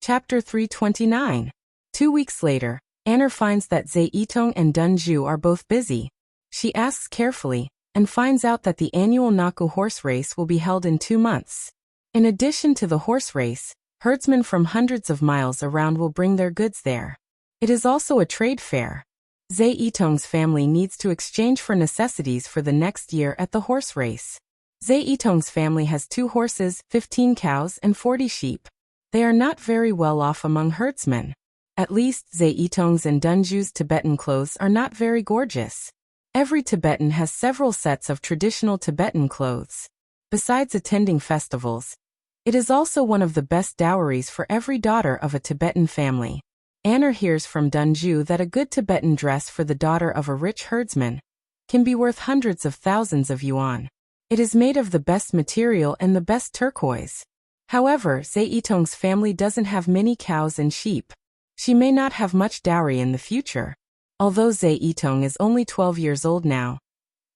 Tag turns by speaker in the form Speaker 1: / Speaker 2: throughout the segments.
Speaker 1: Chapter 329. 2 weeks later, Anna finds that Zhe Yitong and Dun Zhu are both busy. She asks carefully, and finds out that the annual Naku horse race will be held in 2 months. In addition to the horse race, herdsmen from hundreds of miles around will bring their goods there. It is also a trade fair. Zhe Yitong's family needs to exchange for necessities for the next year at the horse race. Zhe Yitong's family has 2 horses, 15 cows, and 40 sheep. They are not very well off among herdsmen. At least Zhe Yitong's and Dun Zhu's Tibetan clothes are not very gorgeous. Every Tibetan has several sets of traditional Tibetan clothes. Besides attending festivals, it is also one of the best dowries for every daughter of a Tibetan family. Anna hears from Dun Zhu that a good Tibetan dress for the daughter of a rich herdsman can be worth hundreds of thousands of yuan. It is made of the best material and the best turquoise. However, Zhe Yitong's family doesn't have many cows and sheep. She may not have much dowry in the future. Although Zhe Yitong is only 12 years old now,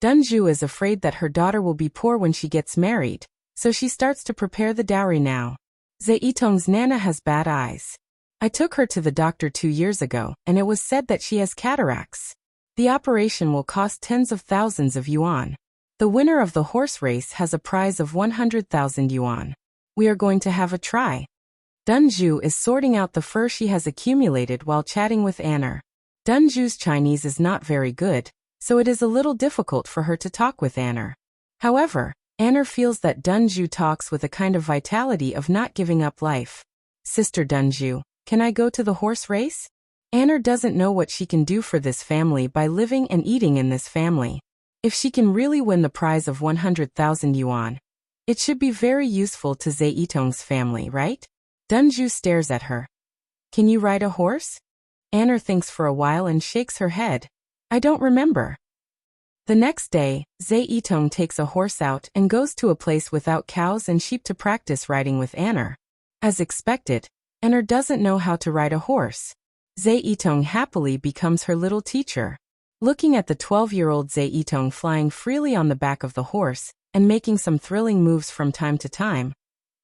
Speaker 1: Dun Zhu is afraid that her daughter will be poor when she gets married, so she starts to prepare the dowry now. Zhe Yitong's Nana has bad eyes. I took her to the doctor 2 years ago, and it was said that she has cataracts. The operation will cost tens of thousands of yuan. The winner of the horse race has a prize of 100,000 yuan. We are going to have a try. Dun Zhu is sorting out the fur she has accumulated while chatting with Anna. Dun Zhu's Chinese is not very good, so it is a little difficult for her to talk with Anna. However, Anna feels that Dun Zhu talks with a kind of vitality of not giving up life. Sister Dun Zhu, can I go to the horse race? Anna doesn't know what she can do for this family by living and eating in this family. If she can really win the prize of 100,000 yuan, it should be very useful to Zhe Yitong's family, right? Dun Zhu stares at her. Can you ride a horse? Anna thinks for a while and shakes her head. I don't remember. The next day, Zhe Yitong takes a horse out and goes to a place without cows and sheep to practice riding with Anna. As expected, Anna doesn't know how to ride a horse. Zhe Yitong happily becomes her little teacher. Looking at the 12-year-old Zhe Yitong flying freely on the back of the horse, and making some thrilling moves from time to time,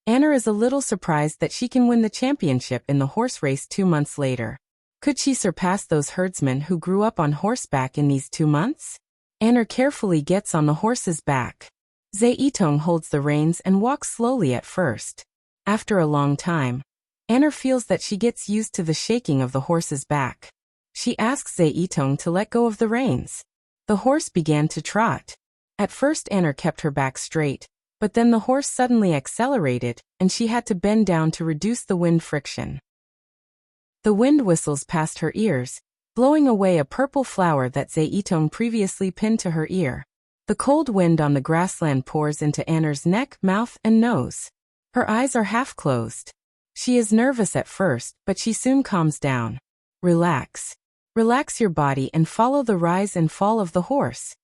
Speaker 1: Anna is a little surprised that she can win the championship in the horse race 2 months later. Could she surpass those herdsmen who grew up on horseback in these 2 months? Anna carefully gets on the horse's back. Zhe Yitong holds the reins and walks slowly at first. After a long time, Anna feels that she gets used to the shaking of the horse's back. She asks Zhe Yitong to let go of the reins. The horse began to trot. At first Anna kept her back straight, but then the horse suddenly accelerated, and she had to bend down to reduce the wind friction. The wind whistles past her ears, blowing away a purple flower that Zhe Yitong previously pinned to her ear. The cold wind on the grassland pours into Anna's neck, mouth, and nose. Her eyes are half closed. She is nervous at first, but she soon calms down. Relax. Relax your body and follow the rise and fall of the horse.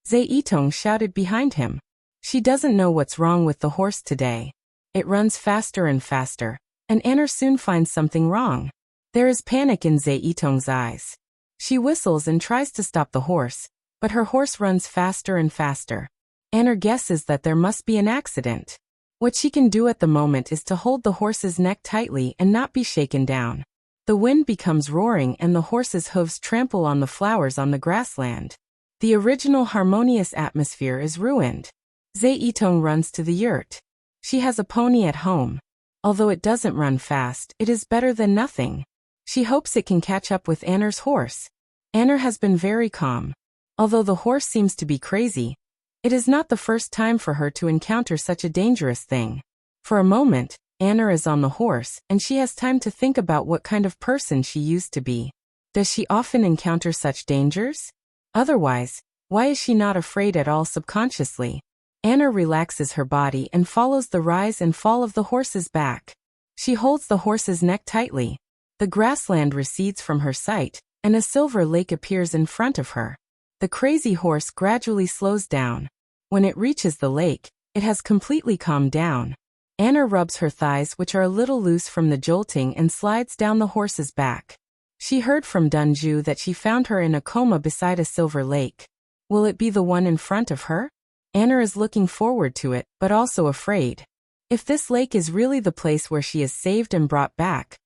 Speaker 1: Zhe Yitong shouted behind him. She doesn't know what's wrong with the horse today. It runs faster and faster, and Anna soon finds something wrong. There is panic in Zhe Yitong's eyes. She whistles and tries to stop the horse, but her horse runs faster and faster. Anna guesses that there must be an accident. What she can do at the moment is to hold the horse's neck tightly and not be shaken down. The wind becomes roaring and the horse's hooves trample on the flowers on the grassland. The original harmonious atmosphere is ruined. Zhe Yitong runs to the yurt. She has a pony at home. Although it doesn't run fast, it is better than nothing. She hopes it can catch up with Anna's horse. Anna has been very calm. Although the horse seems to be crazy, it is not the first time for her to encounter such a dangerous thing. For a moment, Anna is on the horse, and she has time to think about what kind of person she used to be. Does she often encounter such dangers? Otherwise, why is she not afraid at all subconsciously? Anna relaxes her body and follows the rise and fall of the horse's back. She holds the horse's neck tightly. The grassland recedes from her sight, and a silver lake appears in front of her. The crazy horse gradually slows down. When it reaches the lake, it has completely calmed down. Anna rubs her thighs, which are a little loose from the jolting, and slides down the horse's back. She heard from Dun Zhu that she found her in a coma beside a silver lake. Will it be the one in front of her? Anna is looking forward to it, but also afraid. If this lake is really the place where she is saved and brought back,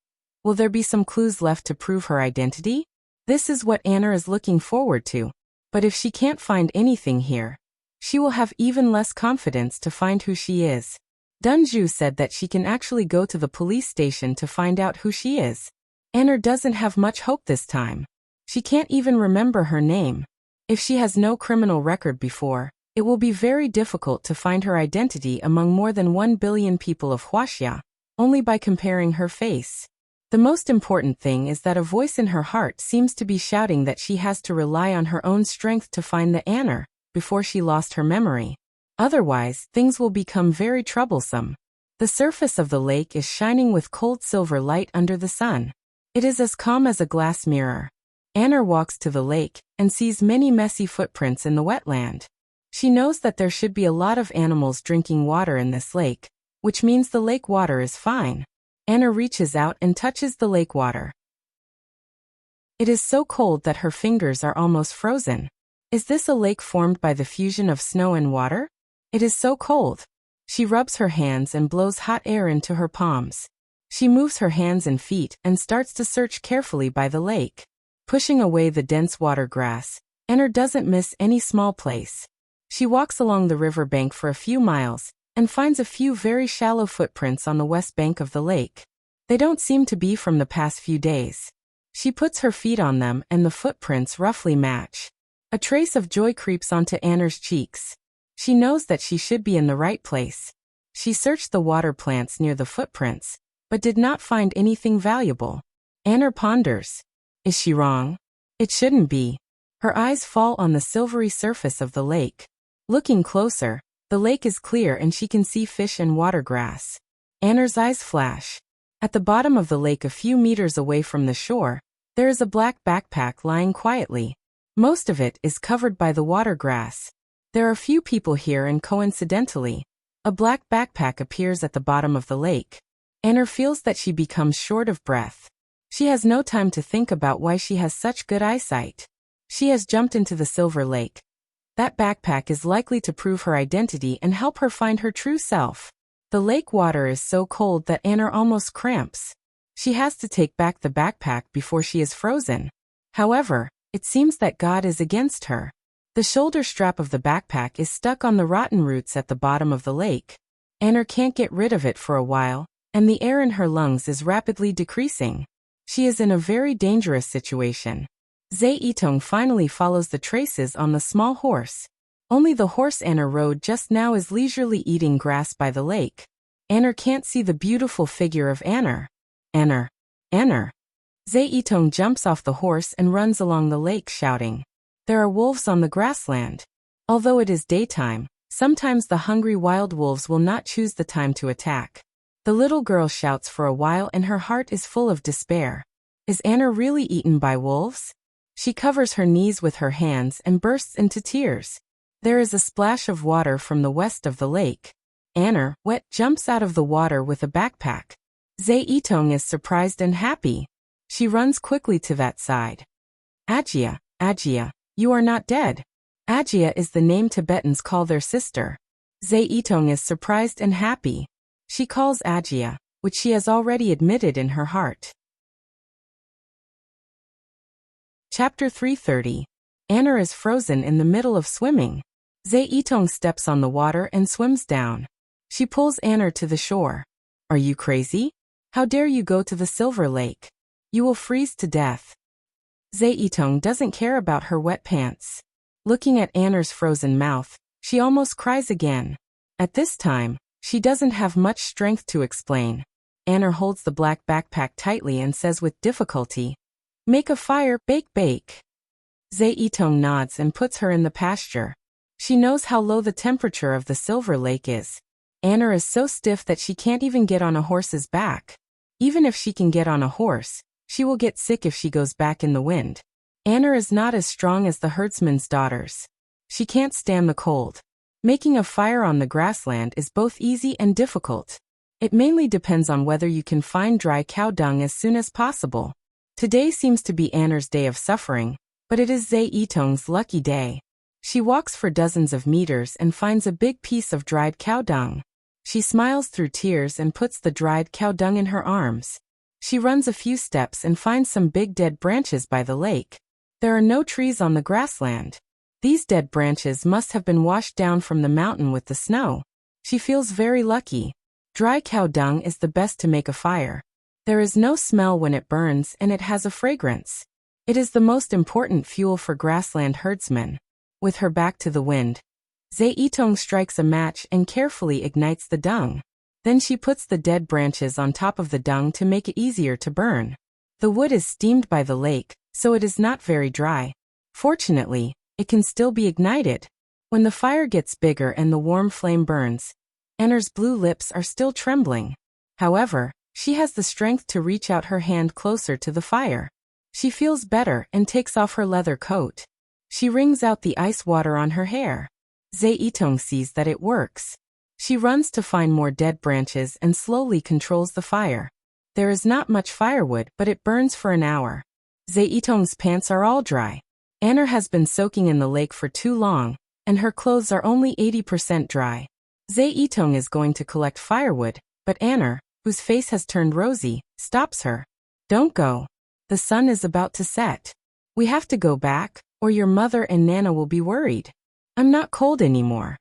Speaker 1: will there be some clues left to prove her identity? This is what Anna is looking forward to. But if she can't find anything here, she will have even less confidence to find who she is. Dunju said that she can actually go to the police station to find out who she is. Anna doesn't have much hope this time. She can't even remember her name. If she has no criminal record before, it will be very difficult to find her identity among more than 1 billion people of Wuxia, only by comparing her face. The most important thing is that a voice in her heart seems to be shouting that she has to rely on her own strength to find the Anna before she lost her memory. Otherwise, things will become very troublesome. The surface of the lake is shining with cold silver light under the sun. It is as calm as a glass mirror. Anna walks to the lake and sees many messy footprints in the wetland. She knows that there should be a lot of animals drinking water in this lake, which means the lake water is fine. Anna reaches out and touches the lake water. It is so cold that her fingers are almost frozen. Is this a lake formed by the fusion of snow and water? It is so cold. She rubs her hands and blows hot air into her palms. She moves her hands and feet and starts to search carefully by the lake. Pushing away the dense water grass, Anna doesn't miss any small place. She walks along the river bank for a few miles and finds a few very shallow footprints on the west bank of the lake. They don't seem to be from the past few days. She puts her feet on them and the footprints roughly match. A trace of joy creeps onto Anna's cheeks. She knows that she should be in the right place. She searched the water plants near the footprints, but did not find anything valuable. Anna ponders. Is she wrong? It shouldn't be. Her eyes fall on the silvery surface of the lake. Looking closer, the lake is clear and she can see fish and water grass. Anna's eyes flash. At the bottom of the lake a few meters away from the shore, there is a black backpack lying quietly. Most of it is covered by the water grass. There are few people here and coincidentally, a black backpack appears at the bottom of the lake. Anna feels that she becomes short of breath. She has no time to think about why she has such good eyesight. She has jumped into the silver lake. That backpack is likely to prove her identity and help her find her true self. The lake water is so cold that Anna almost cramps. She has to take back the backpack before she is frozen. However, it seems that God is against her. The shoulder strap of the backpack is stuck on the rotten roots at the bottom of the lake. Anna can't get rid of it for a while, and the air in her lungs is rapidly decreasing. She is in a very dangerous situation. Zhe Yitong finally follows the traces on the small horse. Only the horse Anna rode just now is leisurely eating grass by the lake. Anna can't see the beautiful figure of Anna. Anna. Anna. Zhe Yitong jumps off the horse and runs along the lake shouting. There are wolves on the grassland. Although it is daytime, sometimes the hungry wild wolves will not choose the time to attack. The little girl shouts for a while and her heart is full of despair. Is Anna really eaten by wolves? She covers her knees with her hands and bursts into tears. There is a splash of water from the west of the lake. Anna, wet, jumps out of the water with a backpack. Zhe Yitong is surprised and happy. She runs quickly to that side. Ajia, Ajia, you are not dead. Ajia is the name Tibetans call their sister. Zhe Yitong is surprised and happy. She calls Ajia, which she has already admitted in her heart. Chapter 330. Anna is frozen in the middle of swimming. Zhe Yitong steps on the water and swims down. She pulls Anna to the shore. Are you crazy? How dare you go to the silver lake? You will freeze to death. Zhe Yitong doesn't care about her wet pants. Looking at Anna's frozen mouth, she almost cries again. At this time, she doesn't have much strength to explain. Anna holds the black backpack tightly and says with difficulty, Make a fire, bake. Zhe Yitong nods and puts her in the pasture. She knows how low the temperature of the silver lake is. Anna is so stiff that she can't even get on a horse's back. Even if she can get on a horse, she will get sick if she goes back in the wind. Anna is not as strong as the herdsman's daughters. She can't stand the cold. Making a fire on the grassland is both easy and difficult. It mainly depends on whether you can find dry cow dung as soon as possible. Today seems to be Anna's day of suffering, but it is Zhe Yitong's lucky day. She walks for dozens of meters and finds a big piece of dried cow dung. She smiles through tears and puts the dried cow dung in her arms. She runs a few steps and finds some big dead branches by the lake. There are no trees on the grassland. These dead branches must have been washed down from the mountain with the snow. She feels very lucky. Dry cow dung is the best to make a fire. There is no smell when it burns and it has a fragrance. It is the most important fuel for grassland herdsmen. With her back to the wind, Zeitong strikes a match and carefully ignites the dung. Then she puts the dead branches on top of the dung to make it easier to burn. The wood is steamed by the lake, so it is not very dry. Fortunately, it can still be ignited. When the fire gets bigger and the warm flame burns, Anna's blue lips are still trembling. However, she has the strength to reach out her hand closer to the fire. She feels better and takes off her leather coat. She wrings out the ice water on her hair. Zeitong sees that it works. She runs to find more dead branches and slowly controls the fire. There is not much firewood, but it burns for an hour. Zeitong's pants are all dry. Anna has been soaking in the lake for too long, and her clothes are only 80% dry. Zeitong is going to collect firewood, but Anna, whose face has turned rosy, stops her. Don't go. The sun is about to set. We have to go back, or your mother and Nana will be worried. I'm not cold anymore.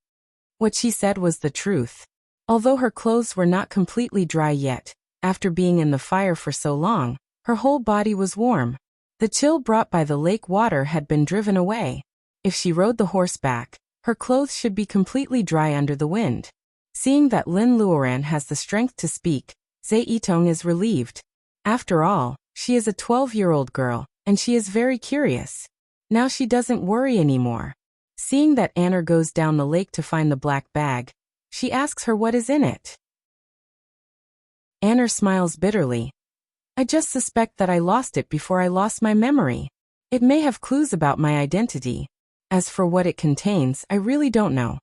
Speaker 1: What she said was the truth. Although her clothes were not completely dry yet, after being in the fire for so long, her whole body was warm. The chill brought by the lake water had been driven away. If she rode the horse back, her clothes should be completely dry under the wind. Seeing that Lin Luoran has the strength to speak, Zeitong is relieved. After all, she is a 12-year-old girl, and she is very curious. Now she doesn't worry anymore. Seeing that Anna goes down the lake to find the black bag, she asks her what is in it. Anna smiles bitterly. I just suspect that I lost it before I lost my memory. It may have clues about my identity. As for what it contains, I really don't know.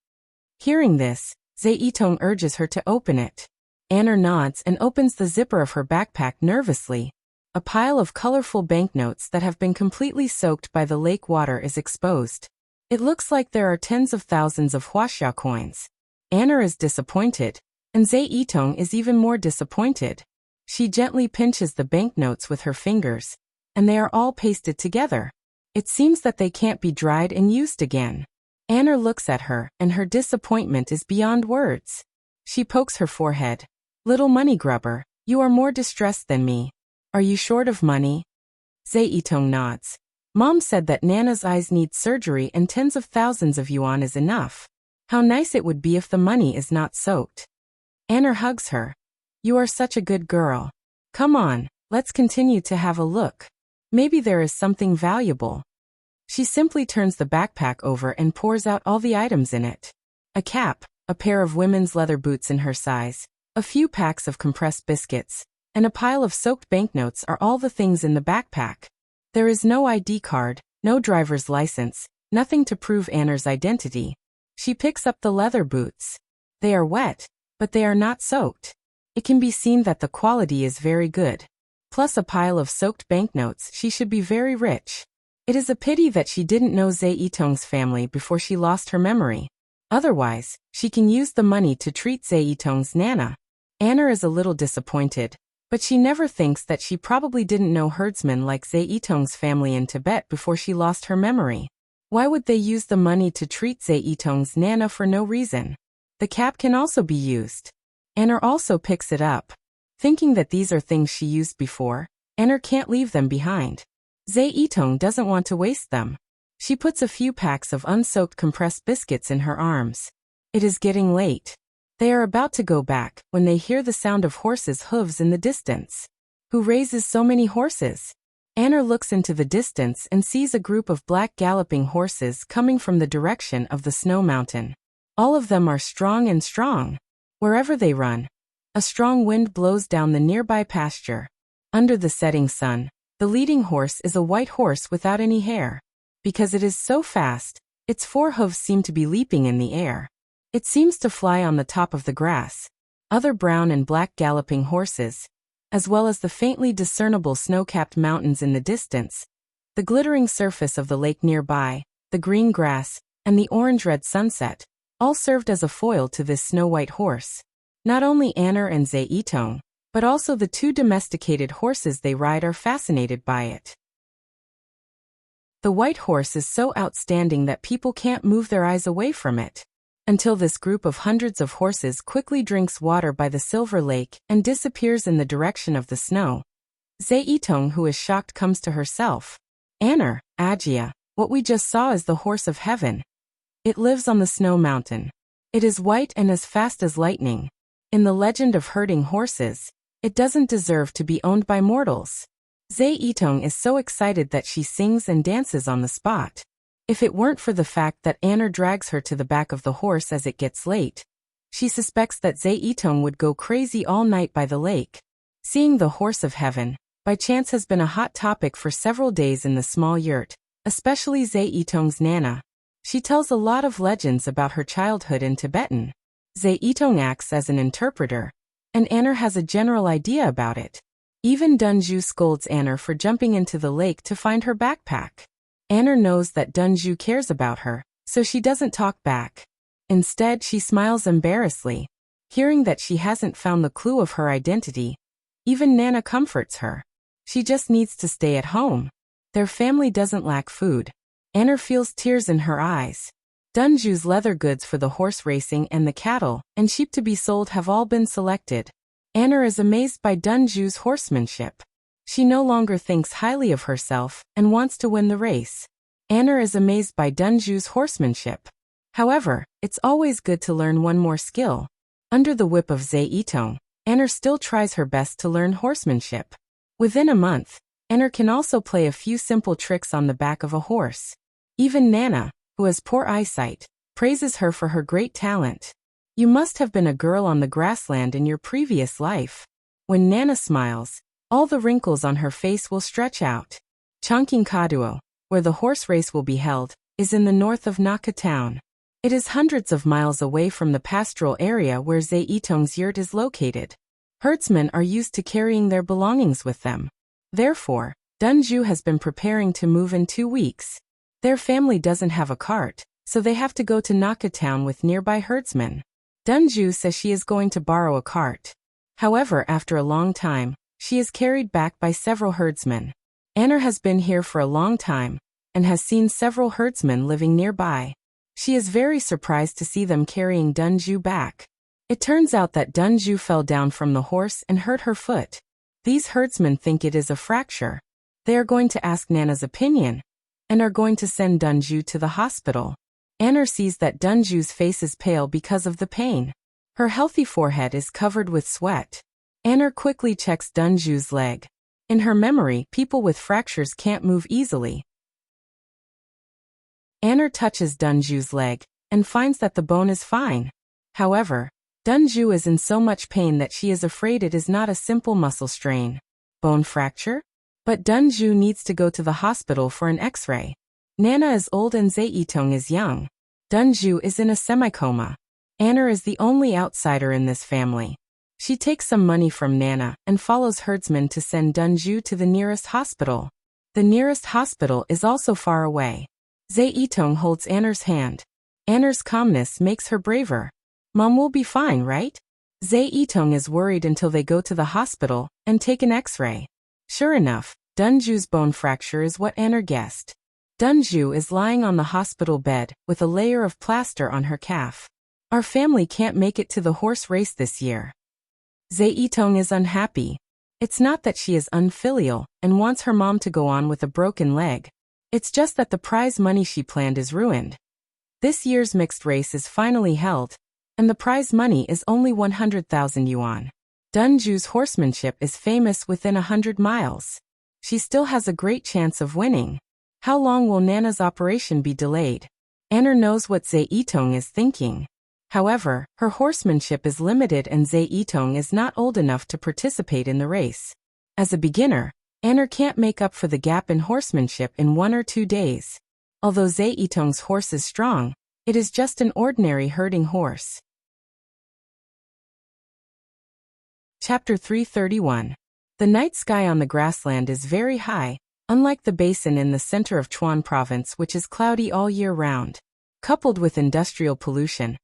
Speaker 1: Hearing this, Zeitong urges her to open it. Anna nods and opens the zipper of her backpack nervously. A pile of colorful banknotes that have been completely soaked by the lake water is exposed. It looks like there are tens of thousands of Wuxia coins. Anna is disappointed, and Zeitong is even more disappointed. She gently pinches the banknotes with her fingers, and they are all pasted together. It seems that they can't be dried and used again. Anna looks at her, and her disappointment is beyond words. She pokes her forehead. Little money grubber, you are more distressed than me. Are you short of money? Zeitong nods. Mom said that Nana's eyes need surgery and tens of thousands of yuan is enough. How nice it would be if the money is not soaked. Anna hugs her. You are such a good girl. Come on, let's continue to have a look. Maybe there is something valuable. She simply turns the backpack over and pours out all the items in it. A cap, a pair of women's leather boots in her size, a few packs of compressed biscuits, and a pile of soaked banknotes are all the things in the backpack. There is no ID card, no driver's license, nothing to prove Anna's identity. She picks up the leather boots. They are wet, but they are not soaked. It can be seen that the quality is very good. Plus a pile of soaked banknotes, she should be very rich. It is a pity that she didn't know Zeitong's family before she lost her memory. Otherwise, she can use the money to treat Zeitong's Nana. Anna is a little disappointed, but she never thinks that she probably didn't know herdsmen like Zeitong's family in Tibet before she lost her memory. Why would they use the money to treat Zeitong's Nana for no reason? The cap can also be used. Anna also picks it up. Thinking that these are things she used before, Anna can't leave them behind. Zeitong doesn't want to waste them. She puts a few packs of unsoaked compressed biscuits in her arms. It is getting late. They are about to go back when they hear the sound of horses' hooves in the distance. Who raises so many horses? Anna looks into the distance and sees a group of black galloping horses coming from the direction of the snow mountain. All of them are strong and strong. Wherever they run, a strong wind blows down the nearby pasture. Under the setting sun, the leading horse is a white horse without any hair. Because it is so fast, its four hooves seem to be leaping in the air. It seems to fly on the top of the grass. Other brown and black galloping horses, as well as the faintly discernible snow-capped mountains in the distance, the glittering surface of the lake nearby, the green grass, and the orange-red sunset, all served as a foil to this snow-white horse. Not only Anner and Zeitong, but also the two domesticated horses they ride are fascinated by it. The white horse is so outstanding that people can't move their eyes away from it. Until this group of hundreds of horses quickly drinks water by the silver lake and disappears in the direction of the snow. Zeitong, who is shocked, comes to herself. Anner, Agia, what we just saw is the horse of heaven. It lives on the snow mountain. It is white and as fast as lightning. In the legend of herding horses, it doesn't deserve to be owned by mortals. Zeitong is so excited that she sings and dances on the spot. If it weren't for the fact that Anner drags her to the back of the horse as it gets late, she suspects that Zeitong would go crazy all night by the lake. Seeing the horse of heaven, by chance, has been a hot topic for several days in the small yurt, especially Zeitong's Nana. She tells a lot of legends about her childhood in Tibetan. Zeitong acts as an interpreter, and Anner has a general idea about it. Even Dunju scolds Anner for jumping into the lake to find her backpack. Anner knows that Dunju cares about her, so she doesn't talk back. Instead, she smiles embarrassedly. Hearing that she hasn't found the clue of her identity, even Nana comforts her. She just needs to stay at home. Their family doesn't lack food. Anner feels tears in her eyes. Dunju's leather goods for the horse racing and the cattle and sheep to be sold have all been selected. Anner is amazed by Dunju's horsemanship. She no longer thinks highly of herself and wants to win the race. Anner is amazed by Dunju's horsemanship. However, it's always good to learn one more skill. Under the whip of Zeitong, Anner still tries her best to learn horsemanship. Within a month, Anner can also play a few simple tricks on the back of a horse. Even Nana, who has poor eyesight, praises her for her great talent. You must have been a girl on the grassland in your previous life. When Nana smiles, all the wrinkles on her face will stretch out. Chongqing, where the horse race will be held, is in the north of Naka town. It is hundreds of miles away from the pastoral area where Zeitong's yurt is located. Herdsmen are used to carrying their belongings with them. Therefore, Dunju has been preparing to move in 2 weeks. Their family doesn't have a cart, so they have to go to Naka town with nearby herdsmen. Dunju says she is going to borrow a cart. However, after a long time, she is carried back by several herdsmen. Anner has been here for a long time, and has seen several herdsmen living nearby. She is very surprised to see them carrying Dunju back. It turns out that Dunju fell down from the horse and hurt her foot. These herdsmen think it is a fracture. They are going to ask Nana's opinion, and are going to send Dunju to the hospital. Anner sees that Dunju's face is pale because of the pain. Her healthy forehead is covered with sweat. Anner quickly checks Dunju's leg. In her memory, people with fractures can't move easily. Anner touches Dunju's leg, and finds that the bone is fine. However, Dunju is in so much pain that she is afraid it is not a simple muscle strain. Bone fracture? But Dunju needs to go to the hospital for an X-ray. Nana is old and Zeitong is young. Dunju is in a semi-coma. Anner is the only outsider in this family. She takes some money from Nana and follows herdsmen to send Dunju to the nearest hospital. The nearest hospital is also far away. Zeitong holds Anner's hand. Anner's calmness makes her braver. Mom will be fine, right? Zeitong is worried until they go to the hospital and take an X-ray. Sure enough, Dunju's bone fracture is what Anner guessed. Dunju is lying on the hospital bed with a layer of plaster on her calf. Our family can't make it to the horse race this year. Zeitong is unhappy. It's not that she is unfilial and wants her mom to go on with a broken leg. It's just that the prize money she planned is ruined. This year's mixed race is finally held, and the prize money is only 100,000 yuan. Dunju's horsemanship is famous within 100 miles. She still has a great chance of winning. How long will Nana's operation be delayed? Anner knows what Zeitong is thinking. However, her horsemanship is limited and Zeitong is not old enough to participate in the race. As a beginner, Anner can't make up for the gap in horsemanship in 1 or 2 days. Although Zeitong's horse is strong, it is just an ordinary herding horse. Chapter 331. The night sky on the grassland is very high, unlike the basin in the center of Chuan province, which is cloudy all year round. Coupled with industrial pollution,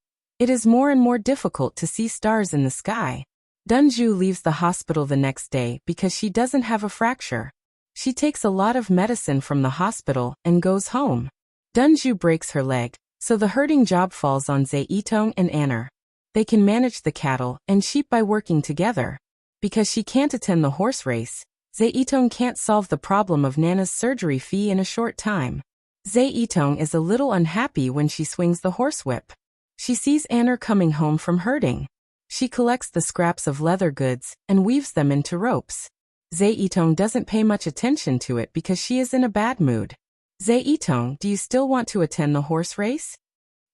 Speaker 1: It is more and more difficult to see stars in the sky. Dunju leaves the hospital the next day because she doesn't have a fracture. She takes a lot of medicine from the hospital and goes home. Dunju breaks her leg, so the herding job falls on Zaitong and Anner. They can manage the cattle and sheep by working together. Because she can't attend the horse race, Zaitong can't solve the problem of Nana's surgery fee in a short time. Zaitong is a little unhappy when she swings the horsewhip. She sees Anner coming home from herding. She collects the scraps of leather goods and weaves them into ropes. Zaitong doesn't pay much attention to it because she is in a bad mood. Zaitong, do you still want to attend the horse race?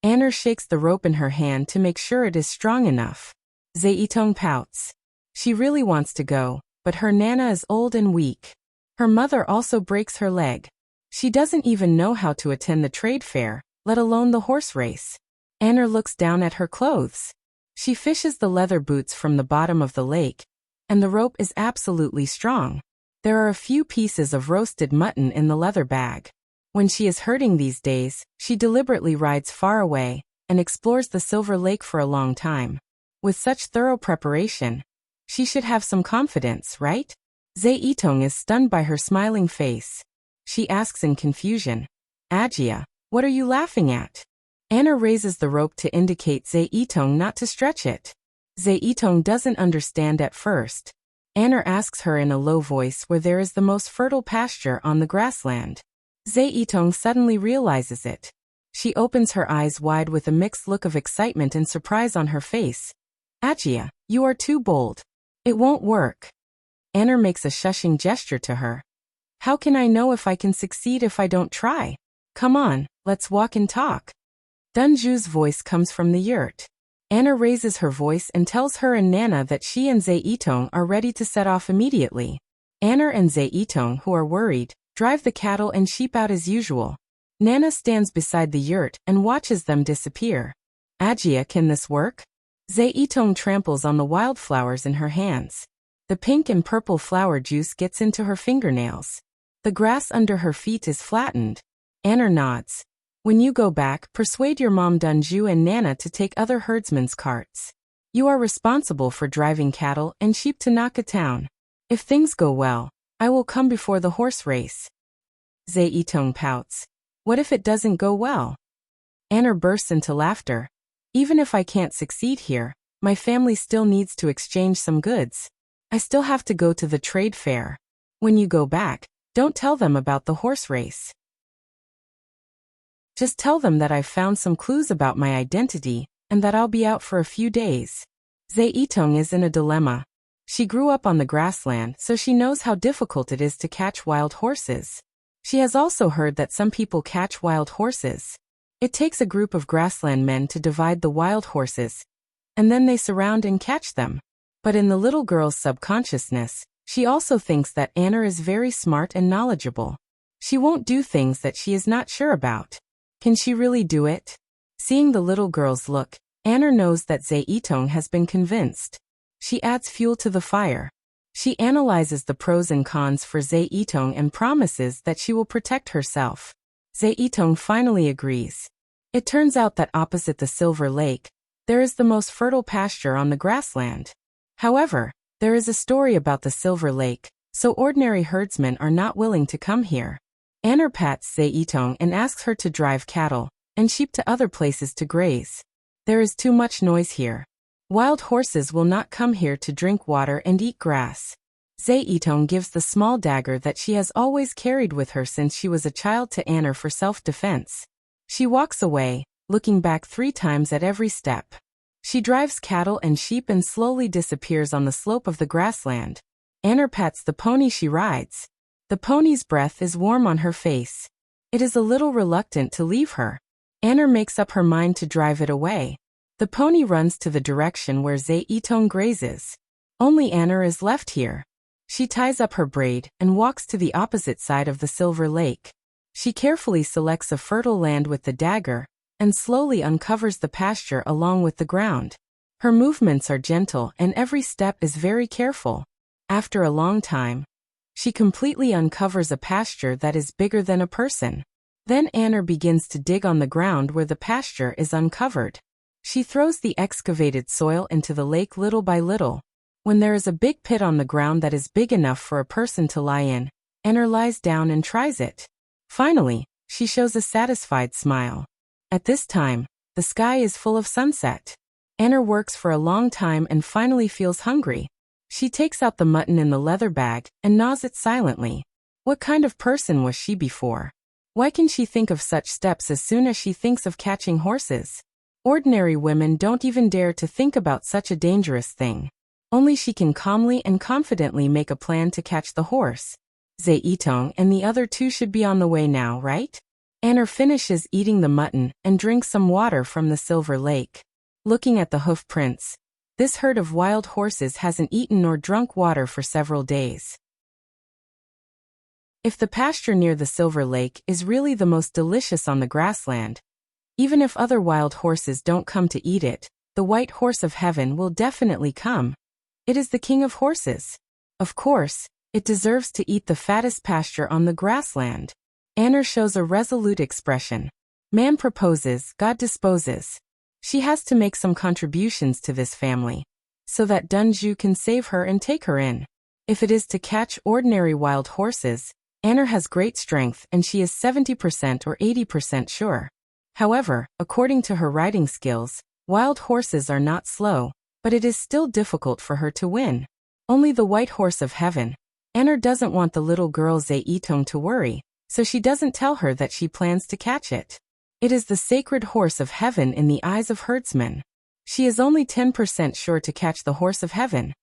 Speaker 1: Anner shakes the rope in her hand to make sure it is strong enough. Zaitong pouts. She really wants to go, but her Nana is old and weak. Her mother also breaks her leg. She doesn't even know how to attend the trade fair, let alone the horse race. Anner looks down at her clothes. She fishes the leather boots from the bottom of the lake, and the rope is absolutely strong. There are a few pieces of roasted mutton in the leather bag. When she is herding these days, she deliberately rides far away and explores the Silver Lake for a long time. With such thorough preparation, she should have some confidence, right? Zaitong is stunned by her smiling face. She asks in confusion, Ajia, what are you laughing at? Anner raises the rope to indicate Zaitong not to stretch it. Zaitong doesn't understand at first. Anner asks her in a low voice where there is the most fertile pasture on the grassland. Zaitong suddenly realizes it. She opens her eyes wide with a mixed look of excitement and surprise on her face. Ajia, you are too bold. It won't work. Anner makes a shushing gesture to her. How can I know if I can succeed if I don't try? Come on, let's walk and talk. Dunju's voice comes from the yurt. Anner raises her voice and tells her and Nana that she and Zaitong are ready to set off immediately. Anner and Zaitong, who are worried, drive the cattle and sheep out as usual. Nana stands beside the yurt and watches them disappear. Ajia, can this work? Zaitong tramples on the wildflowers in her hands. The pink and purple flower juice gets into her fingernails. The grass under her feet is flattened. Anner nods. When you go back, persuade your mom Dunju and Nana to take other herdsmen's carts. You are responsible for driving cattle and sheep to Naka town. If things go well, I will come before the horse race. Zaitong pouts. What if it doesn't go well? Anner bursts into laughter. Even if I can't succeed here, my family still needs to exchange some goods. I still have to go to the trade fair. When you go back, don't tell them about the horse race. Just tell them that I've found some clues about my identity, and that I'll be out for a few days. Zaitong is in a dilemma. She grew up on the grassland, so she knows how difficult it is to catch wild horses. She has also heard that some people catch wild horses. It takes a group of grassland men to divide the wild horses, and then they surround and catch them. But in the little girl's subconsciousness, she also thinks that Anner is very smart and knowledgeable. She won't do things that she is not sure about. Can she really do it? Seeing the little girl's look, Anner knows that Zaitong has been convinced. She adds fuel to the fire. She analyzes the pros and cons for Zaitong and promises that she will protect herself. Zaitong finally agrees. It turns out that opposite the Silver Lake, there is the most fertile pasture on the grassland. However, there is a story about the Silver Lake, so ordinary herdsmen are not willing to come here. Anner pats Zaitong and asks her to drive cattle and sheep to other places to graze. There is too much noise here. Wild horses will not come here to drink water and eat grass. Zaitong gives the small dagger that she has always carried with her since she was a child to Anner for self-defense. She walks away, looking back 3 times at every step. She drives cattle and sheep and slowly disappears on the slope of the grassland. Anner pats the pony she rides. The pony's breath is warm on her face. It is a little reluctant to leave her. Anner makes up her mind to drive it away. The pony runs to the direction where Zaitong grazes. Only Anner is left here. She ties up her braid and walks to the opposite side of the Silver Lake. She carefully selects a fertile land with the dagger and slowly uncovers the pasture along with the ground. Her movements are gentle and every step is very careful. After a long time, she completely uncovers a pasture that is bigger than a person. Then Anner begins to dig on the ground where the pasture is uncovered. She throws the excavated soil into the lake little by little. When there is a big pit on the ground that is big enough for a person to lie in, Anna lies down and tries it. Finally, she shows a satisfied smile. At this time, the sky is full of sunset. Anna works for a long time and finally feels hungry. She takes out the mutton in the leather bag and gnaws it silently. What kind of person was she before? Why can she think of such steps as soon as she thinks of catching horses? Ordinary women don't even dare to think about such a dangerous thing. Only she can calmly and confidently make a plan to catch the horse. Zeitong and the other two should be on the way now, right? Anna finishes eating the mutton and drinks some water from the silver lake. Looking at the hoof prints, this herd of wild horses hasn't eaten nor drunk water for several days. If the pasture near the silver lake is really the most delicious on the grassland, even if other wild horses don't come to eat it, the white horse of heaven will definitely come. It is the king of horses. Of course, it deserves to eat the fattest pasture on the grassland. Anna shows a resolute expression. Man proposes, God disposes. She has to make some contributions to this family, so that Dunju can save her and take her in. If it is to catch ordinary wild horses, Anna has great strength and she is 70% or 80% sure. However, according to her riding skills, wild horses are not slow, but it is still difficult for her to win. Only the white horse of heaven. Anna doesn't want the little girl Zeitong to worry, so she doesn't tell her that she plans to catch it. It is the sacred horse of heaven in the eyes of herdsmen. She is only 10% sure to catch the horse of heaven.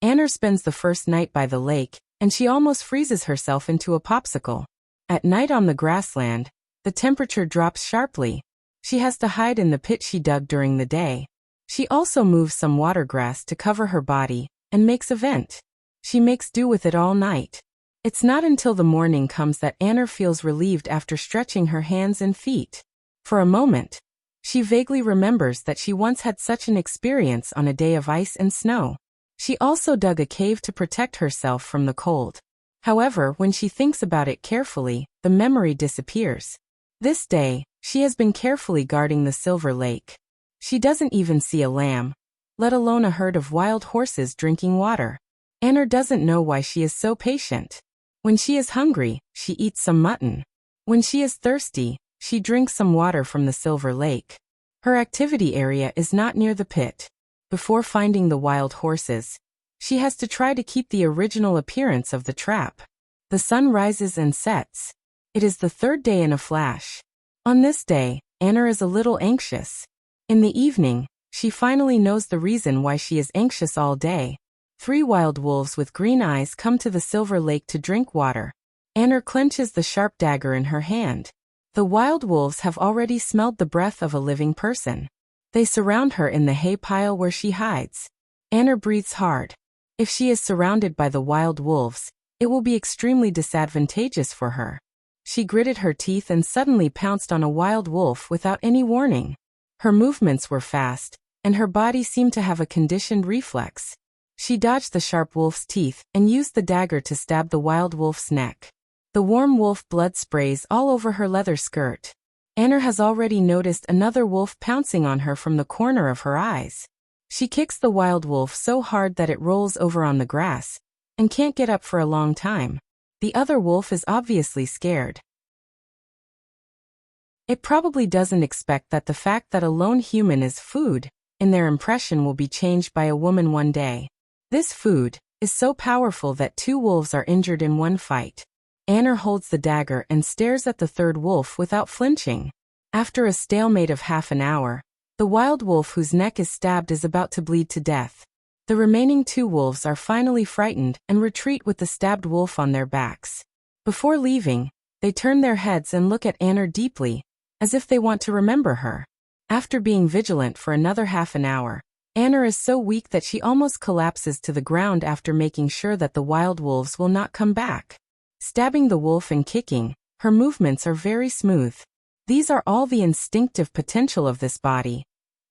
Speaker 1: Anna spends the first night by the lake, and she almost freezes herself into a popsicle. At night on the grassland, the temperature drops sharply. She has to hide in the pit she dug during the day. She also moves some watergrass to cover her body, and makes a vent. She makes do with it all night. It's not until the morning comes that Anna feels relieved after stretching her hands and feet. For a moment, she vaguely remembers that she once had such an experience on a day of ice and snow. She also dug a cave to protect herself from the cold. However, when she thinks about it carefully, the memory disappears. This day, she has been carefully guarding the silver lake. She doesn't even see a lamb, let alone a herd of wild horses drinking water. Anna doesn't know why she is so patient. When she is hungry, she eats some mutton. When she is thirsty, she drinks some water from the silver lake. Her activity area is not near the pit. Before finding the wild horses, she has to try to keep the original appearance of the trap. The sun rises and sets. It is the third day in a flash. On this day, Anna is a little anxious. In the evening, she finally knows the reason why she is anxious all day. 3 wild wolves with green eyes come to the silver lake to drink water. Anna clenches the sharp dagger in her hand. The wild wolves have already smelled the breath of a living person. They surround her in the hay pile where she hides. Anna breathes hard. If she is surrounded by the wild wolves, it will be extremely disadvantageous for her. She gritted her teeth and suddenly pounced on a wild wolf without any warning. Her movements were fast, and her body seemed to have a conditioned reflex. She dodged the sharp wolf's teeth and used the dagger to stab the wild wolf's neck. The warm wolf blood sprays all over her leather skirt. Anna has already noticed another wolf pouncing on her from the corner of her eyes. She kicks the wild wolf so hard that it rolls over on the grass, and can't get up for a long time. The other wolf is obviously scared. It probably doesn't expect that the fact that a lone human is food, in their impression will be changed by a woman one day. This food is so powerful that 2 wolves are injured in one fight. Anna holds the dagger and stares at the third wolf without flinching. After a stalemate of half an hour, the wild wolf whose neck is stabbed is about to bleed to death. The remaining 2 wolves are finally frightened and retreat with the stabbed wolf on their backs. Before leaving, they turn their heads and look at Anna deeply, as if they want to remember her. After being vigilant for another half an hour, Anna is so weak that she almost collapses to the ground after making sure that the wild wolves will not come back. Stabbing the wolf and kicking, her movements are very smooth. These are all the instinctive potential of this body.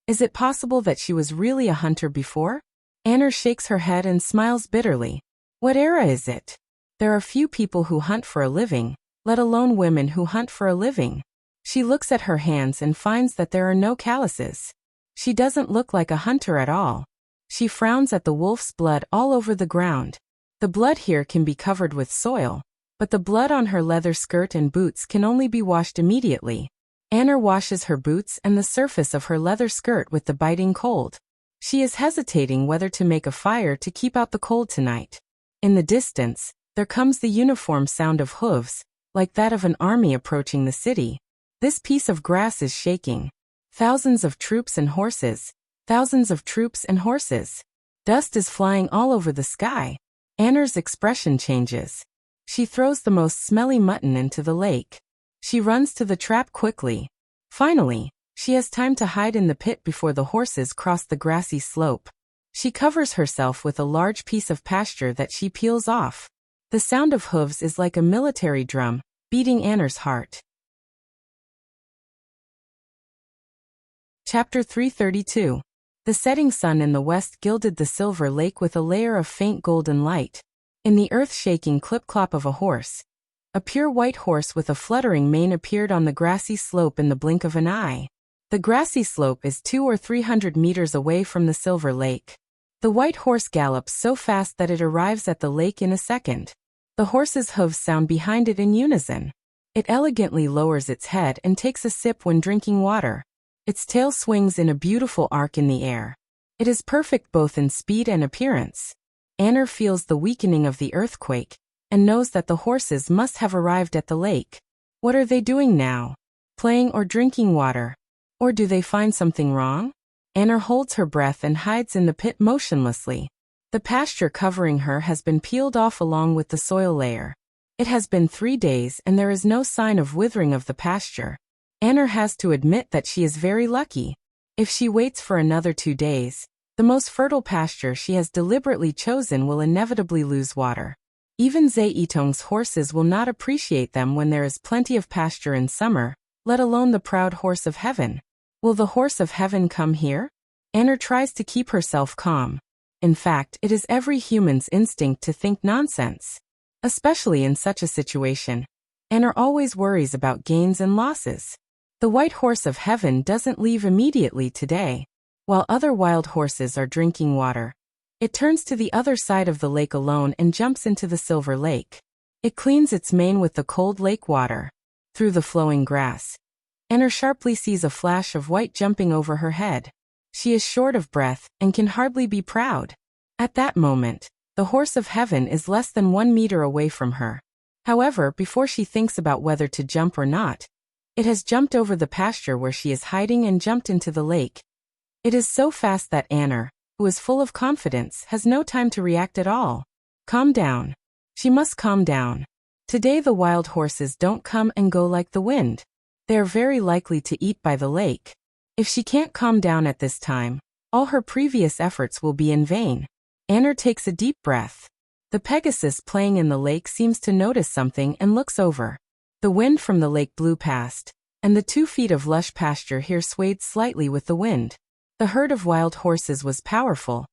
Speaker 1: Is it possible that she was really a hunter before? Anna shakes her head and smiles bitterly. What era is it? There are few people who hunt for a living, let alone women who hunt for a living. She looks at her hands and finds that there are no calluses. She doesn't look like a hunter at all. She frowns at the wolf's blood all over the ground. The blood here can be covered with soil, but the blood on her leather skirt and boots can only be washed immediately. Anna washes her boots and the surface of her leather skirt with the biting cold. She is hesitating whether to make a fire to keep out the cold tonight. In the distance, there comes the uniform sound of hooves, like that of an army approaching the city. This piece of grass is shaking. Thousands of troops and horses. Thousands of troops and horses. Dust is flying all over the sky. Anna's expression changes. She throws the most smelly mutton into the lake. She runs to the trap quickly. Finally, she has time to hide in the pit before the horses cross the grassy slope. She covers herself with a large piece of pasture that she peels off. The sound of hooves is like a military drum, beating Anna's heart. Chapter 332. The setting sun in the west gilded the silver lake with a layer of faint golden light. In the earth-shaking clip-clop of a horse, a pure white horse with a fluttering mane appeared on the grassy slope in the blink of an eye. The grassy slope is 200 or 300 meters away from the silver lake. The white horse gallops so fast that it arrives at the lake in a second. The horse's hooves sound behind it in unison. It elegantly lowers its head and takes a sip when drinking water. Its tail swings in a beautiful arc in the air. It is perfect both in speed and appearance. Anna feels the weakening of the earthquake, and knows that the horses must have arrived at the lake. What are they doing now? Playing or drinking water? Or do they find something wrong? Anna holds her breath and hides in the pit motionlessly. The pasture covering her has been peeled off along with the soil layer. It has been 3 days and there is no sign of withering of the pasture. Anna has to admit that she is very lucky. If she waits for another 2 days, the most fertile pasture she has deliberately chosen will inevitably lose water. Even Zeitong's horses will not appreciate them when there is plenty of pasture in summer, let alone the proud horse of heaven. Will the horse of heaven come here? Anna tries to keep herself calm. In fact, it is every human's instinct to think nonsense. Especially in such a situation. Anna always worries about gains and losses. The white horse of heaven doesn't leave immediately today. While other wild horses are drinking water, it turns to the other side of the lake alone and jumps into the silver lake. It cleans its mane with the cold lake water. Through the flowing grass, Anna sharply sees a flash of white jumping over her head. She is short of breath and can hardly be proud. At that moment, the horse of heaven is less than 1 meter away from her. However, before she thinks about whether to jump or not, it has jumped over the pasture where she is hiding and jumped into the lake. It is so fast that Anna, who is full of confidence, has no time to react at all. Calm down. She must calm down. Today the wild horses don't come and go like the wind. They are very likely to eat by the lake. If she can't calm down at this time, all her previous efforts will be in vain. Anna takes a deep breath. The Pegasus playing in the lake seems to notice something and looks over. The wind from the lake blew past, and the 2 feet of lush pasture here swayed slightly with the wind. The herd of wild horses was powerful,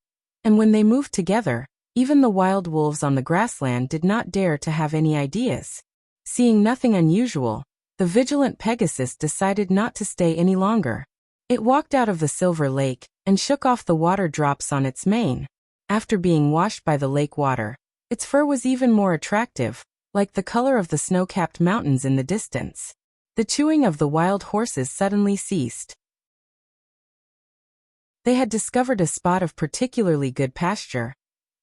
Speaker 1: and when they moved together, even the wild wolves on the grassland did not dare to have any ideas. Seeing nothing unusual, the vigilant Pegasus decided not to stay any longer. It walked out of the silver lake and shook off the water drops on its mane. After being washed by the lake water, its fur was even more attractive, like the color of the snow-capped mountains in the distance. The chewing of the wild horses suddenly ceased. They had discovered a spot of particularly good pasture,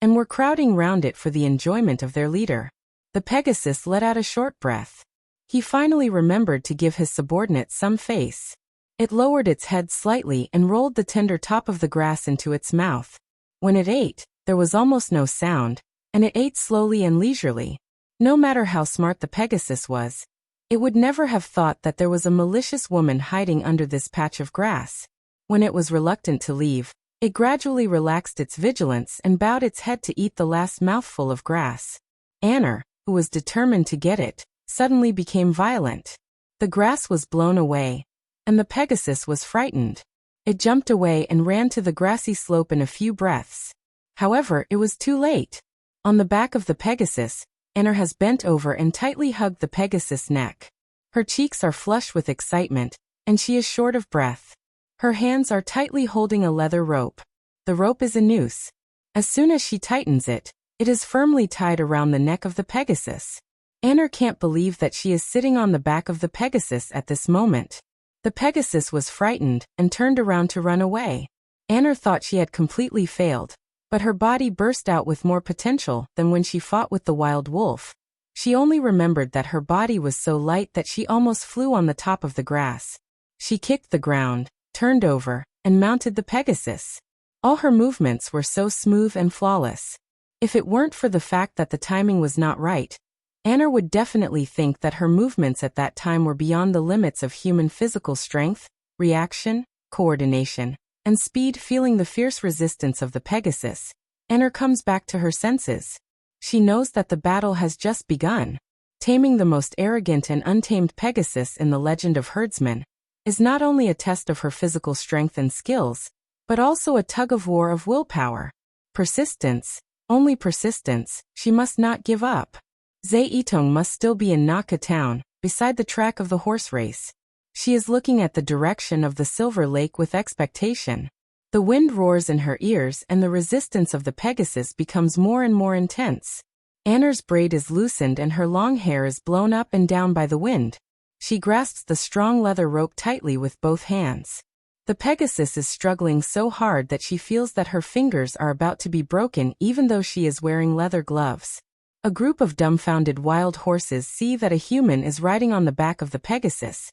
Speaker 1: and were crowding round it for the enjoyment of their leader. The Pegasus let out a short breath. He finally remembered to give his subordinate some face. It lowered its head slightly and rolled the tender top of the grass into its mouth. When it ate, there was almost no sound, and it ate slowly and leisurely. No matter how smart the Pegasus was, it would never have thought that there was a malicious woman hiding under this patch of grass. When it was reluctant to leave, it gradually relaxed its vigilance and bowed its head to eat the last mouthful of grass. Anna, who was determined to get it, suddenly became violent. The grass was blown away, and the Pegasus was frightened. It jumped away and ran to the grassy slope in a few breaths. However, it was too late. On the back of the Pegasus, Anna has bent over and tightly hugged the Pegasus' neck. Her cheeks are flushed with excitement, and she is short of breath. Her hands are tightly holding a leather rope. The rope is a noose. As soon as she tightens it, it is firmly tied around the neck of the Pegasus. Anna can't believe that she is sitting on the back of the Pegasus at this moment. The Pegasus was frightened and turned around to run away. Anna thought she had completely failed, but her body burst out with more potential than when she fought with the wild wolf. She only remembered that her body was so light that she almost flew on the top of the grass. She kicked the ground, turned over, and mounted the Pegasus. All her movements were so smooth and flawless. If it weren't for the fact that the timing was not right, Anna would definitely think that her movements at that time were beyond the limits of human physical strength, reaction, coordination, and speed. Feeling the fierce resistance of the Pegasus, Anna comes back to her senses. She knows that the battle has just begun. Taming the most arrogant and untamed Pegasus in the legend of herdsmen is not only a test of her physical strength and skills, but also a tug-of-war of willpower. Persistence, only persistence. She must not give up. Zhe Yitong must still be in Naka town, beside the track of the horse race. She is looking at the direction of the Silver Lake with expectation. The wind roars in her ears and the resistance of the Pegasus becomes more and more intense. Anna's braid is loosened and her long hair is blown up and down by the wind. She grasps the strong leather rope tightly with both hands. The Pegasus is struggling so hard that she feels that her fingers are about to be broken even though she is wearing leather gloves. A group of dumbfounded wild horses see that a human is riding on the back of the Pegasus,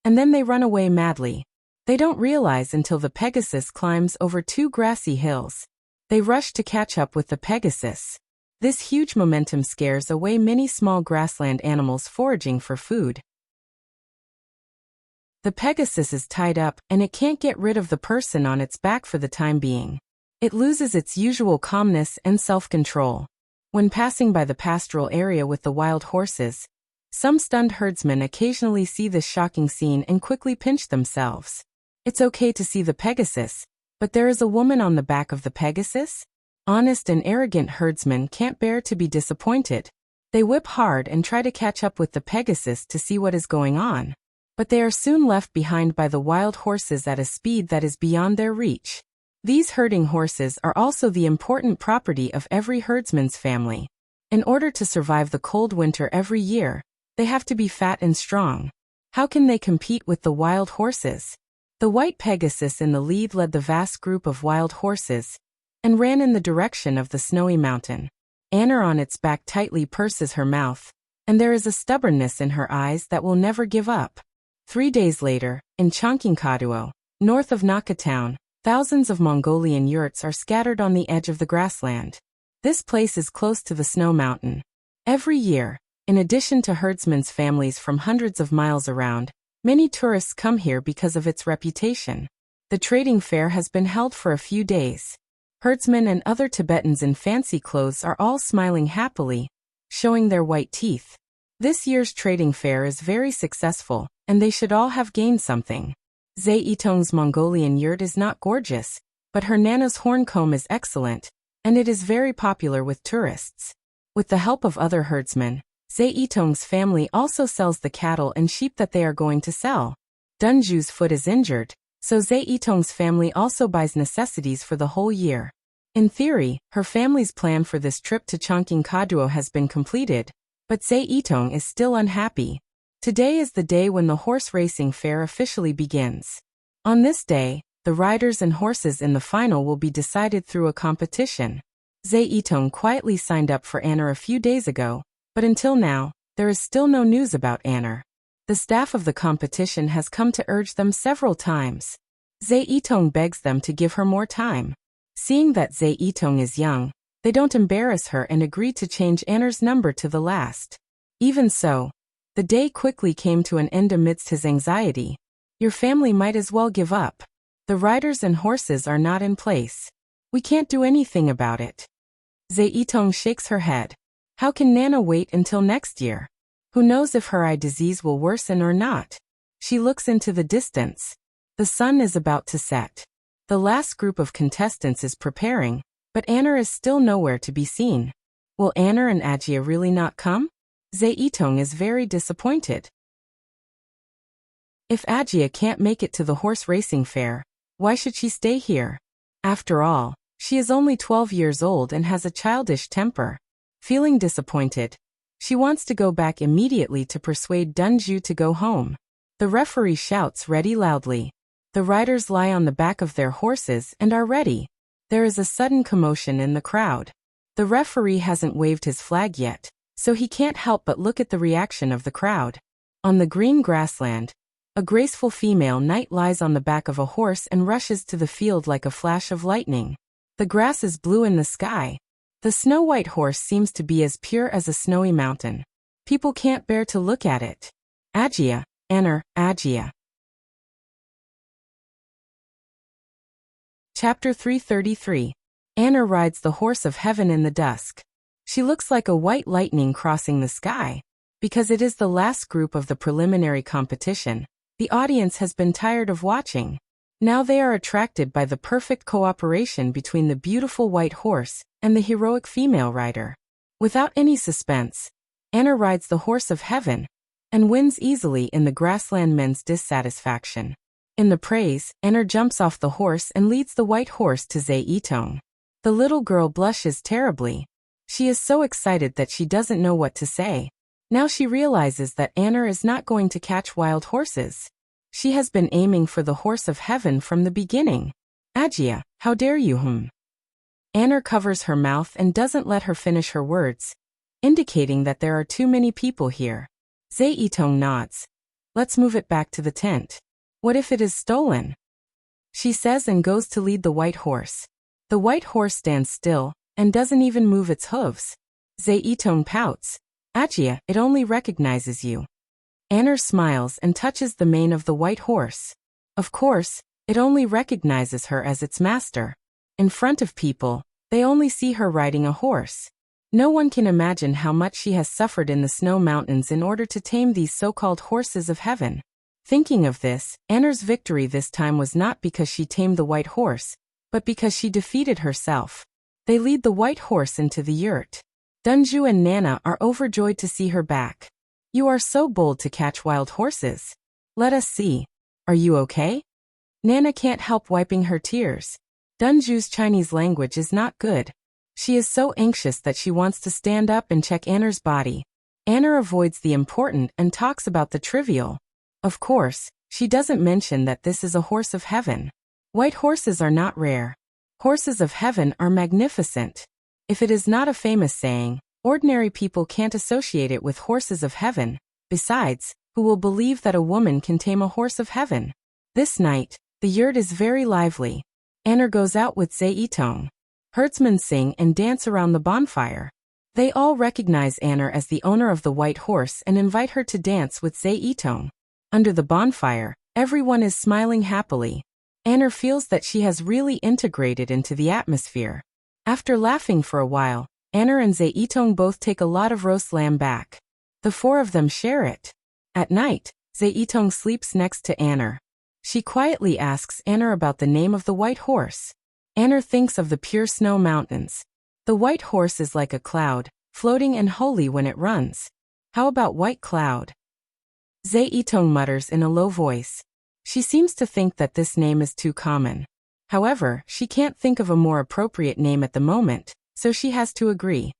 Speaker 1: and then they run away madly. They don't realize until the Pegasus climbs over 2 grassy hills. They rush to catch up with the Pegasus. This huge momentum scares away many small grassland animals foraging for food. The Pegasus is tied up and it can't get rid of the person on its back for the time being. It loses its usual calmness and self-control. When passing by the pastoral area with the wild horses, some stunned herdsmen occasionally see this shocking scene and quickly pinch themselves. It's okay to see the Pegasus, but there is a woman on the back of the Pegasus? Honest and arrogant herdsmen can't bear to be disappointed. They whip hard and try to catch up with the Pegasus to see what is going on. But they are soon left behind by the wild horses at a speed that is beyond their reach. These herding horses are also the important property of every herdsman's family. In order to survive the cold winter every year, they have to be fat and strong. How can they compete with the wild horses? The white Pegasus in the lead led the vast group of wild horses and ran in the direction of the snowy mountain. Anna on its back tightly purses her mouth, and there is a stubbornness in her eyes that will never give up. 3 days later, in Chongqingkaduo, north of Naka town, thousands of Mongolian yurts are scattered on the edge of the grassland. This place is close to the snow mountain. Every year, in addition to herdsmen's families from hundreds of miles around, many tourists come here because of its reputation. The trading fair has been held for a few days. Herdsmen and other Tibetans in fancy clothes are all smiling happily, showing their white teeth. This year's trading fair is very successful, and they should all have gained something. Zhe Yitong's Mongolian yurt is not gorgeous, but her Nana's horn comb is excellent, and it is very popular with tourists. With the help of other herdsmen, Zhe Yitong's family also sells the cattle and sheep that they are going to sell. Dunju's foot is injured, so Zhe Yitong's family also buys necessities for the whole year. In theory, her family's plan for this trip to Chongqingkaduo has been completed, but Zhe Yitong is still unhappy. Today is the day when the horse racing fair officially begins. On this day, the riders and horses in the final will be decided through a competition. Zhe Yitong quietly signed up for Anna a few days ago, but until now, there is still no news about Anna. The staff of the competition has come to urge them several times. Zhe Yitong begs them to give her more time. Seeing that Zhe Yitong is young, they don't embarrass her and agree to change Anna's number to the last. Even so, the day quickly came to an end amidst his anxiety. Your family might as well give up. The riders and horses are not in place. We can't do anything about it. Zhe Yitong shakes her head. How can Nana wait until next year? Who knows if her eye disease will worsen or not? She looks into the distance. The sun is about to set. The last group of contestants is preparing, but Anna is still nowhere to be seen. Will Anna and Ajia really not come? Zhe Yitong is very disappointed. If Ajia can't make it to the horse racing fair, Why should she stay here? After all, she is only 12 years old and has a childish temper. Feeling disappointed, she wants to go back immediately to persuade Dunju to go home. The referee shouts ready loudly. The riders lie on the back of their horses and are ready. There is a sudden commotion in the crowd. The referee hasn't waved his flag yet, so he can't help but look at the reaction of the crowd. On the green grassland, a graceful female knight lies on the back of a horse and rushes to the field like a flash of lightning. The grass is blue in the sky. The snow-white horse seems to be as pure as a snowy mountain. People can't bear to look at it. Agia, Enter, Agia. Chapter 333. Anna rides the horse of heaven in the dusk. She looks like a white lightning crossing the sky. Because it is the last group of the preliminary competition, the audience has been tired of watching. Now they are attracted by the perfect cooperation between the beautiful white horse and the heroic female rider. Without any suspense, Anna rides the horse of heaven and wins easily in the grassland men's dissatisfaction. In the praise, Anna jumps off the horse and leads the white horse to Zhe Yitong. The little girl blushes terribly. She is so excited that she doesn't know what to say. Now she realizes that Anna is not going to catch wild horses. She has been aiming for the horse of heaven from the beginning. Agia, how dare you? Anna covers her mouth and doesn't let her finish her words, indicating that there are too many people here. Zhe Yitong nods. Let's move it back to the tent. What if it is stolen? She says and goes to lead the white horse. The white horse stands still and doesn't even move its hooves. Zhe Yitong pouts. Agia, it only recognizes you. Anna smiles and touches the mane of the white horse. Of course, it only recognizes her as its master. In front of people, they only see her riding a horse. No one can imagine how much she has suffered in the snow mountains in order to tame these so-called horses of heaven. Thinking of this, Anna's victory this time was not because she tamed the white horse, but because she defeated herself. They lead the white horse into the yurt. Dunju and Nana are overjoyed to see her back. You are so bold to catch wild horses. Let us see. Are you okay? Nana can't help wiping her tears. Dunju's Chinese language is not good. She is so anxious that she wants to stand up and check Anna's body. Anna avoids the important and talks about the trivial. Of course, she doesn't mention that this is a horse of heaven. White horses are not rare. Horses of heaven are magnificent. If it is not a famous saying, ordinary people can't associate it with horses of heaven. Besides, who will believe that a woman can tame a horse of heaven? This night, the yurt is very lively. Anna goes out with Zhe Yitong. Herdsmen sing and dance around the bonfire. They all recognize Anna as the owner of the white horse and invite her to dance with Zhe Yitong. Under the bonfire, everyone is smiling happily. Anna feels that she has really integrated into the atmosphere. After laughing for a while, Anna and Zhe Yitong both take a lot of roast lamb back. The four of them share it. At night, Zhe Yitong sleeps next to Anna. She quietly asks Anna about the name of the white horse. Anna thinks of the pure snow mountains. The white horse is like a cloud, floating and holy when it runs. How about white cloud? Zhe Yitong mutters in a low voice. She seems to think that this name is too common. However, she can't think of a more appropriate name at the moment, so she has to agree.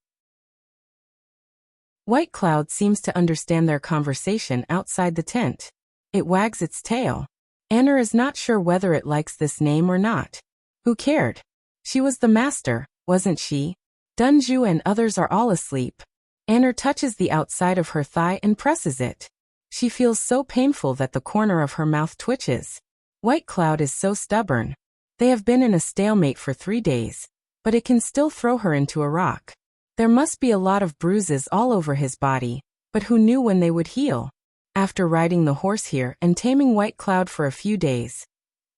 Speaker 1: White Cloud seems to understand their conversation outside the tent. It wags its tail. Anna is not sure whether it likes this name or not. Who cared? She was the master, wasn't she? Dunju and others are all asleep. Anna touches the outside of her thigh and presses it. She feels so painful that the corner of her mouth twitches. White Cloud is so stubborn. They have been in a stalemate for 3 days, but it can still throw her into a rock. There must be a lot of bruises all over his body, but who knew when they would heal? After riding the horse here and taming White Cloud for a few days,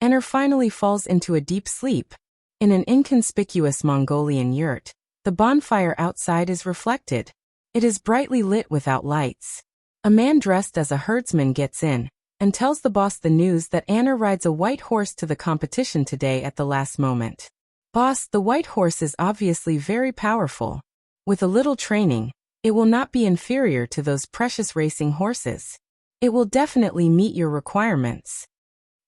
Speaker 1: Anna finally falls into a deep sleep. In an inconspicuous Mongolian yurt, the bonfire outside is reflected. It is brightly lit without lights. A man dressed as a herdsman gets in and tells the boss the news that Anna rides a white horse to the competition today at the last moment. Boss, the white horse is obviously very powerful. With a little training, it will not be inferior to those precious racing horses. It will definitely meet your requirements.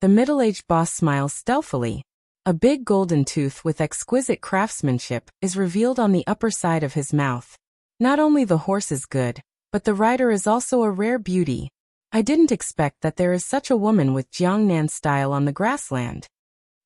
Speaker 1: The middle-aged boss smiles stealthily. A big golden tooth with exquisite craftsmanship is revealed on the upper side of his mouth. Not only the horse is good, but the rider is also a rare beauty. I didn't expect that there is such a woman with Jiangnan style on the grassland.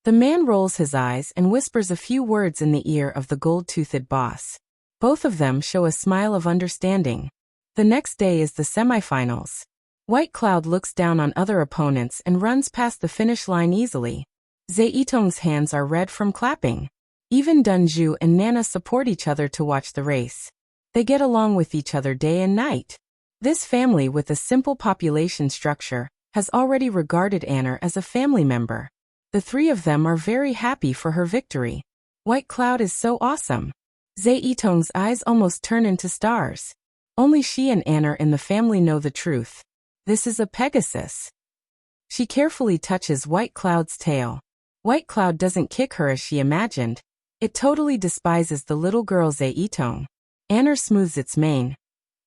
Speaker 1: The man rolls his eyes and whispers a few words in the ear of the gold-toothed boss. Both of them show a smile of understanding. The next day is the semifinals. White Cloud looks down on other opponents and runs past the finish line easily. Zhe Yitong's hands are red from clapping. Even Dunju and Nana support each other to watch the race. They get along with each other day and night. This family with a simple population structure has already regarded Anna as a family member. The three of them are very happy for her victory. White Cloud is so awesome. Zhe Yitong's eyes almost turn into stars. Only she and Anna in the family know the truth. This is a Pegasus. She carefully touches White Cloud's tail. White Cloud doesn't kick her as she imagined. It totally despises the little girl Zhe Yitong. Anna smooths its mane.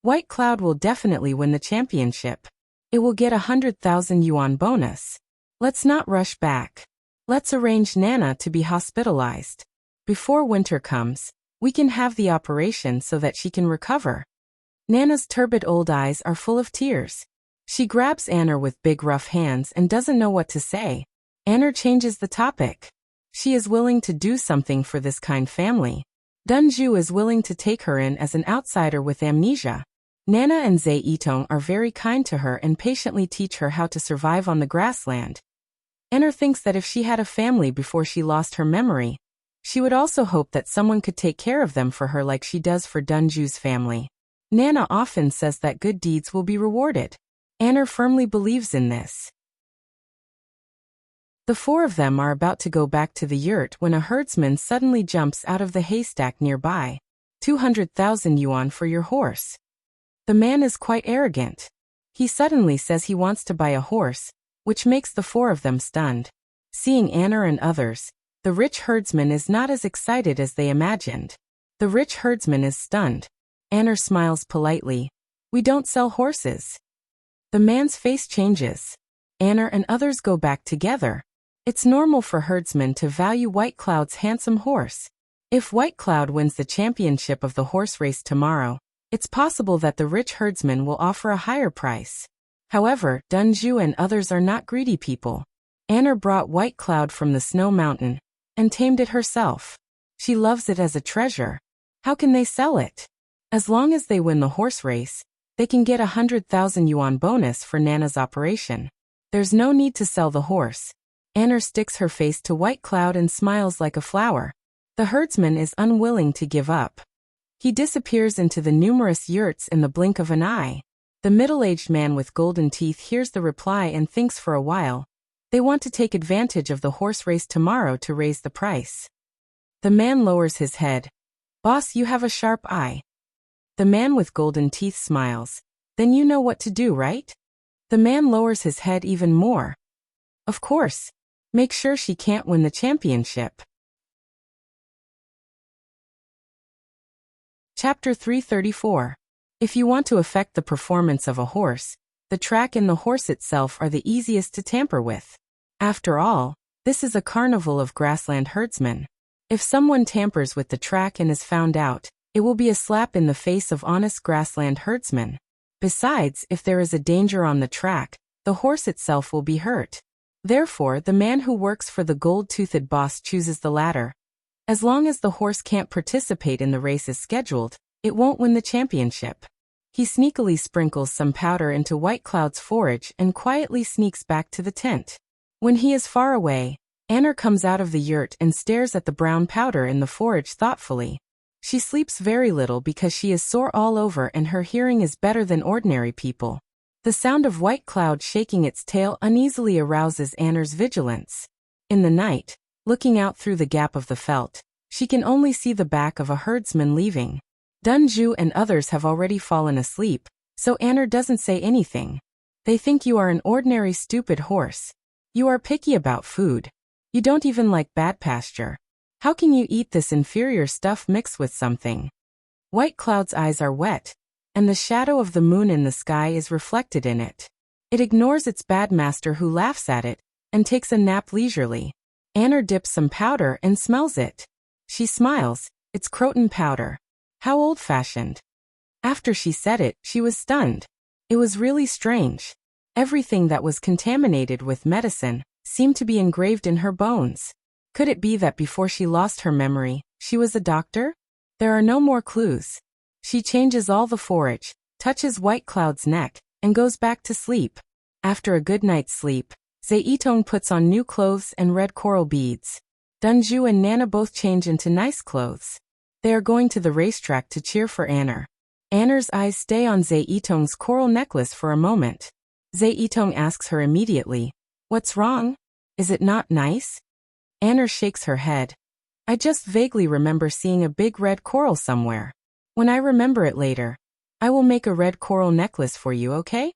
Speaker 1: White Cloud will definitely win the championship. It will get 100,000 yuan bonus. Let's not rush back. Let's arrange Nana to be hospitalized. Before winter comes, we can have the operation so that she can recover. Nana's turbid old eyes are full of tears. She grabs Anna with big rough hands and doesn't know what to say. Anna changes the topic. She is willing to do something for this kind family. Dunju is willing to take her in as an outsider with amnesia. Nana and Zhe Yitong are very kind to her and patiently teach her how to survive on the grassland. Anna thinks that if she had a family before she lost her memory, she would also hope that someone could take care of them for her like she does for Dunju's family. Nana often says that good deeds will be rewarded. Anna firmly believes in this. The four of them are about to go back to the yurt when a herdsman suddenly jumps out of the haystack nearby. 200,000 yuan for your horse. The man is quite arrogant. He suddenly says he wants to buy a horse, which makes the four of them stunned. Seeing Anna and others, the rich herdsman is not as excited as they imagined. The rich herdsman is stunned. Anna smiles politely. We don't sell horses. The man's face changes. Anna and others go back together. It's normal for herdsmen to value White Cloud's handsome horse. If White Cloud wins the championship of the horse race tomorrow, it's possible that the rich herdsman will offer a higher price. However, Dunju and others are not greedy people. Anna brought White Cloud from the snow mountain and tamed it herself. She loves it as a treasure. How can they sell it? As long as they win the horse race, they can get 100,000 yuan bonus for Nana's operation. There's no need to sell the horse. Anna sticks her face to White Cloud and smiles like a flower. The herdsman is unwilling to give up. He disappears into the numerous yurts in the blink of an eye. The middle-aged man with golden teeth hears the reply and thinks for a while. They want to take advantage of the horse race tomorrow to raise the price. The man lowers his head. Boss, you have a sharp eye. The man with golden teeth smiles. Then you know what to do, right? The man lowers his head even more. Of course. Make sure she can't win the championship. Chapter 334. If you want to affect the performance of a horse, the track and the horse itself are the easiest to tamper with. After all, this is a carnival of grassland herdsmen. If someone tampers with the track and is found out, it will be a slap in the face of honest grassland herdsmen. Besides, if there is a danger on the track, the horse itself will be hurt. Therefore, the man who works for the gold-toothed boss chooses the latter. As long as the horse can't participate in the race as scheduled, it won't win the championship. He sneakily sprinkles some powder into White Cloud's forage and quietly sneaks back to the tent. When he is far away, Anna comes out of the yurt and stares at the brown powder in the forage thoughtfully. She sleeps very little because she is sore all over and her hearing is better than ordinary people. The sound of White Cloud shaking its tail uneasily arouses Anna's vigilance. In the night, looking out through the gap of the felt, she can only see the back of a herdsman leaving. Dunju and others have already fallen asleep, so Anna doesn't say anything. They think you are an ordinary stupid horse. You are picky about food. You don't even like bad pasture. How can you eat this inferior stuff mixed with something? White Cloud's eyes are wet, and the shadow of the moon in the sky is reflected in it. It ignores its bad master who laughs at it, and takes a nap leisurely. Anna dips some powder and smells it. She smiles. It's croton powder. How old-fashioned. After she said it, she was stunned. It was really strange. Everything that was contaminated with medicine seemed to be engraved in her bones. Could it be that before she lost her memory, she was a doctor? There are no more clues. She changes all the forage, touches White Cloud's neck, and goes back to sleep. After a good night's sleep, Zeitong puts on new clothes and red coral beads. Dunju and Nana both change into nice clothes. They are going to the racetrack to cheer for Anna. Anna's eyes stay on Zeitong's coral necklace for a moment. Zeitong asks her immediately, "What's wrong? Is it not nice?" Anna shakes her head. "I just vaguely remember seeing a big red coral somewhere. When I remember it later, I will make a red coral necklace for you, okay?"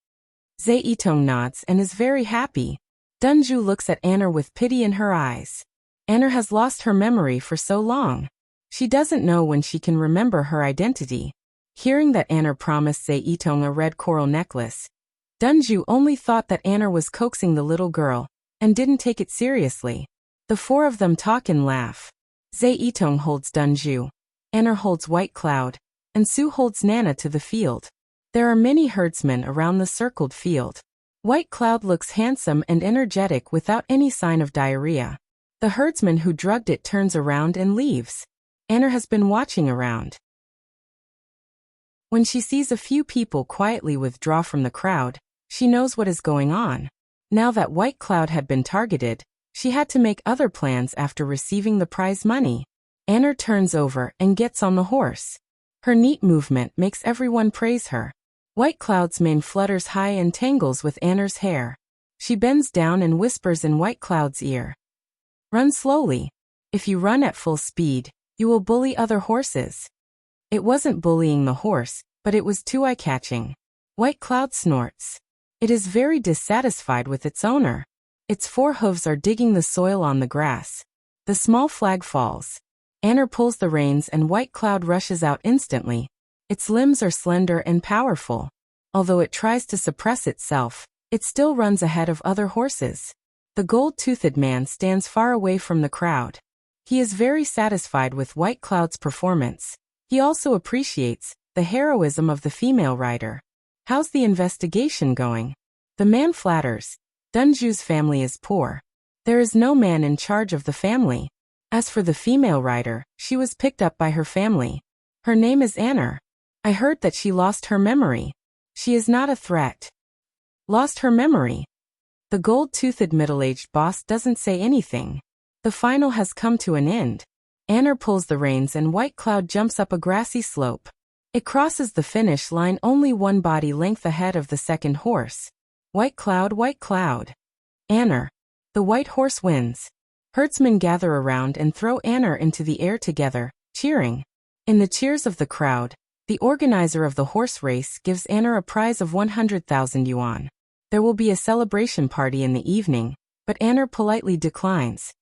Speaker 1: Zeitong nods and is very happy. Dunju looks at Anna with pity in her eyes. Anna has lost her memory for so long. She doesn't know when she can remember her identity. Hearing that Anna promised Zeitong a red coral necklace, Dunju only thought that Anna was coaxing the little girl, and didn't take it seriously. The four of them talk and laugh. Zeitong holds Dunju, Anna holds White Cloud, and Sue holds Nana to the field. There are many herdsmen around the circled field. White Cloud looks handsome and energetic without any sign of diarrhea. The herdsman who drugged it turns around and leaves. Anna has been watching around. When she sees a few people quietly withdraw from the crowd, she knows what is going on. Now that White Cloud had been targeted, she had to make other plans after receiving the prize money. Anna turns over and gets on the horse. Her neat movement makes everyone praise her. White Cloud's mane flutters high and tangles with Anna's hair. She bends down and whispers in White Cloud's ear. "Run slowly. If you run at full speed, you will bully other horses." It wasn't bullying the horse, but it was too eye-catching. White Cloud snorts. It is very dissatisfied with its owner. Its four hooves are digging the soil on the grass. The small flag falls. Anna pulls the reins and White Cloud rushes out instantly. Its limbs are slender and powerful. Although it tries to suppress itself, it still runs ahead of other horses. The gold-toothed man stands far away from the crowd. He is very satisfied with White Cloud's performance. He also appreciates the heroism of the female rider. "How's the investigation going?" The man flatters. Dunju's family is poor. There is no man in charge of the family. As for the female rider, she was picked up by her family. Her name is Anna. I heard that she lost her memory. She is not a threat. Lost her memory. The gold-toothed middle-aged boss doesn't say anything. The final has come to an end. Anna pulls the reins and White Cloud jumps up a grassy slope. It crosses the finish line only one body length ahead of the second horse. White Cloud, White Cloud. Anna. The white horse wins. Herdsmen gather around and throw Anna into the air together, cheering. In the cheers of the crowd, the organizer of the horse race gives Anna a prize of 100,000 yuan. There will be a celebration party in the evening, but Anna politely declines.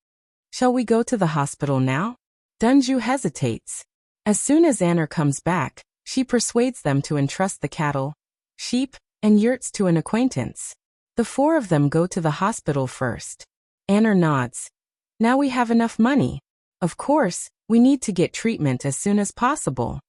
Speaker 1: "Shall we go to the hospital now?" Dunju hesitates. As soon as Anna comes back, she persuades them to entrust the cattle, sheep, and yurts to an acquaintance. The four of them go to the hospital first. Anna nods. "Now we have enough money. Of course, we need to get treatment as soon as possible."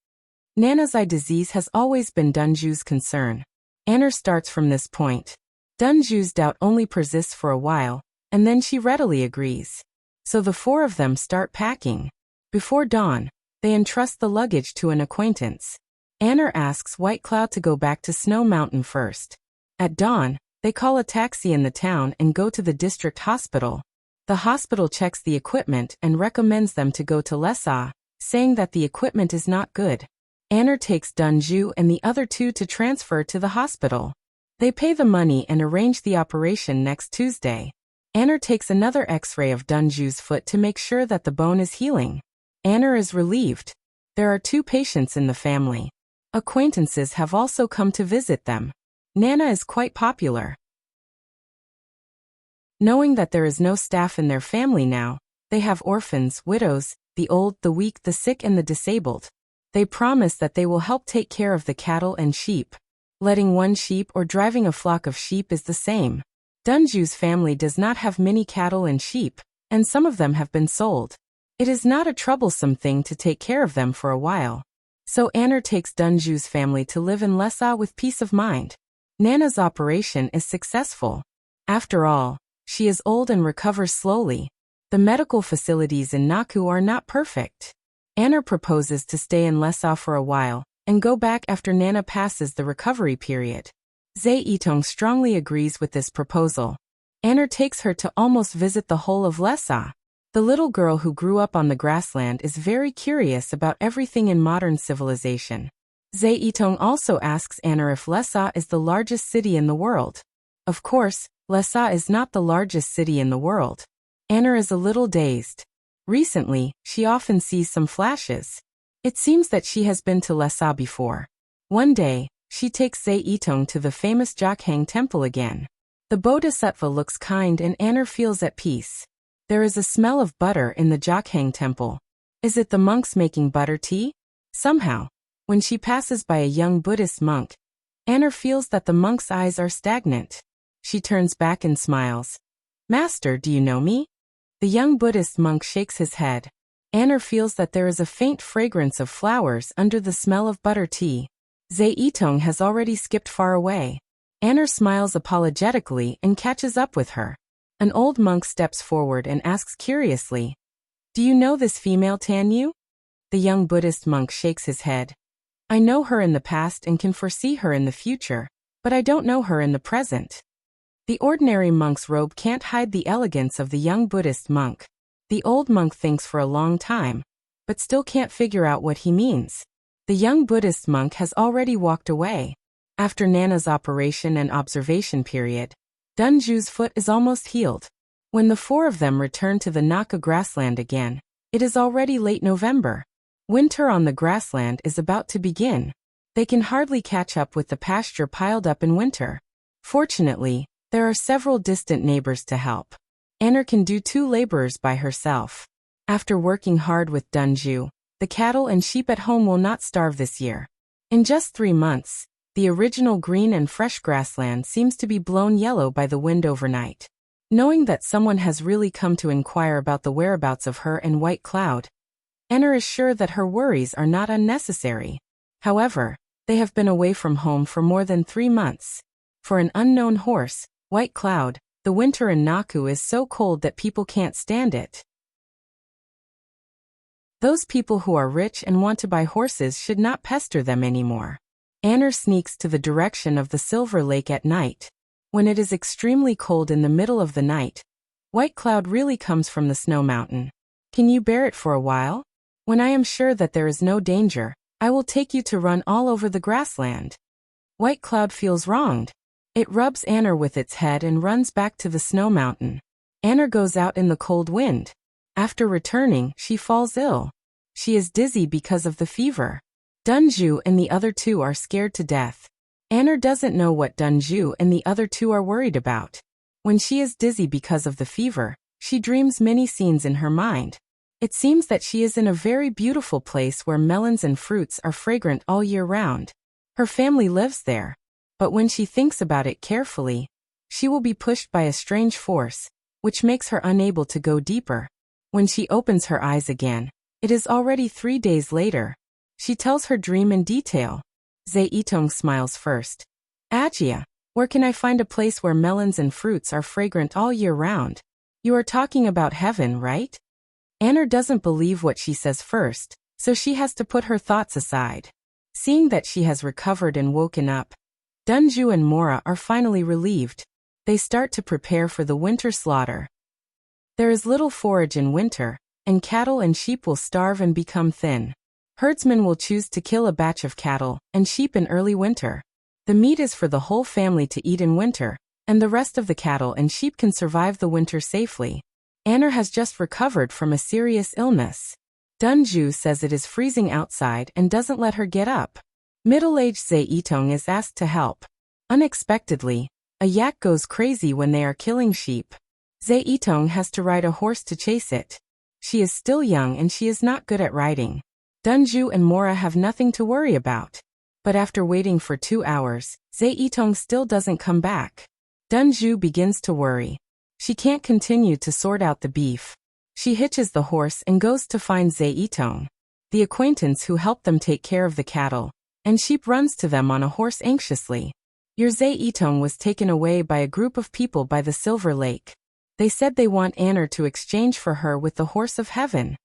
Speaker 1: Nana's eye disease has always been Dunju's concern. Anna starts from this point. Dunju's doubt only persists for a while, and then she readily agrees. So the four of them start packing. Before dawn, they entrust the luggage to an acquaintance. Anna asks White Cloud to go back to Snow Mountain first. At dawn, they call a taxi in the town and go to the district hospital. The hospital checks the equipment and recommends them to go to Lessa, saying that the equipment is not good. Anna takes Dunju and the other two to transfer to the hospital. They pay the money and arrange the operation next Tuesday. Anna takes another X-ray of Dunju's foot to make sure that the bone is healing. Anna is relieved. There are two patients in the family. Acquaintances have also come to visit them. Nana is quite popular. Knowing that there is no staff in their family now, they have orphans, widows, the old, the weak, the sick and the disabled. They promise that they will help take care of the cattle and sheep. Letting one sheep or driving a flock of sheep is the same. Dunju's family does not have many cattle and sheep, and some of them have been sold. It is not a troublesome thing to take care of them for a while. So Anner takes Dunju's family to live in Lhasa with peace of mind. Nana's operation is successful. After all, she is old and recovers slowly. The medical facilities in Naku are not perfect. Anner proposes to stay in Lhasa for a while, and go back after Nana passes the recovery period. Zhe Yitong strongly agrees with this proposal. Anner takes her to almost visit the whole of Lhasa. The little girl who grew up on the grassland is very curious about everything in modern civilization. Zhe Yitong also asks Anner if Lhasa is the largest city in the world. Of course, Lhasa is not the largest city in the world. Anner is a little dazed. Recently, she often sees some flashes. It seems that she has been to Lhasa before. One day, she takes Zhe Yitong to the famous Jokhang temple again. The Bodhisattva looks kind and Anner feels at peace. There is a smell of butter in the Jokhang temple. Is it the monks making butter tea? Somehow, when she passes by a young Buddhist monk, Anner feels that the monk's eyes are stagnant. She turns back and smiles. "Master, do you know me?" The young Buddhist monk shakes his head. Anner feels that there is a faint fragrance of flowers under the smell of butter tea. Zhe Yitong has already skipped far away. Anner smiles apologetically and catches up with her. An old monk steps forward and asks curiously, "Do you know this female Tanyu?" The young Buddhist monk shakes his head. "I know her in the past and can foresee her in the future, but I don't know her in the present." The ordinary monk's robe can't hide the elegance of the young Buddhist monk. The old monk thinks for a long time, but still can't figure out what he means. The young Buddhist monk has already walked away. After Nana's operation and observation period, Dunju's foot is almost healed. When the four of them return to the Naka grassland again, it is already late November. Winter on the grassland is about to begin. They can hardly catch up with the pasture piled up in winter. Fortunately, there are several distant neighbors to help. Anner can do 2 laborers by herself. After working hard with Dunju, the cattle and sheep at home will not starve this year. In just 3 months, the original green and fresh grassland seems to be blown yellow by the wind overnight. Knowing that someone has really come to inquire about the whereabouts of her and White Cloud, Anner is sure that her worries are not unnecessary. However, they have been away from home for more than 3 months. For an unknown horse, White Cloud, the winter in Naku is so cold that people can't stand it. Those people who are rich and want to buy horses should not pester them anymore. Anner sneaks to the direction of the Silver Lake at night. When it is extremely cold in the middle of the night, White Cloud really comes from the snow mountain. "Can you bear it for a while? When I am sure that there is no danger, I will take you to run all over the grassland." White Cloud feels wronged. It rubs Anner with its head and runs back to the snow mountain. Anner goes out in the cold wind. After returning, she falls ill. She is dizzy because of the fever. Dunju and the other 2 are scared to death. Anner doesn't know what Dunju and the other 2 are worried about. When she is dizzy because of the fever, she dreams many scenes in her mind. It seems that she is in a very beautiful place where melons and fruits are fragrant all year round. Her family lives there. But when she thinks about it carefully, she will be pushed by a strange force, which makes her unable to go deeper. When she opens her eyes again, it is already 3 days later. She tells her dream in detail. Zhe Yitong smiles first. "Ajia, where can I find a place where melons and fruits are fragrant all year round? You are talking about heaven, right?" Anner doesn't believe what she says first, so she has to put her thoughts aside. Seeing that she has recovered and woken up, Dunju and Mora are finally relieved. They start to prepare for the winter slaughter. There is little forage in winter, and cattle and sheep will starve and become thin. Herdsmen will choose to kill a batch of cattle and sheep in early winter. The meat is for the whole family to eat in winter, and the rest of the cattle and sheep can survive the winter safely. Anner has just recovered from a serious illness. Dunju says it is freezing outside and doesn't let her get up. Middle-aged Zhe Yitong is asked to help. Unexpectedly, a yak goes crazy when they are killing sheep. Zhe Yitong has to ride a horse to chase it. She is still young and she is not good at riding. Dunju and Mora have nothing to worry about. But after waiting for 2 hours, Zhe Yitong still doesn't come back. Dunju begins to worry. She can't continue to sort out the beef. She hitches the horse and goes to find Zeitong, the acquaintance who helped them take care of the cattle, and Sheep runs to them on a horse anxiously. Your Zeitong was taken away by a group of people by the Silver Lake. They said they want Anner to exchange for her with the horse of heaven.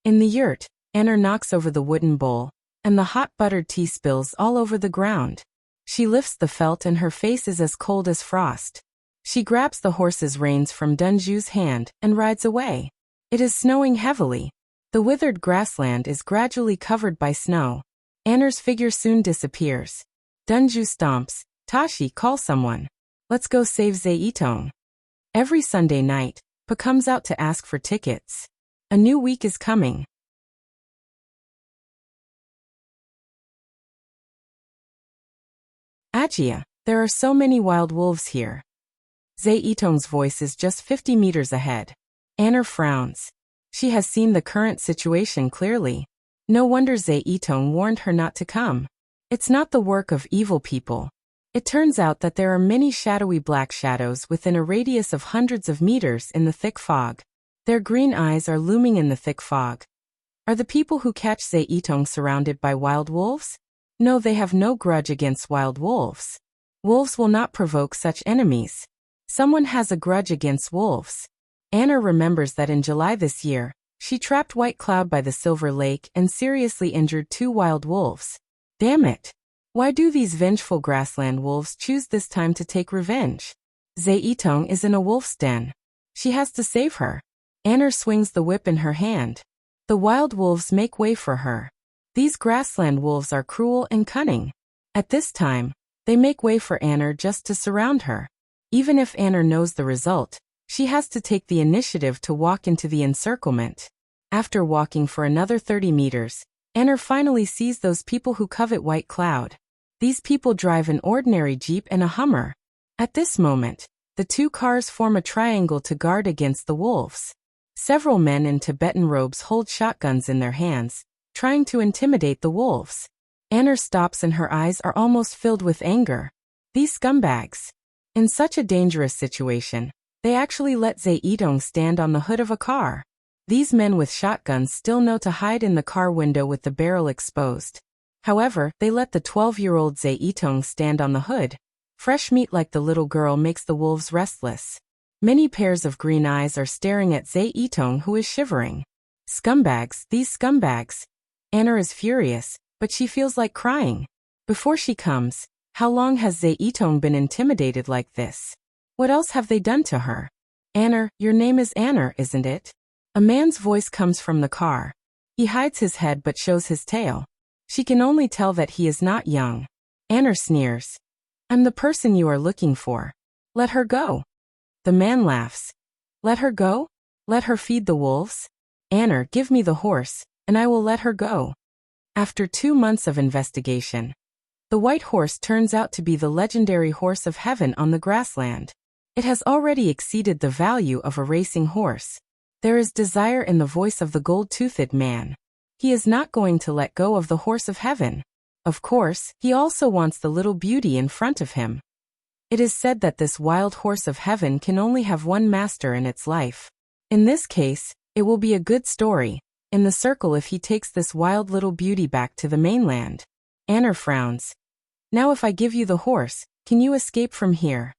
Speaker 1: In the yurt, Anner knocks over the wooden bowl, and the hot buttered tea spills all over the ground. She lifts the felt and her face is as cold as frost. She grabs the horse's reins from Dunju's hand and rides away. It is snowing heavily. The withered grassland is gradually covered by snow. Anner's figure soon disappears. Dunju stomps. Tashi, call someone. Let's go save Zeitong. Every Sunday night, Pa comes out to ask for tickets. A new week is coming. Ajia, there are so many wild wolves here. Zeitong's voice is just 50 meters ahead. Anner frowns. She has seen the current situation clearly. No wonder Zeitong warned her not to come. It's not the work of evil people. It turns out that there are many shadowy black shadows within a radius of hundreds of meters in the thick fog. Their green eyes are looming in the thick fog. Are the people who catch Zeitong surrounded by wild wolves? No, they have no grudge against wild wolves. Wolves will not provoke such enemies. Someone has a grudge against wolves. Anner remembers that in July this year, she trapped White Cloud by the Silver Lake and seriously injured 2 wild wolves. Damn it! Why do these vengeful grassland wolves choose this time to take revenge? Zeitong is in a wolf's den. She has to save her. Anner swings the whip in her hand. The wild wolves make way for her. These grassland wolves are cruel and cunning. At this time, they make way for Anner just to surround her. Even if Anner knows the result, she has to take the initiative to walk into the encirclement. After walking for another 30 meters, Anner finally sees those people who covet White Cloud. These people drive an ordinary Jeep and a Hummer. At this moment, the 2 cars form a triangle to guard against the wolves. Several men in Tibetan robes hold shotguns in their hands, trying to intimidate the wolves. Anner stops and her eyes are almost filled with anger. These scumbags. In such a dangerous situation, they actually let Zeitong stand on the hood of a car. These men with shotguns still know to hide in the car window with the barrel exposed. However, they let the 12-year-old Zeitong stand on the hood. Fresh meat like the little girl makes the wolves restless. Many pairs of green eyes are staring at Zeitong, who is shivering. Scumbags, these scumbags. Anner is furious, but she feels like crying. Before she comes, how long has Zeitong been intimidated like this? What else have they done to her? Anner, your name is Anner, isn't it? A man's voice comes from the car. He hides his head but shows his tail. She can only tell that he is not young. Anner sneers. I'm the person you are looking for. Let her go. The man laughs. Let her go? Let her feed the wolves? Anner, give me the horse, and I will let her go. After 2 months of investigation, the white horse turns out to be the legendary horse of heaven on the grassland. It has already exceeded the value of a racing horse. There is desire in the voice of the gold-toothed man. He is not going to let go of the horse of heaven. Of course, he also wants the little beauty in front of him. It is said that this wild horse of heaven can only have one master in its life. In this case, it will be a good story in the circle if he takes this wild little beauty back to the mainland. Anner frowns. Now if I give you the horse, can you escape from here?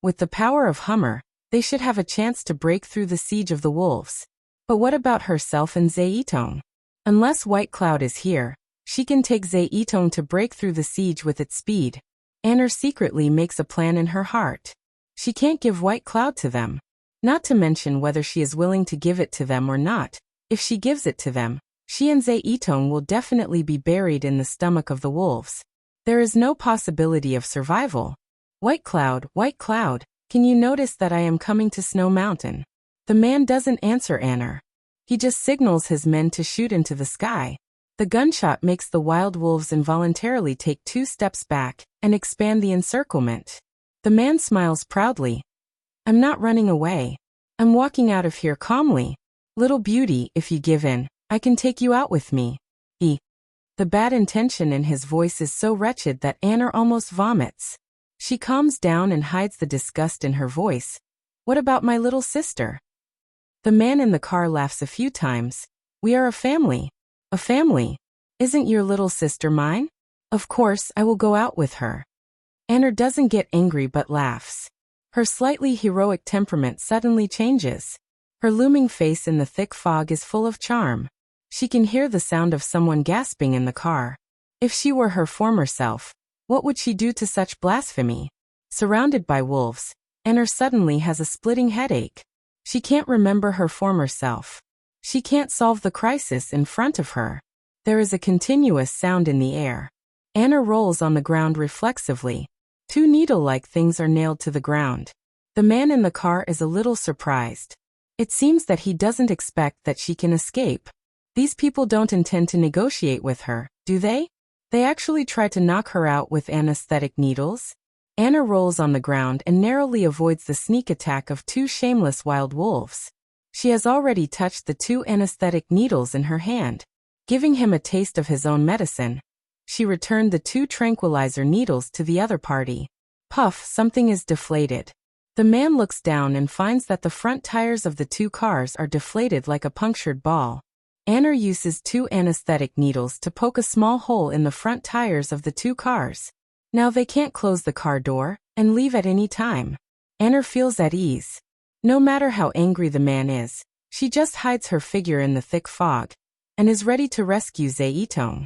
Speaker 1: With the power of Hummer, they should have a chance to break through the siege of the wolves. But what about herself and Zeitong? Unless White Cloud is here, she can take Zeitong to break through the siege with its speed. Anner secretly makes a plan in her heart. She can't give White Cloud to them. Not to mention whether she is willing to give it to them or not. If she gives it to them, she and Zeitong will definitely be buried in the stomach of the wolves. There is no possibility of survival. White Cloud, can you notice that I am coming to Snow Mountain? The man doesn't answer Anner. He just signals his men to shoot into the sky. The gunshot makes the wild wolves involuntarily take 2 steps back and expand the encirclement. The man smiles proudly. I'm not running away. I'm walking out of here calmly. Little beauty, if you give in, I can take you out with me. The bad intention in his voice is so wretched that Anner almost vomits. She calms down and hides the disgust in her voice. What about my little sister? The man in the car laughs a few times. We are a family. A family. Isn't your little sister mine? Of course, I will go out with her. Anna doesn't get angry but laughs. Her slightly heroic temperament suddenly changes. Her looming face in the thick fog is full of charm. She can hear the sound of someone gasping in the car. If she were her former self, what would she do to such blasphemy? Surrounded by wolves, Anna suddenly has a splitting headache. She can't remember her former self. She can't solve the crisis in front of her. There is a continuous sound in the air. Anna rolls on the ground reflexively. Two needle-like things are nailed to the ground. The man in the car is a little surprised. It seems that he doesn't expect that she can escape. These people don't intend to negotiate with her, do they? They actually try to knock her out with anesthetic needles. Anna rolls on the ground and narrowly avoids the sneak attack of two shameless wild wolves. She has already touched the two anesthetic needles in her hand, giving him a taste of his own medicine. She returned the two tranquilizer needles to the other party. Puff, something is deflated. The man looks down and finds that the front tires of the two cars are deflated like a punctured ball. Anna uses two anesthetic needles to poke a small hole in the front tires of the two cars. Now they can't close the car door and leave at any time. Anna feels at ease. No matter how angry the man is, she just hides her figure in the thick fog and is ready to rescue Zaitong.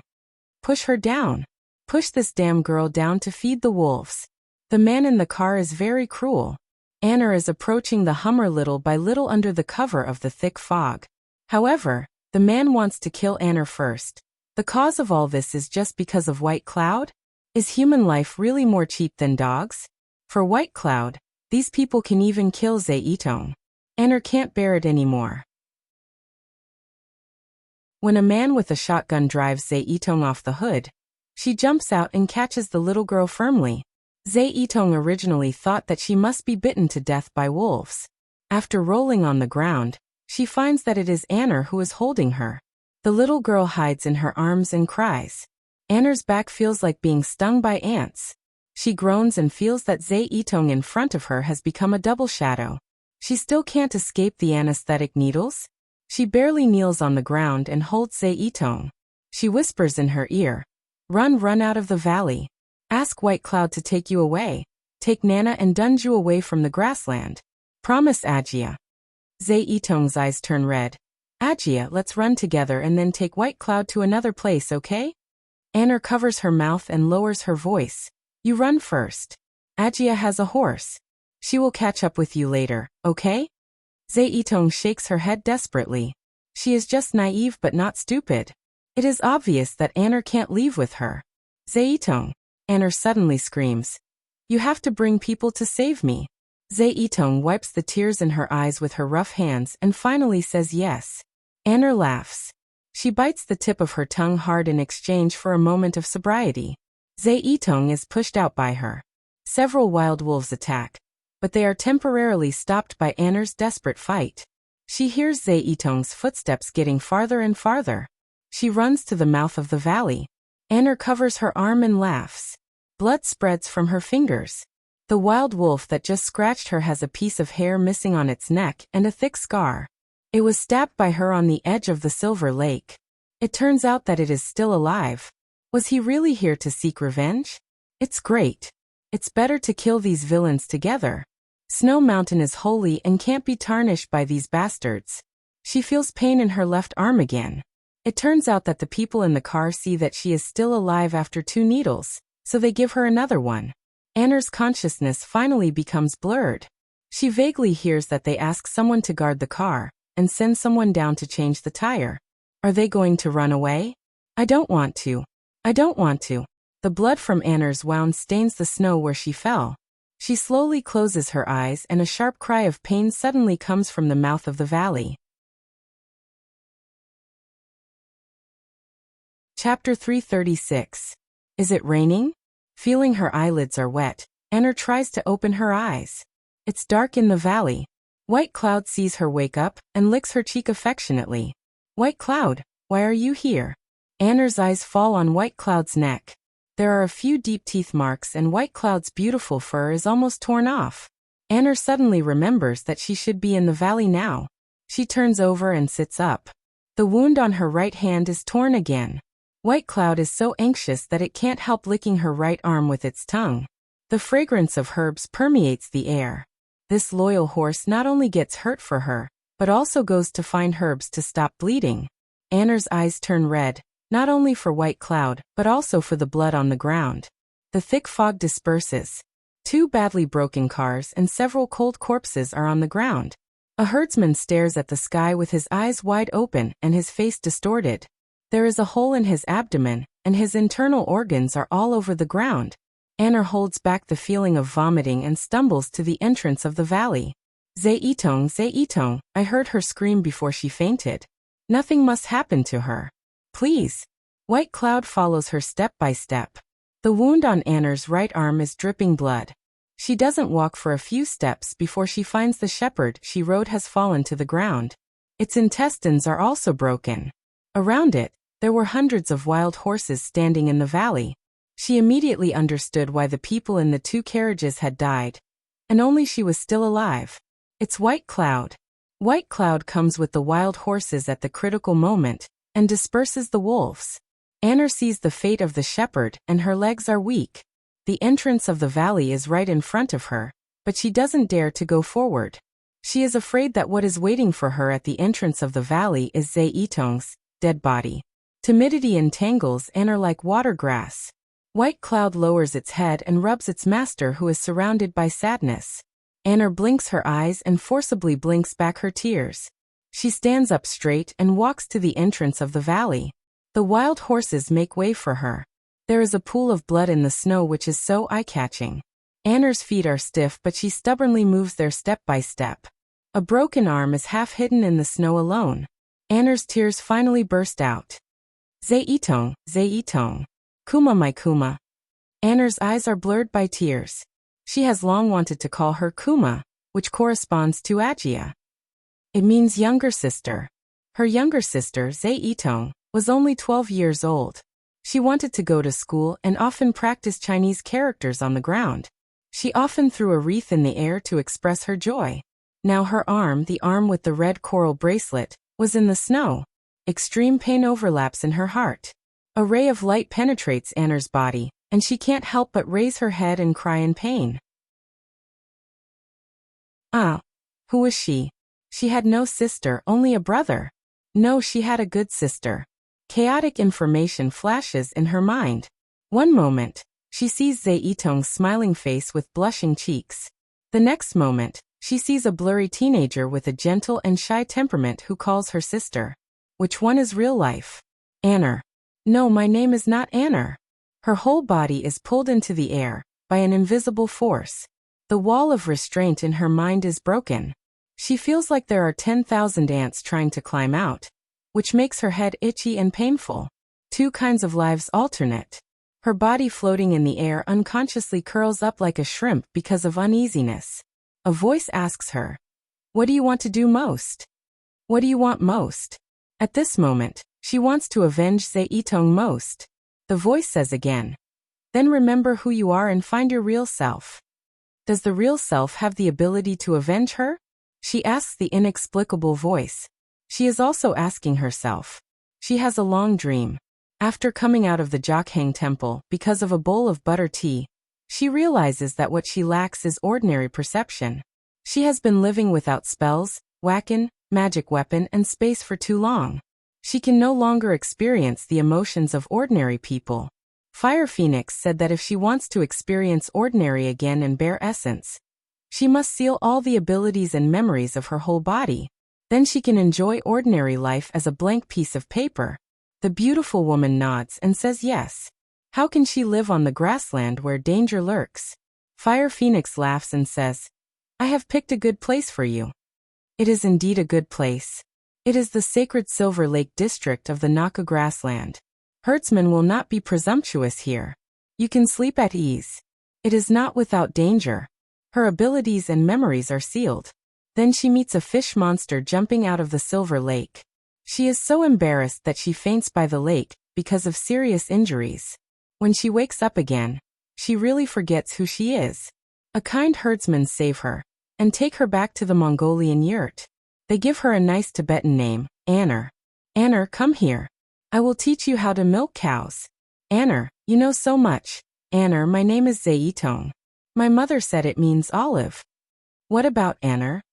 Speaker 1: Push her down. Push this damn girl down to feed the wolves. The man in the car is very cruel. Anna is approaching the Hummer little by little under the cover of the thick fog. However, the man wants to kill Anna first. The cause of all this is just because of White Cloud? Is human life really more cheap than dogs? For White Cloud, these people can even kill Zaitong. Anna can't bear it anymore. When a man with a shotgun drives Zaitong off the hood, she jumps out and catches the little girl firmly. Zaitong originally thought that she must be bitten to death by wolves. After rolling on the ground, she finds that it is Anna who is holding her. The little girl hides in her arms and cries. Anna's back feels like being stung by ants. She groans and feels that Zaitong in front of her has become a double shadow. She still can't escape the anesthetic needles. She barely kneels on the ground and holds Zaitong. She whispers in her ear, run out of the valley. Ask White Cloud to take you away. Take Nana and Dunju away from the grassland. Promise, Ajia. Zaitong's eyes turn red. Ajia, let's run together and then take White Cloud to another place, okay? Anna covers her mouth and lowers her voice. You run first. Ajia has a horse. She will catch up with you later, okay? Zaitong shakes her head desperately. She is just naive but not stupid. It is obvious that Anna can't leave with her. Zaitong. Anna suddenly screams. You have to bring people to save me. Zaitong wipes the tears in her eyes with her rough hands and finally says yes. Anna laughs. She bites the tip of her tongue hard in exchange for a moment of sobriety. Zaitong is pushed out by her. Several wild wolves attack, but they are temporarily stopped by Anna's desperate fight. She hears Zaitong's footsteps getting farther and farther. She runs to the mouth of the valley. Anna covers her arm and laughs. Blood spreads from her fingers. The wild wolf that just scratched her has a piece of hair missing on its neck and a thick scar. It was stabbed by her on the edge of the Silver Lake. It turns out that it is still alive. Was he really here to seek revenge? It's great. It's better to kill these villains together. Snow Mountain is holy and can't be tarnished by these bastards. She feels pain in her left arm again. It turns out that the people in the car see that she is still alive after 2 needles, so they give her another one. Anna's consciousness finally becomes blurred. She vaguely hears that they ask someone to guard the car and send someone down to change the tire. Are they going to run away? I don't want to. I don't want to. The blood from Anna's wound stains the snow where she fell. She slowly closes her eyes and a sharp cry of pain suddenly comes from the mouth of the valley. Chapter 336. Is it raining? Feeling her eyelids are wet, Anna tries to open her eyes. It's dark in the valley. White Cloud sees her wake up and licks her cheek affectionately. White Cloud, why are you here? Anna's eyes fall on White Cloud's neck. There are a few deep teeth marks and White Cloud's beautiful fur is almost torn off. Anna suddenly remembers that she should be in the valley now. She turns over and sits up. The wound on her right hand is torn again. White Cloud is so anxious that it can't help licking her right arm with its tongue. The fragrance of herbs permeates the air. This loyal horse not only gets hurt for her, but also goes to find herbs to stop bleeding. Anna's eyes turn red, not only for White Cloud, but also for the blood on the ground. The thick fog disperses. 2 badly broken cars and several cold corpses are on the ground. A herdsman stares at the sky with his eyes wide open and his face distorted. There is a hole in his abdomen, and his internal organs are all over the ground. Anna holds back the feeling of vomiting and stumbles to the entrance of the valley. Zeitong, I heard her scream before she fainted. Nothing must happen to her. Please. White Cloud follows her step by step. The wound on Anna's right arm is dripping blood. She doesn't walk for a few steps before she finds the shepherd she rode has fallen to the ground. Its intestines are also broken. Around it, there were hundreds of wild horses standing in the valley. She immediately understood why the people in the 2 carriages had died. And only she was still alive. It's White Cloud. White Cloud comes with the wild horses at the critical moment, and disperses the wolves. Anna sees the fate of the shepherd and her legs are weak. The entrance of the valley is right in front of her, but she doesn't dare to go forward. She is afraid that what is waiting for her at the entrance of the valley is Zeitong's dead body. Timidity entangles Anna like water grass. White Cloud lowers its head and rubs its master who is surrounded by sadness. Anna blinks her eyes and forcibly blinks back her tears. She stands up straight and walks to the entrance of the valley. The wild horses make way for her. There is a pool of blood in the snow which is so eye-catching. Anna's feet are stiff but she stubbornly moves there step by step. A broken arm is half hidden in the snow alone. Anna's tears finally burst out. Zeitong. Kuma my Kuma. Anna's eyes are blurred by tears. She has long wanted to call her Kuma, which corresponds to Agia. It means younger sister. Her younger sister, Zeitong, was only 12 years old. She wanted to go to school and often practiced Chinese characters on the ground. She often threw a wreath in the air to express her joy. Now her arm, the arm with the red coral bracelet, was in the snow. Extreme pain overlaps in her heart. A ray of light penetrates Anna's body, and she can't help but raise her head and cry in pain. Who was she? She had no sister, only a brother. No, she had a good sister. Chaotic information flashes in her mind. One moment, she sees Zeitong's smiling face with blushing cheeks. The next moment, she sees a blurry teenager with a gentle and shy temperament who calls her sister. Which one is real life? Anna. No, my name is not Anna. Her whole body is pulled into the air by an invisible force. The wall of restraint in her mind is broken. She feels like there are 10,000 ants trying to climb out, which makes her head itchy and painful. 2 kinds of lives alternate. Her body floating in the air unconsciously curls up like a shrimp because of uneasiness. A voice asks her, "What do you want to do most? What do you want most?" At this moment, she wants to avenge Zeitong most. The voice says again, "Then remember who you are and find your real self." Does the real self have the ability to avenge her? She asks the inexplicable voice. She is also asking herself. She has a long dream. After coming out of the Jokhang temple because of a bowl of butter tea, she realizes that what she lacks is ordinary perception. She has been living without spells, wakin, magic weapon, and space for too long. She can no longer experience the emotions of ordinary people. Fire Phoenix said that if she wants to experience ordinary again in bare essence, she must seal all the abilities and memories of her whole body. Then she can enjoy ordinary life as a blank piece of paper. The beautiful woman nods and says yes. How can she live on the grassland where danger lurks? Fire Phoenix laughs and says, "I have picked a good place for you." It is indeed a good place. It is the sacred Silver Lake district of the Naka grassland. Herdsmen will not be presumptuous here. You can sleep at ease. It is not without danger. Her abilities and memories are sealed. Then she meets a fish monster jumping out of the Silver Lake. She is so embarrassed that she faints by the lake because of serious injuries. When she wakes up again, she really forgets who she is. A kind herdsman save her and take her back to the Mongolian yurt. They give her a nice Tibetan name, Anner. Anner, come here. I will teach you how to milk cows. Anner, you know so much. Anner, my name is Zaitong. My mother said it means olive. What about Anner?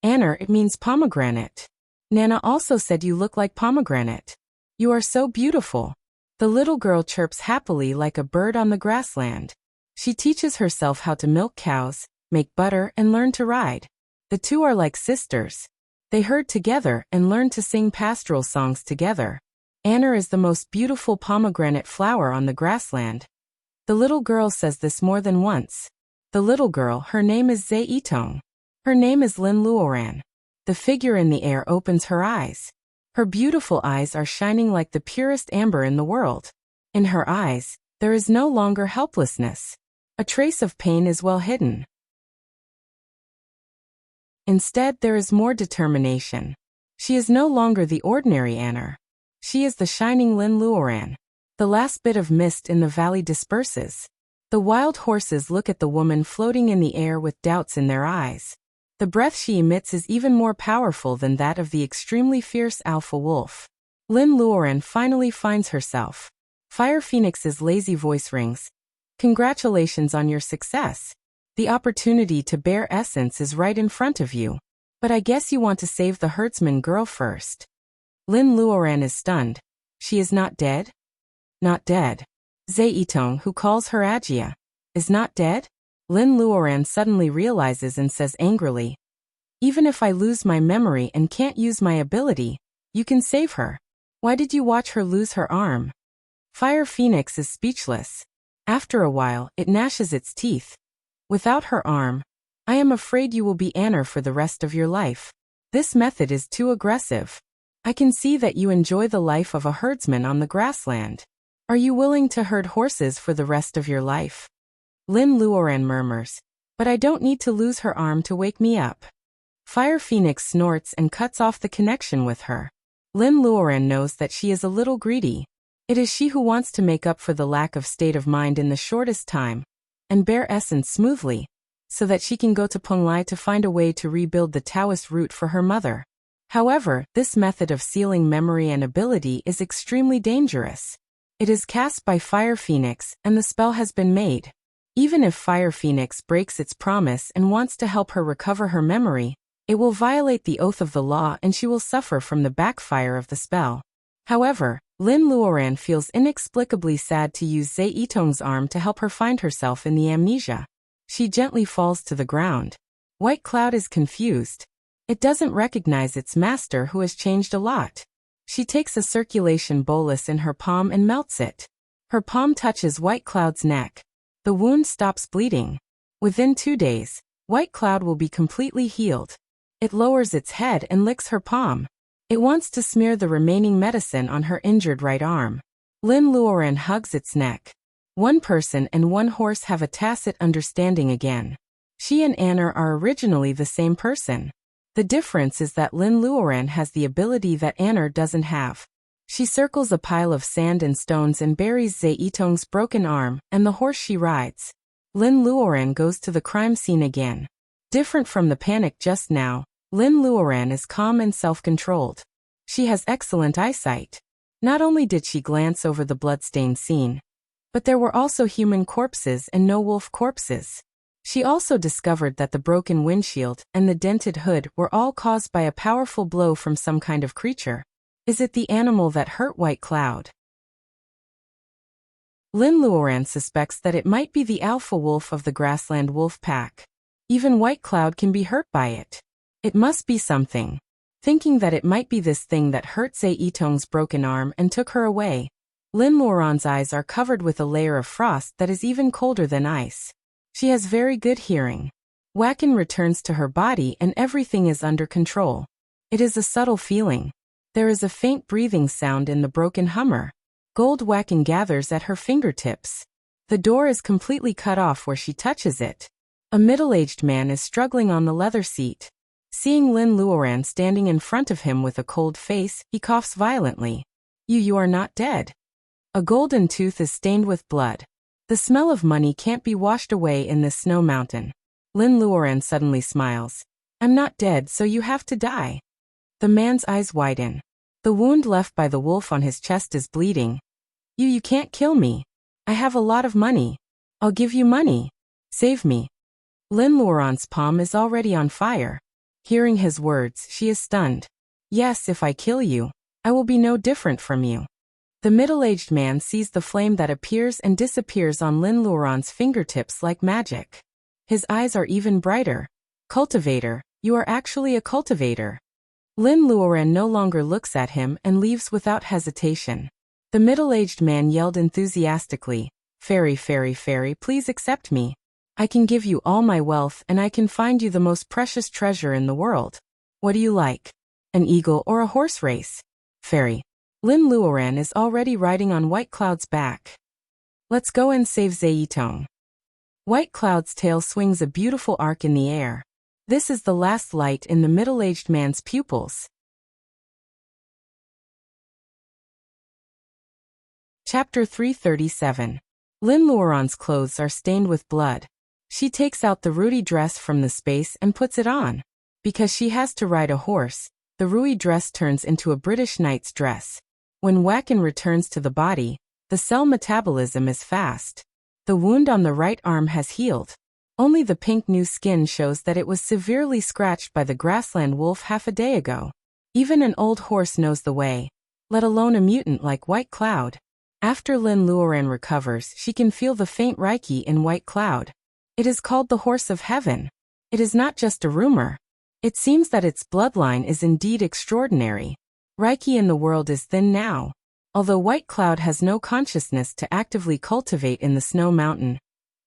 Speaker 1: Anner, it means pomegranate. Nana also said you look like pomegranate. You are so beautiful. The little girl chirps happily like a bird on the grassland. She teaches herself how to milk cows, make butter, and learn to ride. The two are like sisters. They herd together and learn to sing pastoral songs together. Anner is the most beautiful pomegranate flower on the grassland. The little girl says this more than once. The little girl, her name is Zaitong. Her name is Lin Luoran. The figure in the air opens her eyes. Her beautiful eyes are shining like the purest amber in the world. In her eyes, there is no longer helplessness. A trace of pain is well hidden. Instead, there is more determination. She is no longer the ordinary Anner. She is the shining Lin Luoran. The last bit of mist in the valley disperses. The wild horses look at the woman floating in the air with doubts in their eyes. The breath she emits is even more powerful than that of the extremely fierce alpha wolf. Lin Luoran finally finds herself. Fire Phoenix's lazy voice rings. Congratulations on your success. The opportunity to bear essence is right in front of you. But I guess you want to save the herdsman girl first. Lin Luoran is stunned. She is not dead? Not dead. Zaitong, who calls her Ajia, is not dead? Lin Luoran suddenly realizes and says angrily, even if I lose my memory and can't use my ability, you can save her. Why did you watch her lose her arm? Fire Phoenix is speechless. After a while, it gnashes its teeth. Without her arm, I am afraid you will be Anner for the rest of your life. This method is too aggressive. I can see that you enjoy the life of a herdsman on the grassland. Are you willing to herd horses for the rest of your life? Lin Luoran murmurs, but I don't need to lose her arm to wake me up. Fire Phoenix snorts and cuts off the connection with her. Lin Luoran knows that she is a little greedy. It is she who wants to make up for the lack of state of mind in the shortest time, and bear essence smoothly, so that she can go to Penglai to find a way to rebuild the Taoist root for her mother. However, this method of sealing memory and ability is extremely dangerous. It is cast by Fire Phoenix, and the spell has been made. Even if Fire Phoenix breaks its promise and wants to help her recover her memory, it will violate the oath of the law and she will suffer from the backfire of the spell. However, Lin Luoran feels inexplicably sad to use Zaitong's arm to help her find herself in the amnesia. She gently falls to the ground. White Cloud is confused. It doesn't recognize its master who has changed a lot. She takes a circulation bolus in her palm and melts it. Her palm touches White Cloud's neck. The wound stops bleeding. Within 2 days, White Cloud will be completely healed. It lowers its head and licks her palm. It wants to smear the remaining medicine on her injured right arm. Lin Luoran hugs its neck. One person and one horse have a tacit understanding again. She and Anner are originally the same person. The difference is that Lin Luoran has the ability that Anner doesn't have. She circles a pile of sand and stones and buries Zaitong's broken arm and the horse she rides. Lin Luoran goes to the crime scene again. Different from the panic just now, Lin Luoran is calm and self-controlled. She has excellent eyesight. Not only did she glance over the bloodstained scene, but there were also human corpses and no wolf corpses. She also discovered that the broken windshield and the dented hood were all caused by a powerful blow from some kind of creature. Is it the animal that hurt White Cloud? Lin Luoran suspects that it might be the alpha wolf of the grassland wolf pack. Even White Cloud can be hurt by it. It must be something. Thinking that it might be this thing that hurt Zaitong's broken arm and took her away, Lin Luoran's eyes are covered with a layer of frost that is even colder than ice. She has very good hearing. Wacken returns to her body and everything is under control. It is a subtle feeling. There is a faint breathing sound in the broken Hummer. Gold Wacken gathers at her fingertips. The door is completely cut off where she touches it. A middle-aged man is struggling on the leather seat. Seeing Lin Luoran standing in front of him with a cold face, he coughs violently. You are not dead. A golden tooth is stained with blood. The smell of money can't be washed away in this snow mountain. Lin Luoran suddenly smiles. I'm not dead, so you have to die. The man's eyes widen. The wound left by the wolf on his chest is bleeding. You can't kill me. I have a lot of money. I'll give you money. Save me. Lin Luoran's palm is already on fire. Hearing his words, she is stunned. Yes, if I kill you, I will be no different from you. The middle-aged man sees the flame that appears and disappears on Lin Luoran's fingertips like magic. His eyes are even brighter. Cultivator, you are actually a cultivator. Lin Luoran no longer looks at him and leaves without hesitation. The middle-aged man yelled enthusiastically, Fairy, fairy, fairy, please accept me. I can give you all my wealth and I can find you the most precious treasure in the world. What do you like? An eagle or a horse race? Fairy. Lin Luoran is already riding on White Cloud's back. Let's go and save Zeyitong. White Cloud's tail swings a beautiful arc in the air. This is the last light in the middle-aged man's pupils. Chapter 337. Lin Luoran's clothes are stained with blood. She takes out the ruddy dress from the space and puts it on. Because she has to ride a horse, the ruddy dress turns into a British knight's dress. When Wacken returns to the body, the cell metabolism is fast. The wound on the right arm has healed. Only the pink new skin shows that it was severely scratched by the grassland wolf half a day ago. Even an old horse knows the way, let alone a mutant like White Cloud. After Lin Luoran recovers, she can feel the faint Reiki in White Cloud. It is called the Horse of Heaven. It is not just a rumor. It seems that its bloodline is indeed extraordinary. Reiki in the world is thin now. Although White Cloud has no consciousness to actively cultivate in the snow mountain,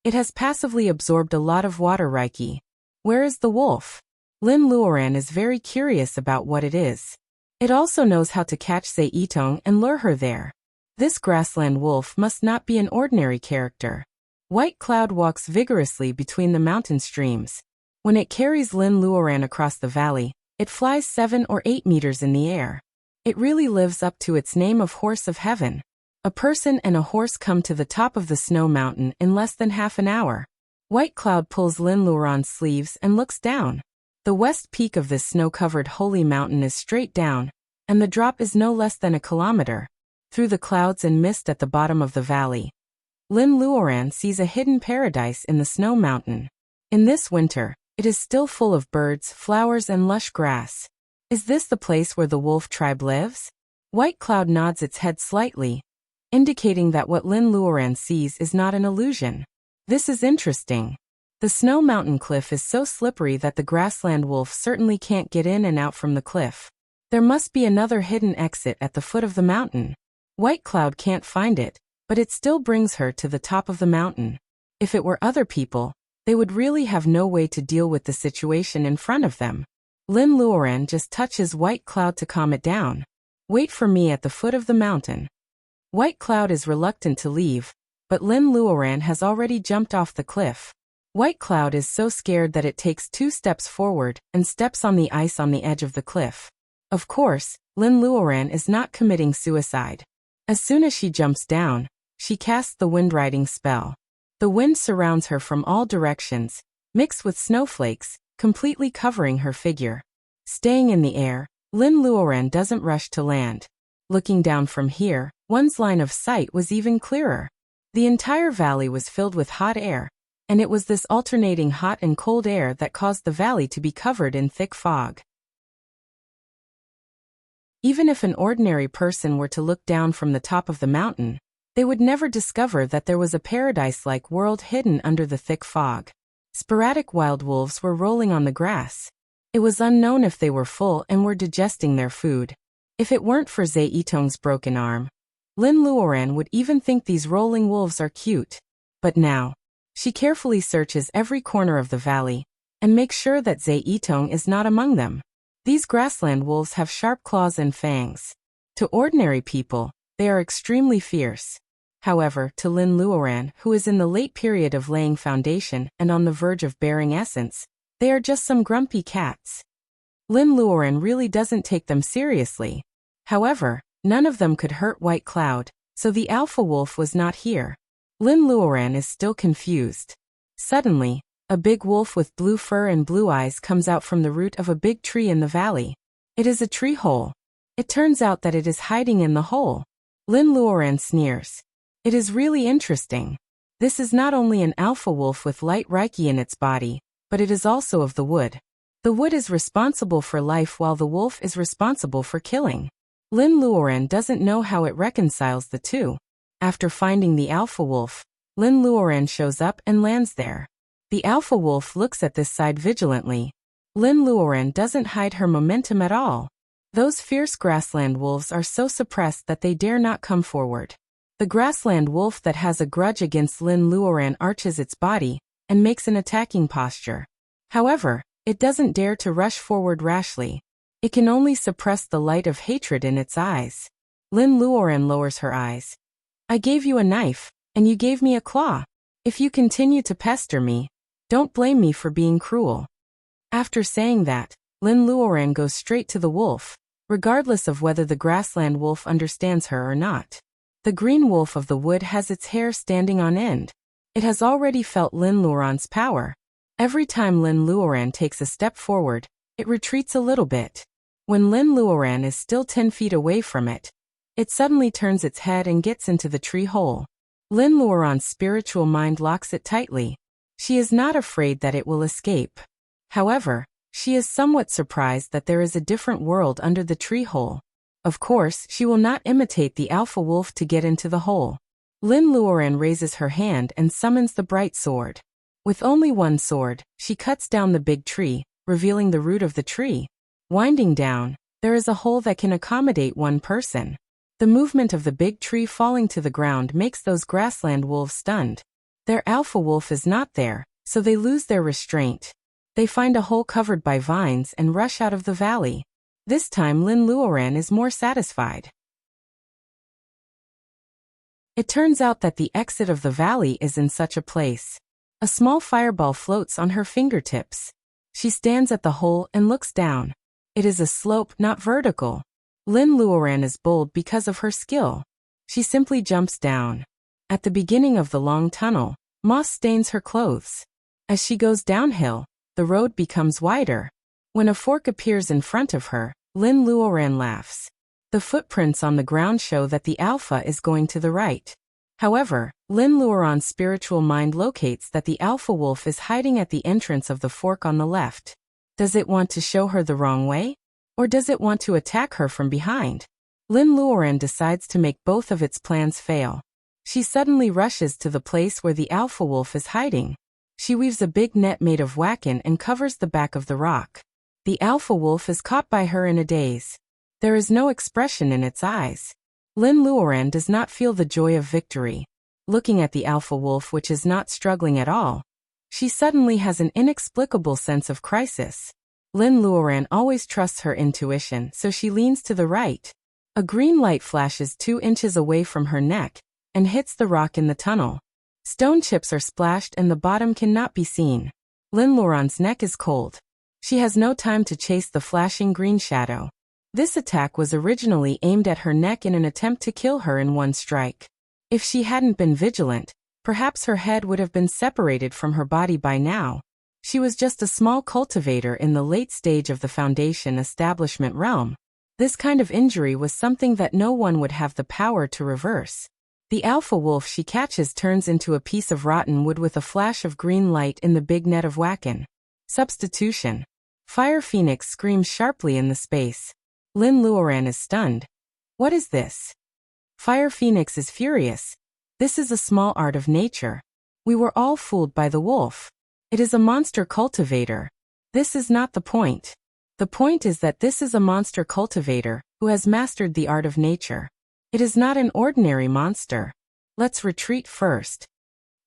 Speaker 1: it has passively absorbed a lot of water Reiki. Where is the wolf? Lin Luoran is very curious about what it is. It also knows how to catch Zeyitong and lure her there. This grassland wolf must not be an ordinary character. White Cloud walks vigorously between the mountain streams. When it carries Lin Luoran across the valley, it flies 7 or 8 meters in the air. It really lives up to its name of Horse of Heaven. A person and a horse come to the top of the snow mountain in less than half an hour. White Cloud pulls Lin Luoran's sleeves and looks down. The west peak of this snow-covered holy mountain is straight down, and the drop is no less than a kilometer. Through the clouds and mist at the bottom of the valley, Lin Luoran sees a hidden paradise in the snow mountain. In this winter, it is still full of birds, flowers, and lush grass. Is this the place where the wolf tribe lives? White Cloud nods its head slightly, indicating that what Lin Luoran sees is not an illusion. This is interesting. The snow mountain cliff is so slippery that the grassland wolf certainly can't get in and out from the cliff. There must be another hidden exit at the foot of the mountain. White Cloud can't find it, but it still brings her to the top of the mountain. If it were other people, they would really have no way to deal with the situation in front of them. Lin Luoran just touches White Cloud to calm it down. Wait for me at the foot of the mountain. White Cloud is reluctant to leave, but Lin Luoran has already jumped off the cliff. White Cloud is so scared that it takes 2 steps forward and steps on the ice on the edge of the cliff. Of course, Lin Luoran is not committing suicide. As soon as she jumps down, she casts the wind riding spell. The wind surrounds her from all directions, mixed with snowflakes, completely covering her figure. Staying in the air, Lin Luoran doesn't rush to land. Looking down from here, one's line of sight was even clearer. The entire valley was filled with hot air, and it was this alternating hot and cold air that caused the valley to be covered in thick fog. Even if an ordinary person were to look down from the top of the mountain, they would never discover that there was a paradise-like world hidden under the thick fog. Sporadic wild wolves were rolling on the grass. It was unknown if they were full and were digesting their food. If it weren't for Zeyitong's broken arm, Lin Luoran would even think these rolling wolves are cute. But now, she carefully searches every corner of the valley and makes sure that Zeyitong is not among them. These grassland wolves have sharp claws and fangs. To ordinary people, they are extremely fierce. However, to Lin Luoran, who is in the late period of laying foundation and on the verge of bearing essence, they are just some grumpy cats. Lin Luoran really doesn't take them seriously. However, none of them could hurt White Cloud, So the alpha wolf was not here. Lin Luoran is still confused. Suddenly, a big wolf with blue fur and blue eyes comes out from the root of a big tree in the valley. It is a tree hole. It turns out that it is hiding in the hole. Lin Luoran sneers. It is really interesting. This is not only an alpha wolf with light reiki in its body, but it is also of the wood. The wood is responsible for life while the wolf is responsible for killing. Lin Luoran doesn't know how it reconciles the two. After finding the alpha wolf, Lin Luoran shows up and lands there. The alpha wolf looks at this side vigilantly. Lin Luoran doesn't hide her momentum at all. Those fierce grassland wolves are so suppressed that they dare not come forward. The grassland wolf that has a grudge against Lin Luoran arches its body and makes an attacking posture. However, it doesn't dare to rush forward rashly. It can only suppress the light of hatred in its eyes. Lin Luoran lowers her eyes. I gave you a knife, and you gave me a claw. If you continue to pester me, don't blame me for being cruel. After saying that, Lin Luoran goes straight to the wolf, regardless of whether the grassland wolf understands her or not. The green wolf of the wood has its hair standing on end. It has already felt Lin Luoran's power. Every time Lin Luoran takes a step forward, it retreats a little bit. When Lin Luoran is still 10 feet away from it, it suddenly turns its head and gets into the tree hole. Lin Luoran's spiritual mind locks it tightly. She is not afraid that it will escape. However, she is somewhat surprised that there is a different world under the tree hole. Of course, she will not imitate the alpha wolf to get into the hole. Lin Luoran raises her hand and summons the bright sword. With only one sword, she cuts down the big tree, revealing the root of the tree. Winding down, there is a hole that can accommodate one person. The movement of the big tree falling to the ground makes those grassland wolves stunned. Their alpha wolf is not there, so they lose their restraint. They find a hole covered by vines and rush out of the valley. This time Lin Luoran is more satisfied. It turns out that the exit of the valley is in such a place. A small fireball floats on her fingertips. She stands at the hole and looks down. It is a slope, not vertical. Lin Luoran is bold because of her skill. She simply jumps down. At the beginning of the long tunnel, moss stains her clothes. As she goes downhill, the road becomes wider. When a fork appears in front of her, Lin Luoran laughs. The footprints on the ground show that the alpha is going to the right. However, Lin Luoran's spiritual mind locates that the alpha wolf is hiding at the entrance of the fork on the left. Does it want to show her the wrong way? Or does it want to attack her from behind? Lin Luoran decides to make both of its plans fail. She suddenly rushes to the place where the alpha wolf is hiding. She weaves a big net made of wackin and covers the back of the rock. The alpha wolf is caught by her in a daze. There is no expression in its eyes. Lin Luoran does not feel the joy of victory. Looking at the alpha wolf, which is not struggling at all, she suddenly has an inexplicable sense of crisis. Lin Luoran always trusts her intuition, so she leans to the right. A green light flashes 2 inches away from her neck and hits the rock in the tunnel. Stone chips are splashed and the bottom cannot be seen. Lin Luoran's neck is cold. She has no time to chase the flashing green shadow. This attack was originally aimed at her neck in an attempt to kill her in one strike. If she hadn't been vigilant, perhaps her head would have been separated from her body by now. She was just a small cultivator in the late stage of the Foundation establishment realm. This kind of injury was something that no one would have the power to reverse. The alpha wolf she catches turns into a piece of rotten wood with a flash of green light in the big net of wackin. Substitution. Fire Phoenix screams sharply in the space. Lin Luoran is stunned. What is this? Fire Phoenix is furious. This is a small art of nature. We were all fooled by the wolf. It is a monster cultivator. This is not the point. The point is that this is a monster cultivator who has mastered the art of nature. It is not an ordinary monster. Let's retreat first.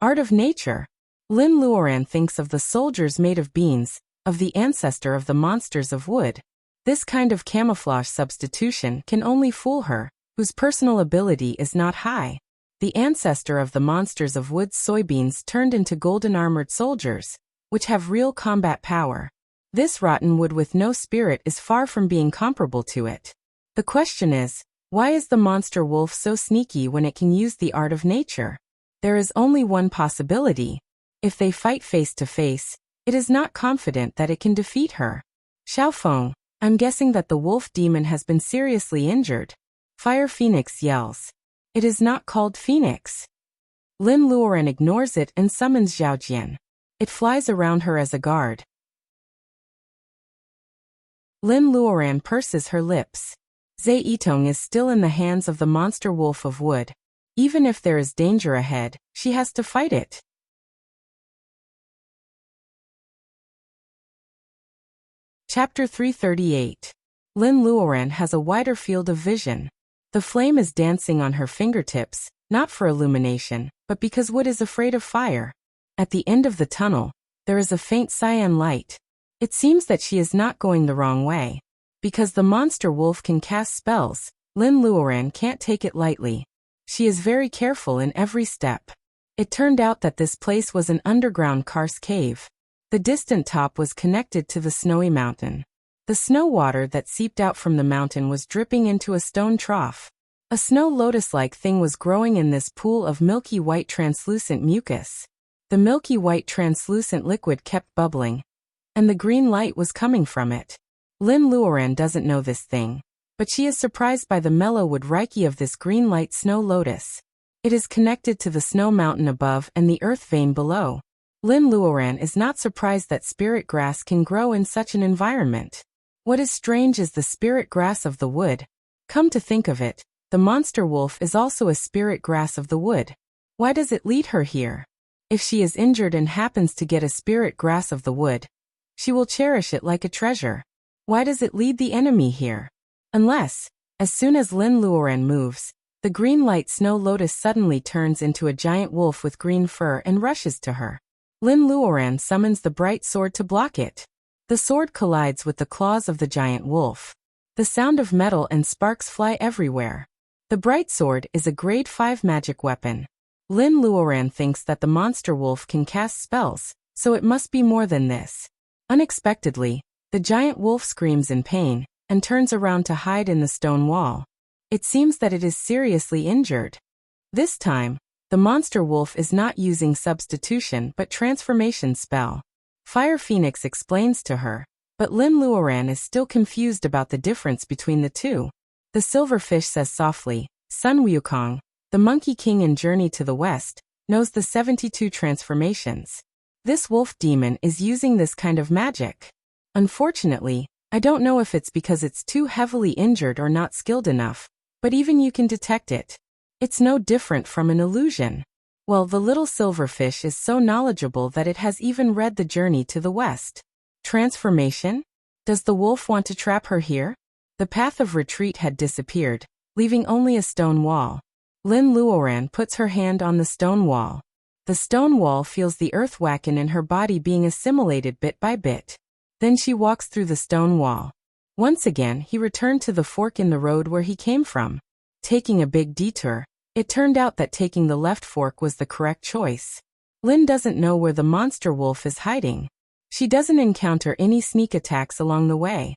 Speaker 1: Art of nature. Lin Luoran thinks of the soldiers made of beans, of the ancestor of the monsters of wood. This kind of camouflage substitution can only fool her, whose personal ability is not high. The ancestor of the monsters of wood soybeans turned into golden-armored soldiers, which have real combat power. This rotten wood with no spirit is far from being comparable to it. The question is, Why is the monster wolf so sneaky when it can use the art of nature? There is only one possibility. If they fight face to face, it is not confident that it can defeat her. Xiaofeng, I'm guessing that the wolf demon has been seriously injured. Fire Phoenix yells. It is not called Phoenix. Lin Luoren ignores it and summons Zhaojian. It flies around her as a guard. Lin Luoren purses her lips. Zhe Yitong is still in the hands of the monster wolf of wood. Even if there is danger ahead, she has to fight it. Chapter 338. Lin Luoren has a wider field of vision. The flame is dancing on her fingertips, not for illumination, but because wood is afraid of fire. At the end of the tunnel, there is a faint cyan light. It seems that she is not going the wrong way. Because the monster wolf can cast spells, Lin Luoren can't take it lightly. She is very careful in every step. It turned out that this place was an underground karst cave. The distant top was connected to the snowy mountain. The snow water that seeped out from the mountain was dripping into a stone trough. A snow lotus-like thing was growing in this pool of milky white translucent mucus. The milky white translucent liquid kept bubbling, and the green light was coming from it. Lin Luoren doesn't know this thing, but she is surprised by the mellow wood reiki of this green light snow lotus. It is connected to the snow mountain above and the earth vein below. Lin Luoren is not surprised that spirit grass can grow in such an environment. What is strange is the spirit grass of the wood. Come to think of it, the monster wolf is also a spirit grass of the wood. Why does it lead her here? If she is injured and happens to get a spirit grass of the wood, she will cherish it like a treasure. Why does it lead the enemy here? Unless, as soon as Lin Luoren moves, the green light snow lotus suddenly turns into a giant wolf with green fur and rushes to her. Lin Luoren summons the bright sword to block it. The sword collides with the claws of the giant wolf. The sound of metal and sparks fly everywhere. The bright sword is a grade 5 magic weapon. Lin Luoren thinks that the monster wolf can cast spells, so it must be more than this. Unexpectedly, the giant wolf screams in pain and turns around to hide in the stone wall. It seems that it is seriously injured. This time, the monster wolf is not using substitution but transformation spell. Fire Phoenix explains to her, but Lin Luoren is still confused about the difference between the two. The silverfish says softly, Sun Wukong, the Monkey King in Journey to the West, knows the 72 transformations. This wolf demon is using this kind of magic. Unfortunately, I don't know if it's because it's too heavily injured or not skilled enough, but even you can detect it. It's no different from an illusion. Well, the little silverfish is so knowledgeable that it has even read the Journey to the West. Transformation? Does the wolf want to trap her here? The path of retreat had disappeared, leaving only a stone wall. Lin Luoren puts her hand on the stone wall. The stone wall feels the earth wacken in her body being assimilated bit by bit. Then she walks through the stone wall. Once again, he returned to the fork in the road where he came from. Taking a big detour, it turned out that taking the left fork was the correct choice. Lin doesn't know where the monster wolf is hiding. She doesn't encounter any sneak attacks along the way.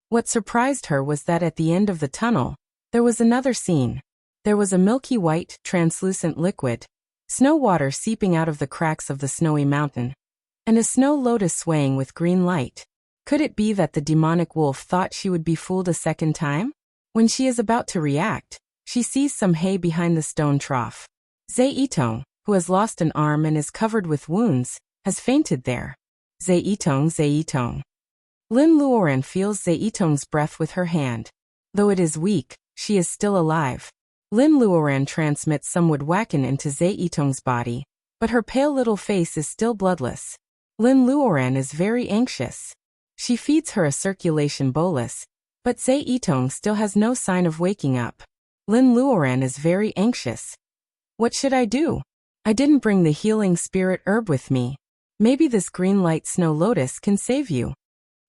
Speaker 1: What surprised her was that at the end of the tunnel, there was another scene. There was a milky white, translucent liquid, snow water seeping out of the cracks of the snowy mountain, and a snow lotus swaying with green light. Could it be that the demonic wolf thought she would be fooled a second time? When she is about to react, she sees some hay behind the stone trough. Zhe Yitong, who has lost an arm and is covered with wounds, has fainted there. Zhe Yitong, Zhe Yitong. Lin Luoren feels Zhe Yitong's breath with her hand. Though it is weak, she is still alive. Lin Luoren transmits some wood wacken into Zhe Yitong's body, but her pale little face is still bloodless. Lin Luoren is very anxious. She feeds her a circulation bolus, but Zhe Yitong still has no sign of waking up. Lin Luoren is very anxious. What should I do? I didn't bring the healing spirit herb with me. Maybe this green light snow lotus can save you.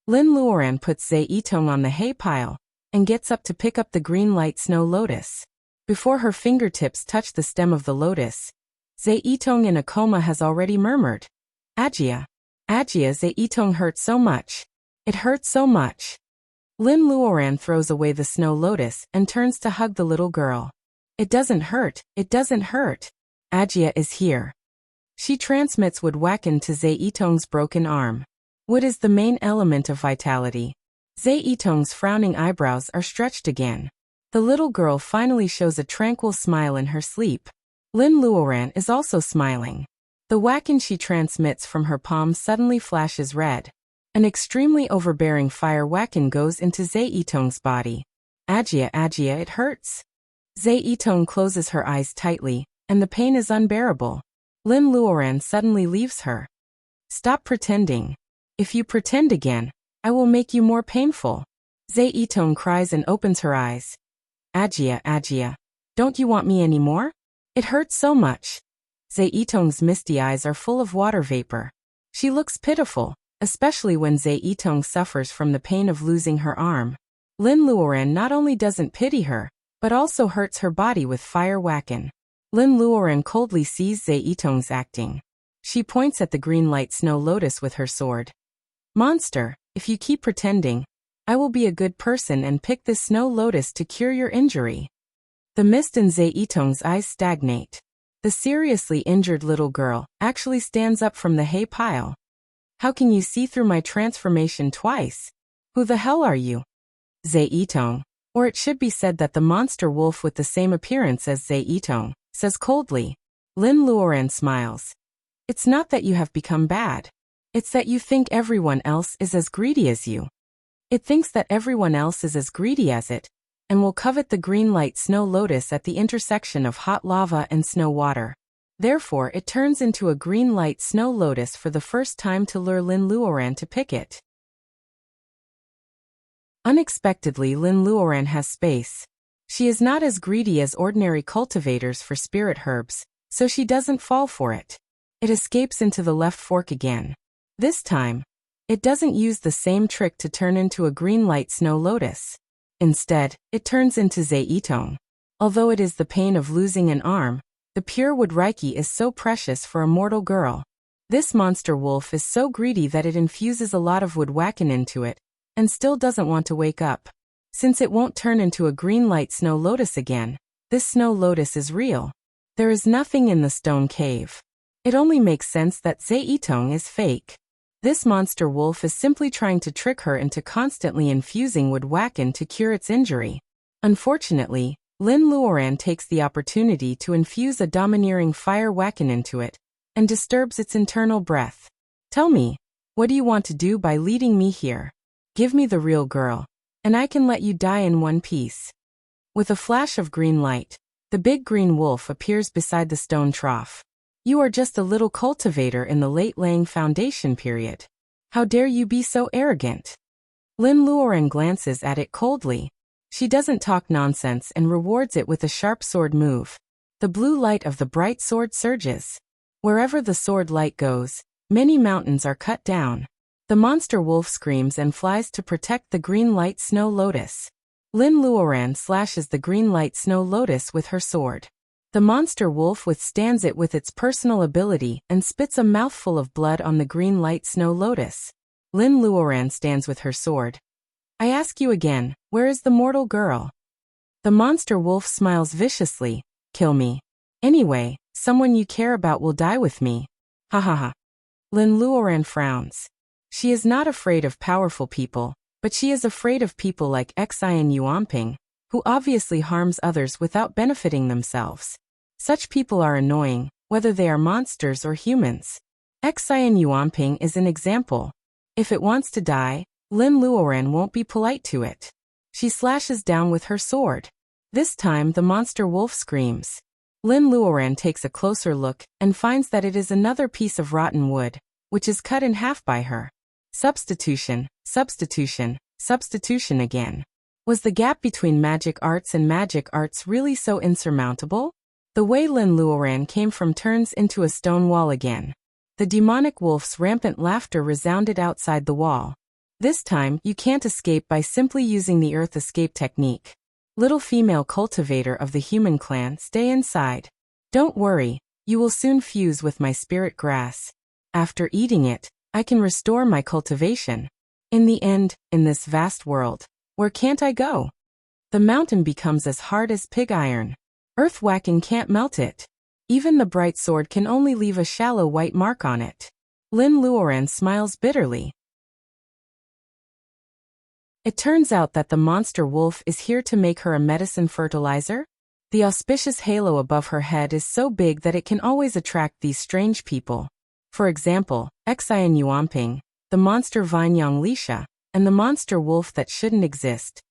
Speaker 1: Lin Luoren puts Zhe Yitong on the hay pile and gets up to pick up the green light snow lotus. Before her fingertips touch the stem of the lotus, Zhe Yitong in a coma has already murmured, Ajia. Ajia, Zhe Yitong hurt so much. It hurt so much. Lin Luoran throws away the snow lotus and turns to hug the little girl. It doesn't hurt, it doesn't hurt. Ajia is here. She transmits wood wacken to Zhe Yitong's broken arm. Wood is the main element of vitality. Zhe Yitong's frowning eyebrows are stretched again. The little girl finally shows a tranquil smile in her sleep. Lin Luoran is also smiling. The wacken she transmits from her palm suddenly flashes red. An extremely overbearing fire wacken goes into Zhe Yitong's body. Ajia, Ajia, it hurts. Zhe Yitong closes her eyes tightly, and the pain is unbearable. Lin Luoran suddenly leaves her. Stop pretending. If you pretend again, I will make you more painful. Zhe Yitong cries and opens her eyes. Ajia, Ajia, don't you want me anymore? It hurts so much. Zhe Yitong's misty eyes are full of water vapor. She looks pitiful, especially when Zhe Yitong suffers from the pain of losing her arm. Lin Luoran not only doesn't pity her, but also hurts her body with fire wacken. Lin Luoran coldly sees Zhe Yitong's acting. She points at the green light snow lotus with her sword. Monster, if you keep pretending, I will be a good person and pick this snow lotus to cure your injury. The mist in Zhe Yitong's eyes stagnate. The seriously injured little girl actually stands up from the hay pile. How can you see through my transformation twice? Who the hell are you? Zhe Yitong, or it should be said that the monster wolf with the same appearance as Zhe Yitong, says coldly. Lin Luoran smiles. It's not that you have become bad. It's that you think everyone else is as greedy as you. It thinks that everyone else is as greedy as it, and will covet the green light snow lotus at the intersection of hot lava and snow water. Therefore it turns into a green light snow lotus for the first time to lure Lin Luoran to pick it. Unexpectedly, Lin Luoran has space. She is not as greedy as ordinary cultivators for spirit herbs, so she doesn't fall for it. It escapes into the left fork again. This time, it doesn't use the same trick to turn into a green light snow lotus. Instead, it turns into Zhe Yitong. Although it is the pain of losing an arm, the pure wood reiki is so precious for a mortal girl. This monster wolf is so greedy that it infuses a lot of wood wacken into it, and still doesn't want to wake up. Since it won't turn into a green light snow lotus again, this snow lotus is real. There is nothing in the stone cave. It only makes sense that Zhe Yitong is fake. This monster wolf is simply trying to trick her into constantly infusing wood wacken to cure its injury. Unfortunately, Lin Luoran takes the opportunity to infuse a domineering fire wacken into it, and disturbs its internal breath. Tell me, what do you want to do by leading me here? Give me the real girl, and I can let you die in one piece. With a flash of green light, the big green wolf appears beside the stone trough. You are just a little cultivator in the late laying foundation period. How dare you be so arrogant? Lin Luoran glances at it coldly. She doesn't talk nonsense and rewards it with a sharp sword move. The blue light of the bright sword surges. Wherever the sword light goes, many mountains are cut down. The monster wolf screams and flies to protect the green light snow lotus. Lin Luoran slashes the green light snow lotus with her sword. The monster wolf withstands it with its personal ability and spits a mouthful of blood on the green light snow lotus. Lin Luoran stands with her sword. I ask you again, where is the mortal girl? The monster wolf smiles viciously. Kill me. Anyway, someone you care about will die with me. Ha ha ha. Lin Luoran frowns. She is not afraid of powerful people, but she is afraid of people like Xian Yuanping, who obviously harms others without benefiting themselves. Such people are annoying, whether they are monsters or humans. Xian Yuanping is an example. If it wants to die, Lin Luoran won't be polite to it. She slashes down with her sword. This time the monster wolf screams. Lin Luoran takes a closer look and finds that it is another piece of rotten wood, which is cut in half by her. Substitution, substitution, substitution again. Was the gap between magic arts and magic arts really so insurmountable? The way Lin Luoran came from turns into a stone wall again. The demonic wolf's rampant laughter resounded outside the wall. This time, you can't escape by simply using the earth escape technique. Little female cultivator of the human clan, stay inside. Don't worry, you will soon fuse with my spirit grass. After eating it, I can restore my cultivation. In the end, in this vast world, Where can't I go? The mountain becomes as hard as pig iron. Earth whacking can't melt it. Even the bright sword can only leave a shallow white mark on it. Lin Luoran smiles bitterly. It turns out that the monster wolf is here to make her a medicine fertilizer. The auspicious halo above her head is so big that it can always attract these strange people. For example, Xian Yuanping, the monster Vinyang Lisha, and the monster wolf that shouldn't exist.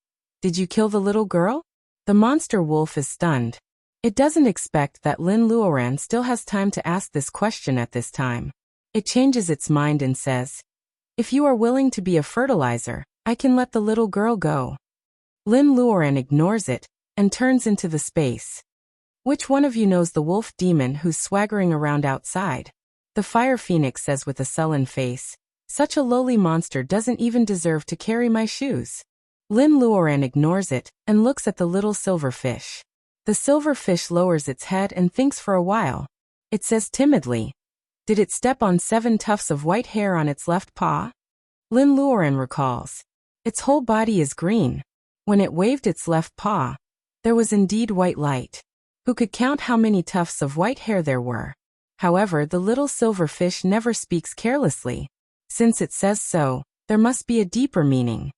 Speaker 1: Did you kill the little girl? The monster wolf is stunned. It doesn't expect that Lin Luoran still has time to ask this question at this time. It changes its mind and says, if you are willing to be a fertilizer, I can let the little girl go. Lin Luoran ignores it and turns into the space. Which one of you knows the wolf demon who's swaggering around outside? The fire phoenix says with a sullen face. Such a lowly monster doesn't even deserve to carry my shoes. Lin Luoran ignores it and looks at the little silver fish. The silver fish lowers its head and thinks for a while. It says timidly, did it step on 7 tufts of white hair on its left paw? Lin Luoran recalls. Its whole body is green. When it waved its left paw, there was indeed white light. Who could count how many tufts of white hair there were? However, the little silver fish never speaks carelessly. Since it says so, there must be a deeper meaning.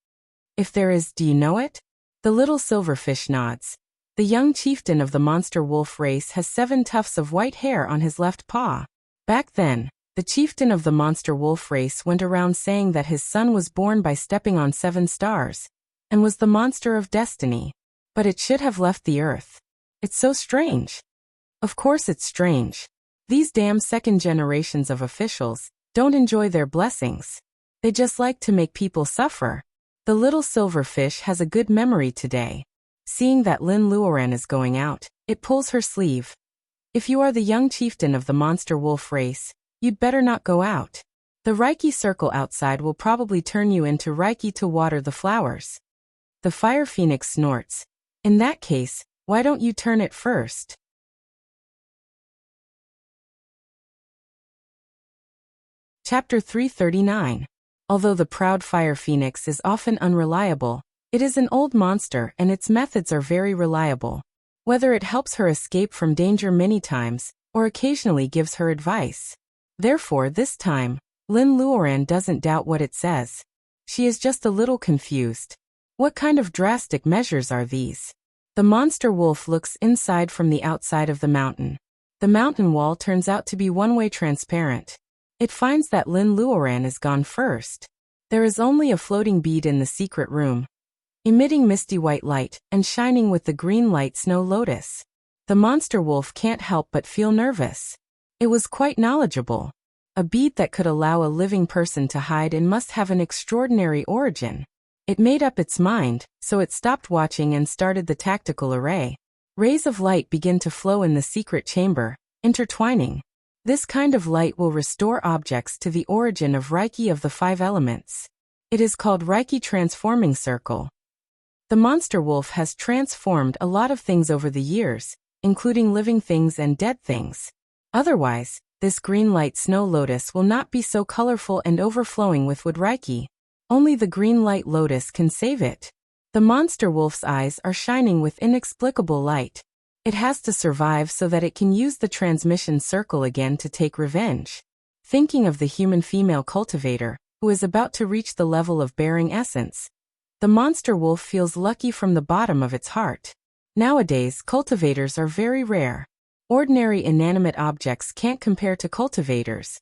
Speaker 1: If there is, do you know it? The little silver fish nods. The young chieftain of the monster wolf race has 7 tufts of white hair on his left paw. Back then, the chieftain of the monster wolf race went around saying that his son was born by stepping on 7 stars, and was the monster of destiny. But it should have left the earth. It's so strange. Of course it's strange. These damn second generations of officials don't enjoy their blessings. They just like to make people suffer. The little silver fish has a good memory today. Seeing that Lin Luoran is going out, it pulls her sleeve. If you are the young chieftain of the monster wolf race, you'd better not go out. The Reiki circle outside will probably turn you into Reiki to water the flowers. The fire phoenix snorts. In that case, why don't you turn it first? Chapter 339. Although the proud fire phoenix is often unreliable, it is an old monster and its methods are very reliable. Whether it helps her escape from danger many times, or occasionally gives her advice. Therefore this time, Lin Luoran doesn't doubt what it says. She is just a little confused. What kind of drastic measures are these? The monster wolf looks inside from the outside of the mountain. The mountain wall turns out to be one-way transparent. It finds that Lin Luoran is gone first. There is only a floating bead in the secret room, emitting misty white light and shining with the green light snow lotus. The monster wolf can't help but feel nervous. It was quite knowledgeable. A bead that could allow a living person to hide in must have an extraordinary origin. It made up its mind, so it stopped watching and started the tactical array. Rays of light begin to flow in the secret chamber, intertwining. This kind of light will restore objects to the origin of Reiki of the 5 elements. It is called Reiki Transforming Circle. The monster wolf has transformed a lot of things over the years, including living things and dead things. Otherwise, this green light snow lotus will not be so colorful and overflowing with wood Reiki. Only the green light lotus can save it. The monster wolf's eyes are shining with inexplicable light. It has to survive so that it can use the transmission circle again to take revenge. Thinking of the human female cultivator, who is about to reach the level of bearing essence, the monster wolf feels lucky from the bottom of its heart. Nowadays, cultivators are very rare. Ordinary inanimate objects can't compare to cultivators,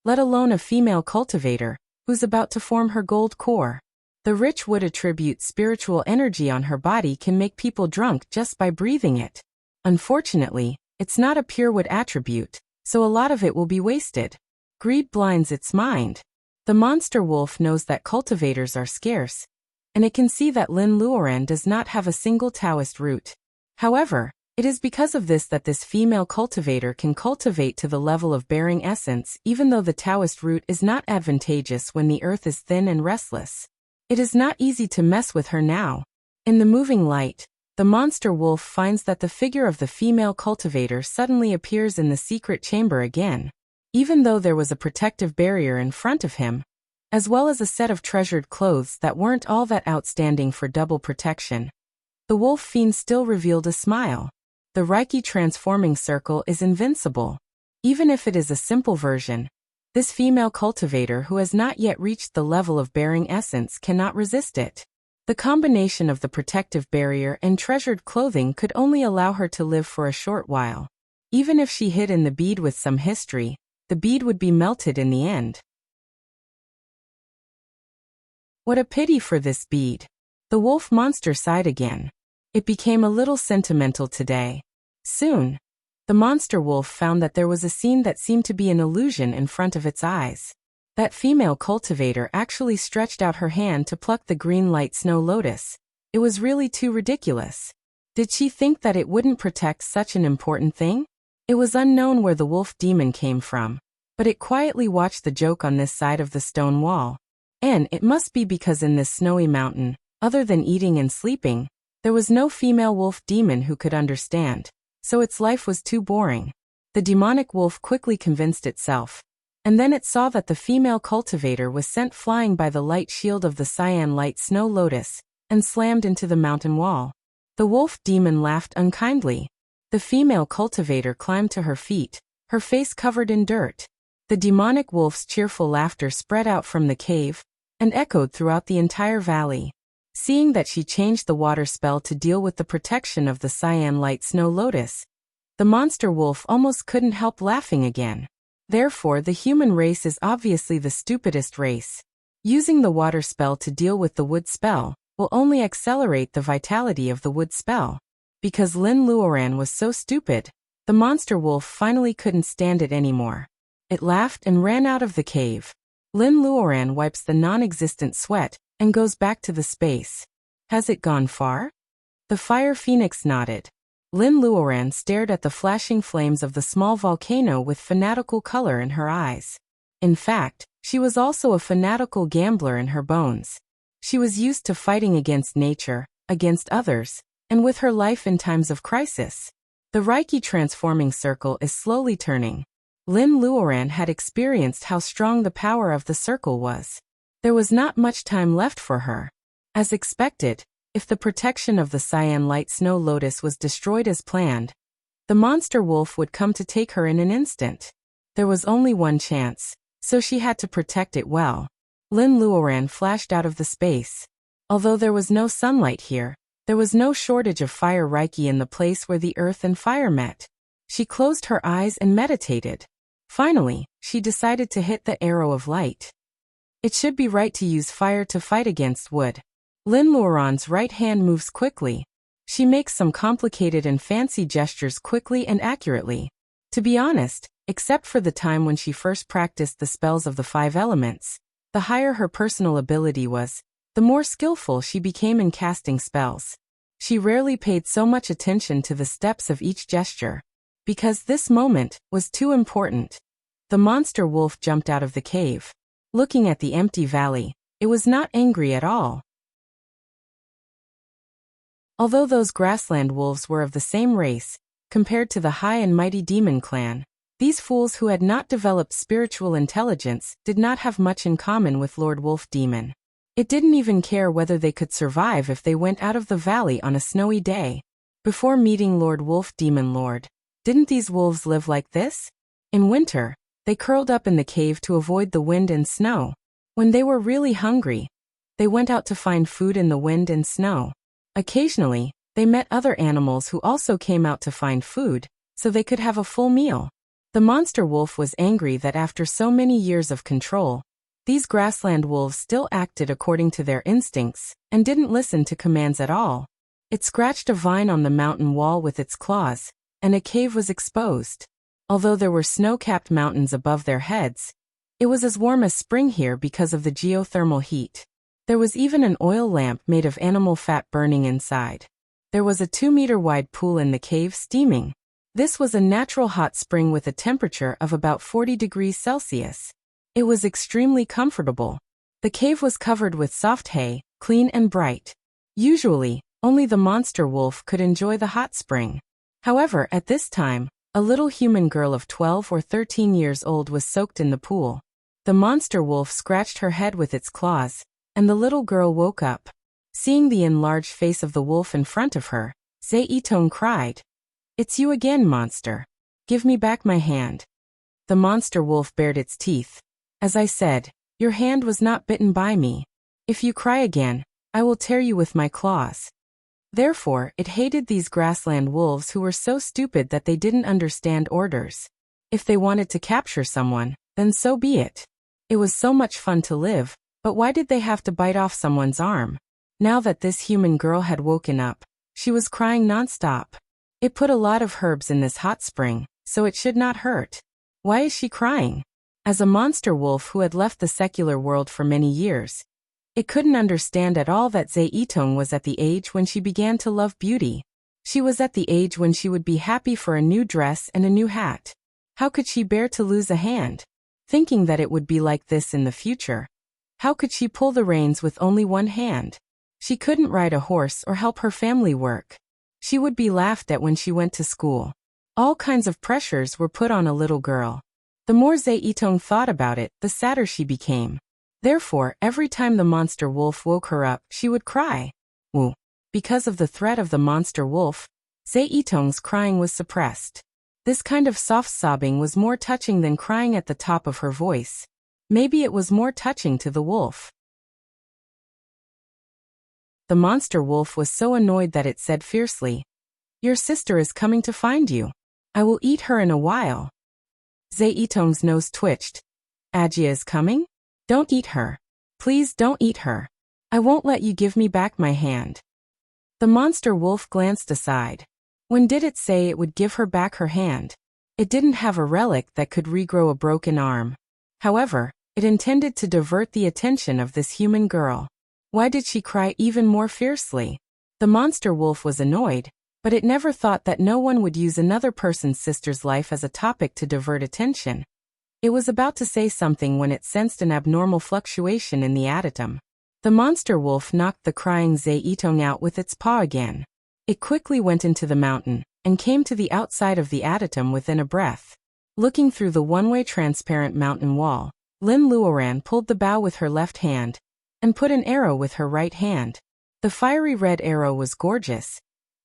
Speaker 1: let alone a female cultivator, who's about to form her gold core. The rich wood attribute spiritual energy on her body can make people drunk just by breathing it. Unfortunately, it's not a pure wood attribute, so a lot of it will be wasted. Greed blinds its mind. The monster wolf knows that cultivators are scarce, and it can see that Lin Luoran does not have a single Taoist root. However, it is because of this that this female cultivator can cultivate to the level of bearing essence even though the Taoist root is not advantageous when the earth is thin and restless. It is not easy to mess with her now. In the moving light, the monster wolf finds that the figure of the female cultivator suddenly appears in the secret chamber again. Even though there was a protective barrier in front of him, as well as a set of treasured clothes that weren't all that outstanding for double protection. The wolf fiend still revealed a smile. The Reiki transforming circle is invincible. Even if it is a simple version, this female cultivator who has not yet reached the level of bearing essence cannot resist it. The combination of the protective barrier and treasured clothing could only allow her to live for a short while. Even if she hid in the bead with some history, the bead would be melted in the end. What a pity for this bead. The wolf monster sighed again. It became a little sentimental today. Soon, the monster wolf found that there was a scene that seemed to be an illusion in front of its eyes. That female cultivator actually stretched out her hand to pluck the green light snow lotus. It was really too ridiculous. Did she think that it wouldn't protect such an important thing? It was unknown where the wolf demon came from, but it quietly watched the joke on this side of the stone wall. And it must be because in this snowy mountain, other than eating and sleeping, there was no female wolf demon who could understand, so its life was too boring. The demonic wolf quickly convinced itself, and then it saw that the female cultivator was sent flying by the light shield of the cyan light snow lotus, and slammed into the mountain wall. The wolf demon laughed unkindly. The female cultivator climbed to her feet, her face covered in dirt. The demonic wolf's cheerful laughter spread out from the cave, and echoed throughout the entire valley. Seeing that she changed the water spell to deal with the protection of the cyan light snow lotus, the monster wolf almost couldn't help laughing again. Therefore, the human race is obviously the stupidest race. Using the water spell to deal with the wood spell will only accelerate the vitality of the wood spell. Because Lin Luoran was so stupid, the monster wolf finally couldn't stand it anymore. It laughed and ran out of the cave. Lin Luoran wipes the non-existent sweat and goes back to the space. Has it gone far? The fire phoenix nodded. Lin Luoran stared at the flashing flames of the small volcano with fanatical color in her eyes. In fact, she was also a fanatical gambler in her bones. She was used to fighting against nature, against others, and with her life in times of crisis. The Reiki transforming circle is slowly turning. Lin Luoran had experienced how strong the power of the circle was. There was not much time left for her. As expected, if the protection of the cyan light snow lotus was destroyed as planned, the monster wolf would come to take her in an instant. There was only one chance, so she had to protect it well. Lin Luoran flashed out of the space. Although there was no sunlight here, there was no shortage of fire Reiki in the place where the earth and fire met. She closed her eyes and meditated. Finally, she decided to hit the arrow of light. It should be right to use fire to fight against wood. Lin Luoran's right hand moves quickly. She makes some complicated and fancy gestures quickly and accurately. To be honest, except for the time when she first practiced the spells of the 5 elements, the higher her personal ability was, the more skillful she became in casting spells. She rarely paid so much attention to the steps of each gesture, because this moment was too important. The monster wolf jumped out of the cave. Looking at the empty valley, it was not angry at all. Although those grassland wolves were of the same race, compared to the high and mighty demon clan, these fools who had not developed spiritual intelligence did not have much in common with Lord Wolf Demon. It didn't even care whether they could survive if they went out of the valley on a snowy day. Before meeting Lord Wolf Demon Lord, didn't these wolves live like this? In winter, they curled up in the cave to avoid the wind and snow. When they were really hungry, they went out to find food in the wind and snow. Occasionally, they met other animals who also came out to find food, so they could have a full meal. The monster wolf was angry that after so many years of control, these grassland wolves still acted according to their instincts, and didn't listen to commands at all. It scratched a vine on the mountain wall with its claws, and a cave was exposed. Although there were snow-capped mountains above their heads, it was as warm as spring here because of the geothermal heat. There was even an oil lamp made of animal fat burning inside. There was a 2-meter-wide pool in the cave steaming. This was a natural hot spring with a temperature of about 40 degrees Celsius. It was extremely comfortable. The cave was covered with soft hay, clean and bright. Usually, only the monster wolf could enjoy the hot spring. However, at this time, a little human girl of 12 or 13 years old was soaked in the pool. The monster wolf scratched her head with its claws, and the little girl woke up. Seeing the enlarged face of the wolf in front of her, Zeitong cried, "It's you again, monster. Give me back my hand." The monster wolf bared its teeth. "As I said, your hand was not bitten by me. If you cry again, I will tear you with my claws." Therefore, it hated these grassland wolves who were so stupid that they didn't understand orders. If they wanted to capture someone, then so be it. It was so much fun to live, but why did they have to bite off someone's arm? Now that this human girl had woken up, she was crying nonstop. It put a lot of herbs in this hot spring, so it should not hurt. Why is she crying? As a monster wolf who had left the secular world for many years, it couldn't understand at all that Zeitong was at the age when she began to love beauty. She was at the age when she would be happy for a new dress and a new hat. How could she bear to lose a hand? Thinking that it would be like this in the future. How could she pull the reins with only one hand? She couldn't ride a horse or help her family work. She would be laughed at when she went to school. All kinds of pressures were put on a little girl. The more Zeitong thought about it, the sadder she became. Therefore, every time the monster wolf woke her up, she would cry. Woo. Because of the threat of the monster wolf, Zeitong's crying was suppressed. This kind of soft sobbing was more touching than crying at the top of her voice. Maybe it was more touching to the wolf. The monster wolf was so annoyed that it said fiercely, "Your sister is coming to find you. I will eat her in a while." Zeitong's nose twitched. "Ajia is coming? Don't eat her. Please don't eat her. I won't let you give me back my hand." The monster wolf glanced aside. When did it say it would give her back her hand? It didn't have a relic that could regrow a broken arm. However, it intended to divert the attention of this human girl. Why did she cry even more fiercely? The monster wolf was annoyed, but it never thought that no one would use another person's sister's life as a topic to divert attention. It was about to say something when it sensed an abnormal fluctuation in the atom. The monster wolf knocked the crying Zeitong out with its paw again. It quickly went into the mountain, and came to the outside of the atom within a breath. Looking through the one-way transparent mountain wall, Lin Luoran pulled the bow with her left hand, and put an arrow with her right hand. The fiery red arrow was gorgeous,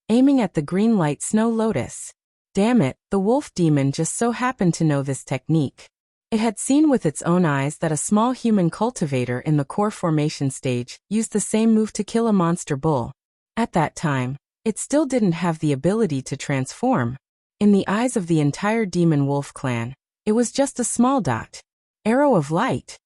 Speaker 1: aiming at the green light snow lotus. Damn it, the wolf demon just so happened to know this technique. It had seen with its own eyes that a small human cultivator in the core formation stage used the same move to kill a monster bull. At that time, it still didn't have the ability to transform. In the eyes of the entire demon wolf clan, it was just a small dot. Arrow of light.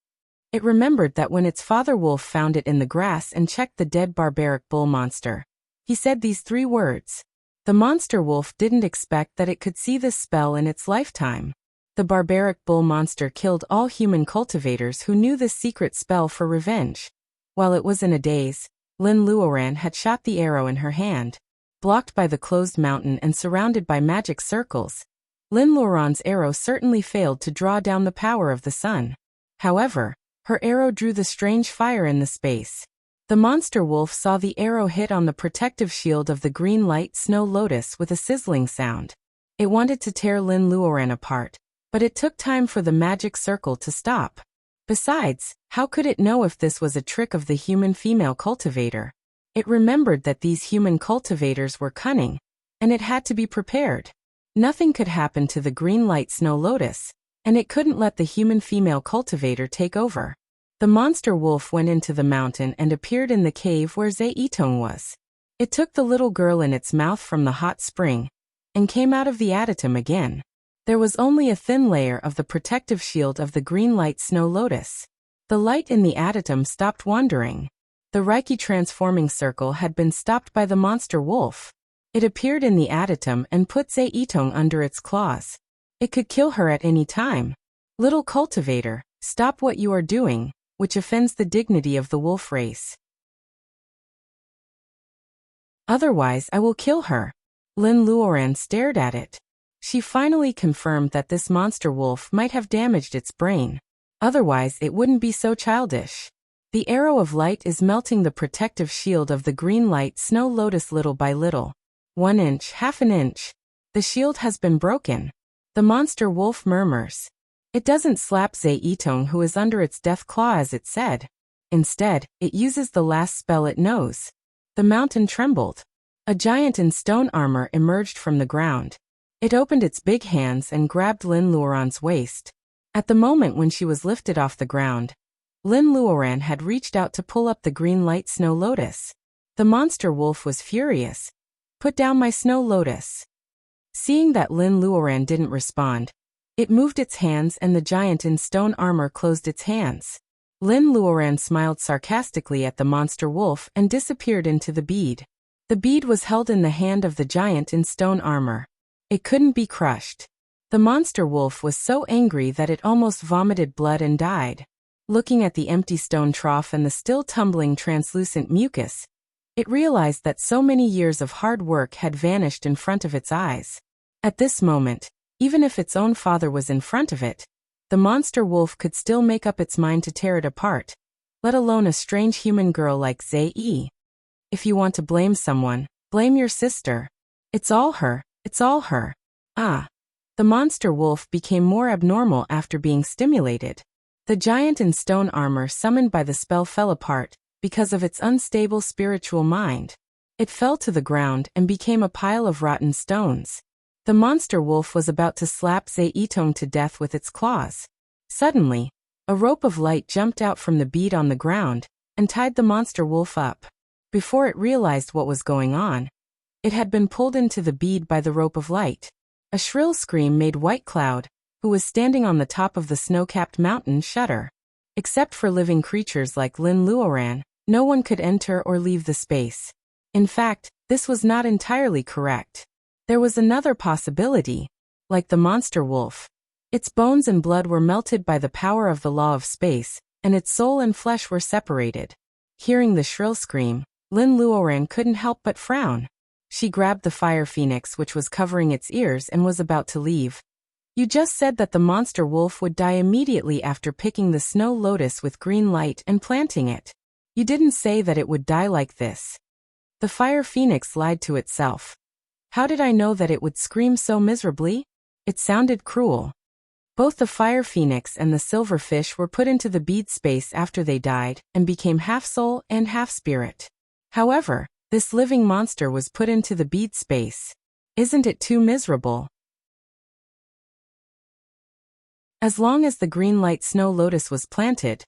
Speaker 1: It remembered that when its father wolf found it in the grass and checked the dead barbaric bull monster, he said these 3 words. The monster wolf didn't expect that it could see this spell in its lifetime. The barbaric bull monster killed all human cultivators who knew this secret spell for revenge. While it was in a daze, Lin Luoran had shot the arrow in her hand. Blocked by the closed mountain and surrounded by magic circles, Lin Luoran's arrow certainly failed to draw down the power of the sun. However, her arrow drew the strange fire in the space. The monster wolf saw the arrow hit on the protective shield of the green light snow lotus with a sizzling sound. It wanted to tear Lin Luoran apart, but it took time for the magic circle to stop. Besides, how could it know if this was a trick of the human female cultivator? It remembered that these human cultivators were cunning, and it had to be prepared. Nothing could happen to the green light snow lotus, and it couldn't let the human female cultivator take over. The monster wolf went into the mountain and appeared in the cave where Zeitong was. It took the little girl in its mouth from the hot spring, and came out of the atom again. There was only a thin layer of the protective shield of the green light snow lotus. The light in the atom stopped wandering. The Reiki transforming circle had been stopped by the monster wolf. It appeared in the atom and put Zeitong under its claws. It could kill her at any time. Little cultivator, stop what you are doing, which offends the dignity of the wolf race. Otherwise I will kill her. Lin Luoran stared at it. She finally confirmed that this monster wolf might have damaged its brain. Otherwise it wouldn't be so childish. The arrow of light is melting the protective shield of the green light snow lotus little by little. 1 inch, half an inch. The shield has been broken. The monster wolf murmurs. It doesn't slap Zhe Yitong who is under its death claw as it said. Instead, it uses the last spell it knows. The mountain trembled. A giant in stone armor emerged from the ground. It opened its big hands and grabbed Lin Luoran's waist. At the moment when she was lifted off the ground, Lin Luoran had reached out to pull up the green light snow lotus. The monster wolf was furious. "Put down my snow lotus." Seeing that Lin Luoran didn't respond, it moved its hands and the giant in stone armor closed its hands. Lin Luoran smiled sarcastically at the monster wolf and disappeared into the bead. The bead was held in the hand of the giant in stone armor. It couldn't be crushed. The monster wolf was so angry that it almost vomited blood and died. Looking at the empty stone trough and the still tumbling translucent mucus, it realized that so many years of hard work had vanished in front of its eyes. At this moment, even if its own father was in front of it, the monster wolf could still make up its mind to tear it apart, let alone a strange human girl like Zhe Yi. If you want to blame someone, blame your sister. It's all her, it's all her. Ah. The monster wolf became more abnormal after being stimulated. The giant in stone armor summoned by the spell fell apart because of its unstable spiritual mind. It fell to the ground and became a pile of rotten stones. The monster wolf was about to slap Zhe Yitong to death with its claws. Suddenly, a rope of light jumped out from the bead on the ground and tied the monster wolf up. Before it realized what was going on, it had been pulled into the bead by the rope of light. A shrill scream made White Cloud, who was standing on the top of the snow-capped mountain, shudder. Except for living creatures like Lin Luoran, no one could enter or leave the space. In fact, this was not entirely correct. There was another possibility. Like the monster wolf, its bones and blood were melted by the power of the law of space, and its soul and flesh were separated. Hearing the shrill scream, Lin Luoran couldn't help but frown. She grabbed the fire phoenix which was covering its ears and was about to leave. "You just said that the monster wolf would die immediately after picking the snow lotus with green light and planting it. You didn't say that it would die like this." The fire phoenix lied to itself. "How did I know that it would scream so miserably?" It sounded cruel. Both the fire phoenix and the silver fish were put into the bead space after they died and became half soul and half spirit. However, this living monster was put into the bead space. Isn't it too miserable? As long as the green light snow lotus was planted,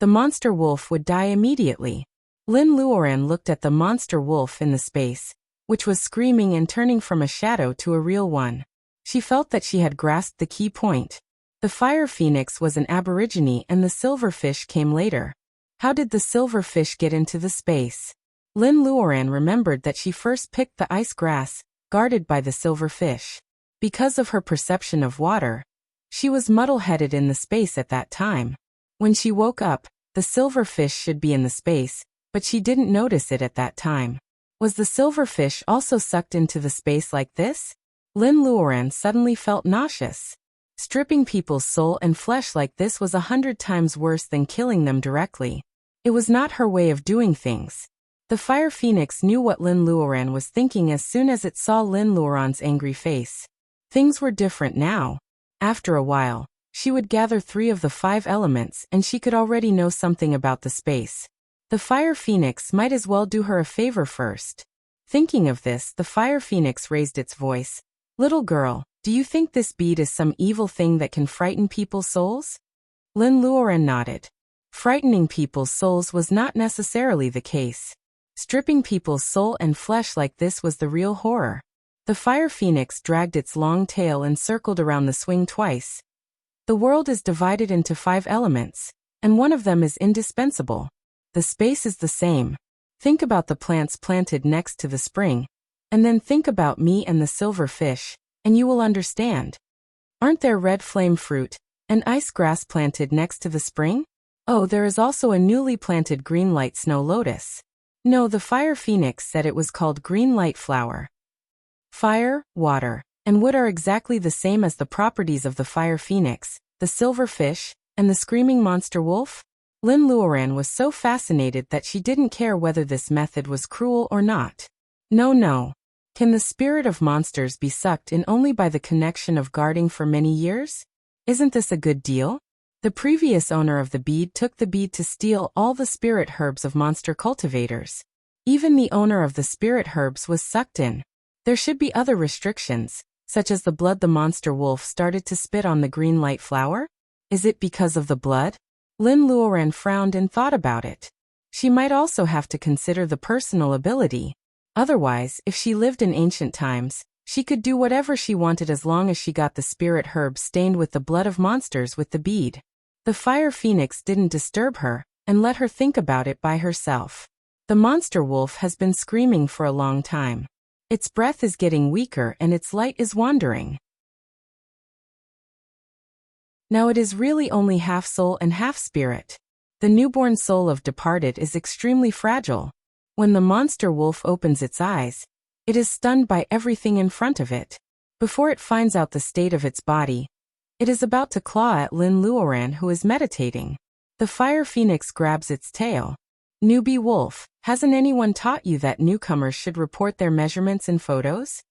Speaker 1: the monster wolf would die immediately. Lin Luoran looked at the monster wolf in the space, which was screaming and turning from a shadow to a real one. She felt that she had grasped the key point. The fire phoenix was an aborigine and the silver fish came later. How did the silver fish get into the space? Lin Luoran remembered that she first picked the ice grass, guarded by the silver fish. Because of her perception of water, she was muddle-headed in the space at that time. When she woke up, the silver fish should be in the space, but she didn't notice it at that time. Was the silver fish also sucked into the space like this? Lin Luoran suddenly felt nauseous. Stripping people's soul and flesh like this was 100 times worse than killing them directly. It was not her way of doing things. The fire phoenix knew what Lin Luoran was thinking as soon as it saw Lin Luoran's angry face. Things were different now. After a while, she would gather 3 of the 5 elements and she could already know something about the space. The fire phoenix might as well do her a favor first. Thinking of this, the fire phoenix raised its voice. "Little girl, do you think this bead is some evil thing that can frighten people's souls?" Lin Luoran nodded. Frightening people's souls was not necessarily the case. Stripping people's soul and flesh like this was the real horror. The fire phoenix dragged its long tail and circled around the swing twice. The world is divided into 5 elements, and one of them is indispensable. The space is the same. Think about the plants planted next to the spring, and then think about me and the silver fish, and you will understand. Aren't there red flame fruit and ice grass planted next to the spring? Oh, there is also a newly planted green light snow lotus. No, the fire phoenix said it was called green light flower. Fire, water, and wood are exactly the same as the properties of the fire phoenix, the silver fish, and the screaming monster wolf. Lin Luoran was so fascinated that she didn't care whether this method was cruel or not. No. Can the spirit of monsters be sucked in only by the connection of guarding for many years? Isn't this a good deal? The previous owner of the bead took the bead to steal all the spirit herbs of monster cultivators. Even the owner of the spirit herbs was sucked in. There should be other restrictions, such as the blood the monster wolf started to spit on the green light flower? Is it because of the blood? Lin Luoran frowned and thought about it. She might also have to consider the personal ability. Otherwise, if she lived in ancient times, she could do whatever she wanted as long as she got the spirit herbs stained with the blood of monsters with the bead. The fire phoenix didn't disturb her, and let her think about it by herself. The monster wolf has been screaming for a long time. Its breath is getting weaker and its light is wandering. Now it is really only half soul and half spirit. The newborn soul of departed is extremely fragile. When the monster wolf opens its eyes, it is stunned by everything in front of it. Before it finds out the state of its body, it is about to claw at Lin Luoran, who is meditating. The fire phoenix grabs its tail. Newbie wolf, hasn't anyone taught you that newcomers should report their measurements in photos?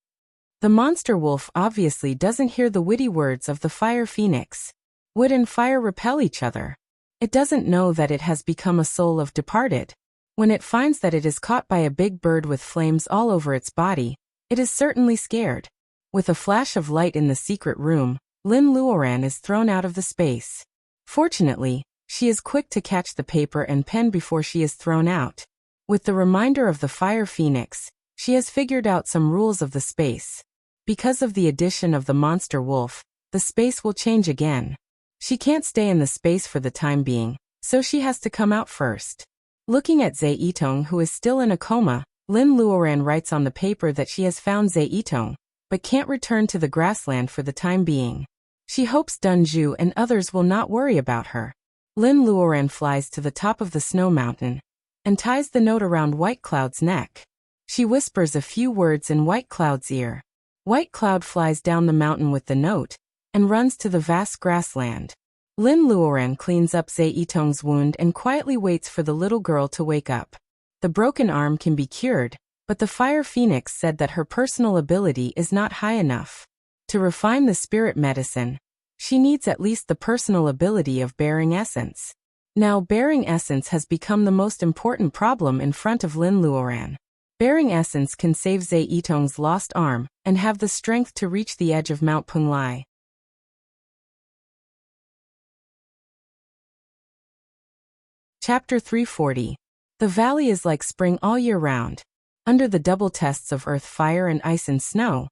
Speaker 1: The monster wolf obviously doesn't hear the witty words of the fire phoenix. Wood and fire repel each other. It doesn't know that it has become a soul of departed. When it finds that it is caught by a big bird with flames all over its body, it is certainly scared. With a flash of light in the secret room, Lin Luoran is thrown out of the space. Fortunately, she is quick to catch the paper and pen before she is thrown out. With the reminder of the fire phoenix, she has figured out some rules of the space. Because of the addition of the monster wolf, the space will change again. She can't stay in the space for the time being, so she has to come out first. Looking at Zhe Yitong, who is still in a coma, Lin Luoran writes on the paper that she has found Zhe Yitong, but can't return to the grassland for the time being. She hopes Dun Zhu and others will not worry about her. Lin Luoran flies to the top of the snow mountain and ties the note around White Cloud's neck. She whispers a few words in White Cloud's ear. White Cloud flies down the mountain with the note and runs to the vast grassland. Lin Luoran cleans up Zhe Yitong's wound and quietly waits for the little girl to wake up. The broken arm can be cured, but the fire phoenix said that her personal ability is not high enough. To refine the spirit medicine, she needs at least the personal ability of bearing essence. Now bearing essence has become the most important problem in front of Lin Luoran. Bearing essence can save Zhe Yitong's lost arm and have the strength to reach the edge of Mount Punglai. Chapter 340. The valley is like spring all year round. Under the double tests of earth, fire, and ice and snow,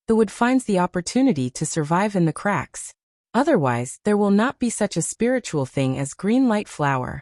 Speaker 1: the wood finds the opportunity to survive in the cracks. Otherwise, there will not be such a spiritual thing as green light flower.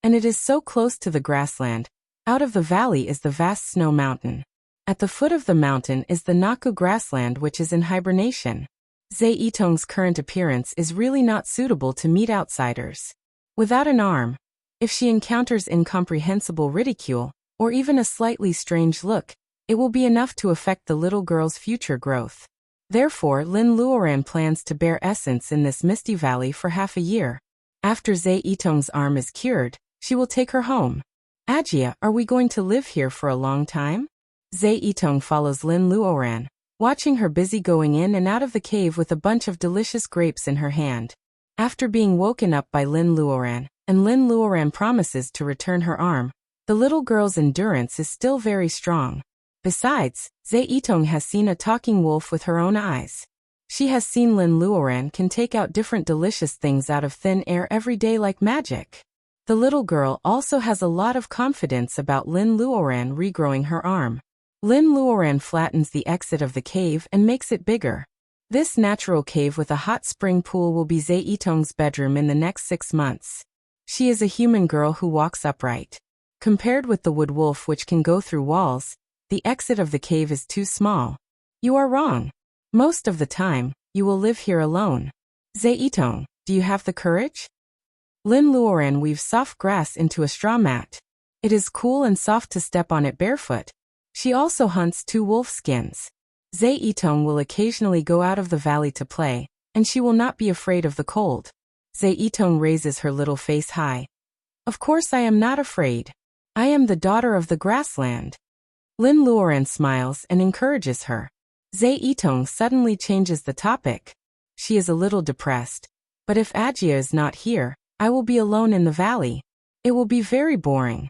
Speaker 1: And it is so close to the grassland. Out of the valley is the vast snow mountain. At the foot of the mountain is the Naku grassland, which is in hibernation. Zhe Yitong's current appearance is really not suitable to meet outsiders. Without an arm, if she encounters incomprehensible ridicule, or even a slightly strange look, it will be enough to affect the little girl's future growth. Therefore, Lin Luoran plans to bear essence in this misty valley for half a year. After Zhe Yitong's arm is cured, she will take her home. Ajia, are we going to live here for a long time? Zhe Yitong follows Lin Luoran, watching her busy going in and out of the cave with a bunch of delicious grapes in her hand. After being woken up by Lin Luoran, and Lin Luoran promises to return her arm, the little girl's endurance is still very strong. Besides, Zhe Yitong has seen a talking wolf with her own eyes. She has seen Lin Luoran can take out different delicious things out of thin air every day like magic. The little girl also has a lot of confidence about Lin Luoran regrowing her arm. Lin Luoran flattens the exit of the cave and makes it bigger. This natural cave with a hot spring pool will be Zhe Yitong's bedroom in the next 6 months. She is a human girl who walks upright. Compared with the wood wolf, which can go through walls, the exit of the cave is too small. You are wrong. Most of the time, you will live here alone. Zhe Yitong, do you have the courage? Lin Luoran weaves soft grass into a straw mat. It is cool and soft to step on it barefoot. She also hunts 2 wolf skins. Zhe Yitong will occasionally go out of the valley to play, and she will not be afraid of the cold. Zhe Yitong raises her little face high. Of course I am not afraid. I am the daughter of the grassland. Lin Luoran smiles and encourages her. Zhe Yitong suddenly changes the topic. She is a little depressed. But if Ajia is not here, I will be alone in the valley. It will be very boring.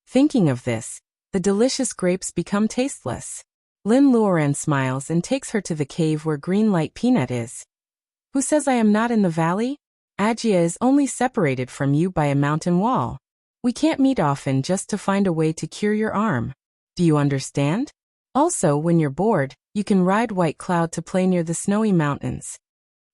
Speaker 1: Thinking of this, the delicious grapes become tasteless. Lin Luoran smiles and takes her to the cave where Green Light Peanut is. Who says I am not in the valley? Ajia is only separated from you by a mountain wall. We can't meet often just to find a way to cure your arm. Do you understand? Also, when you're bored, you can ride White Cloud to play near the snowy mountains.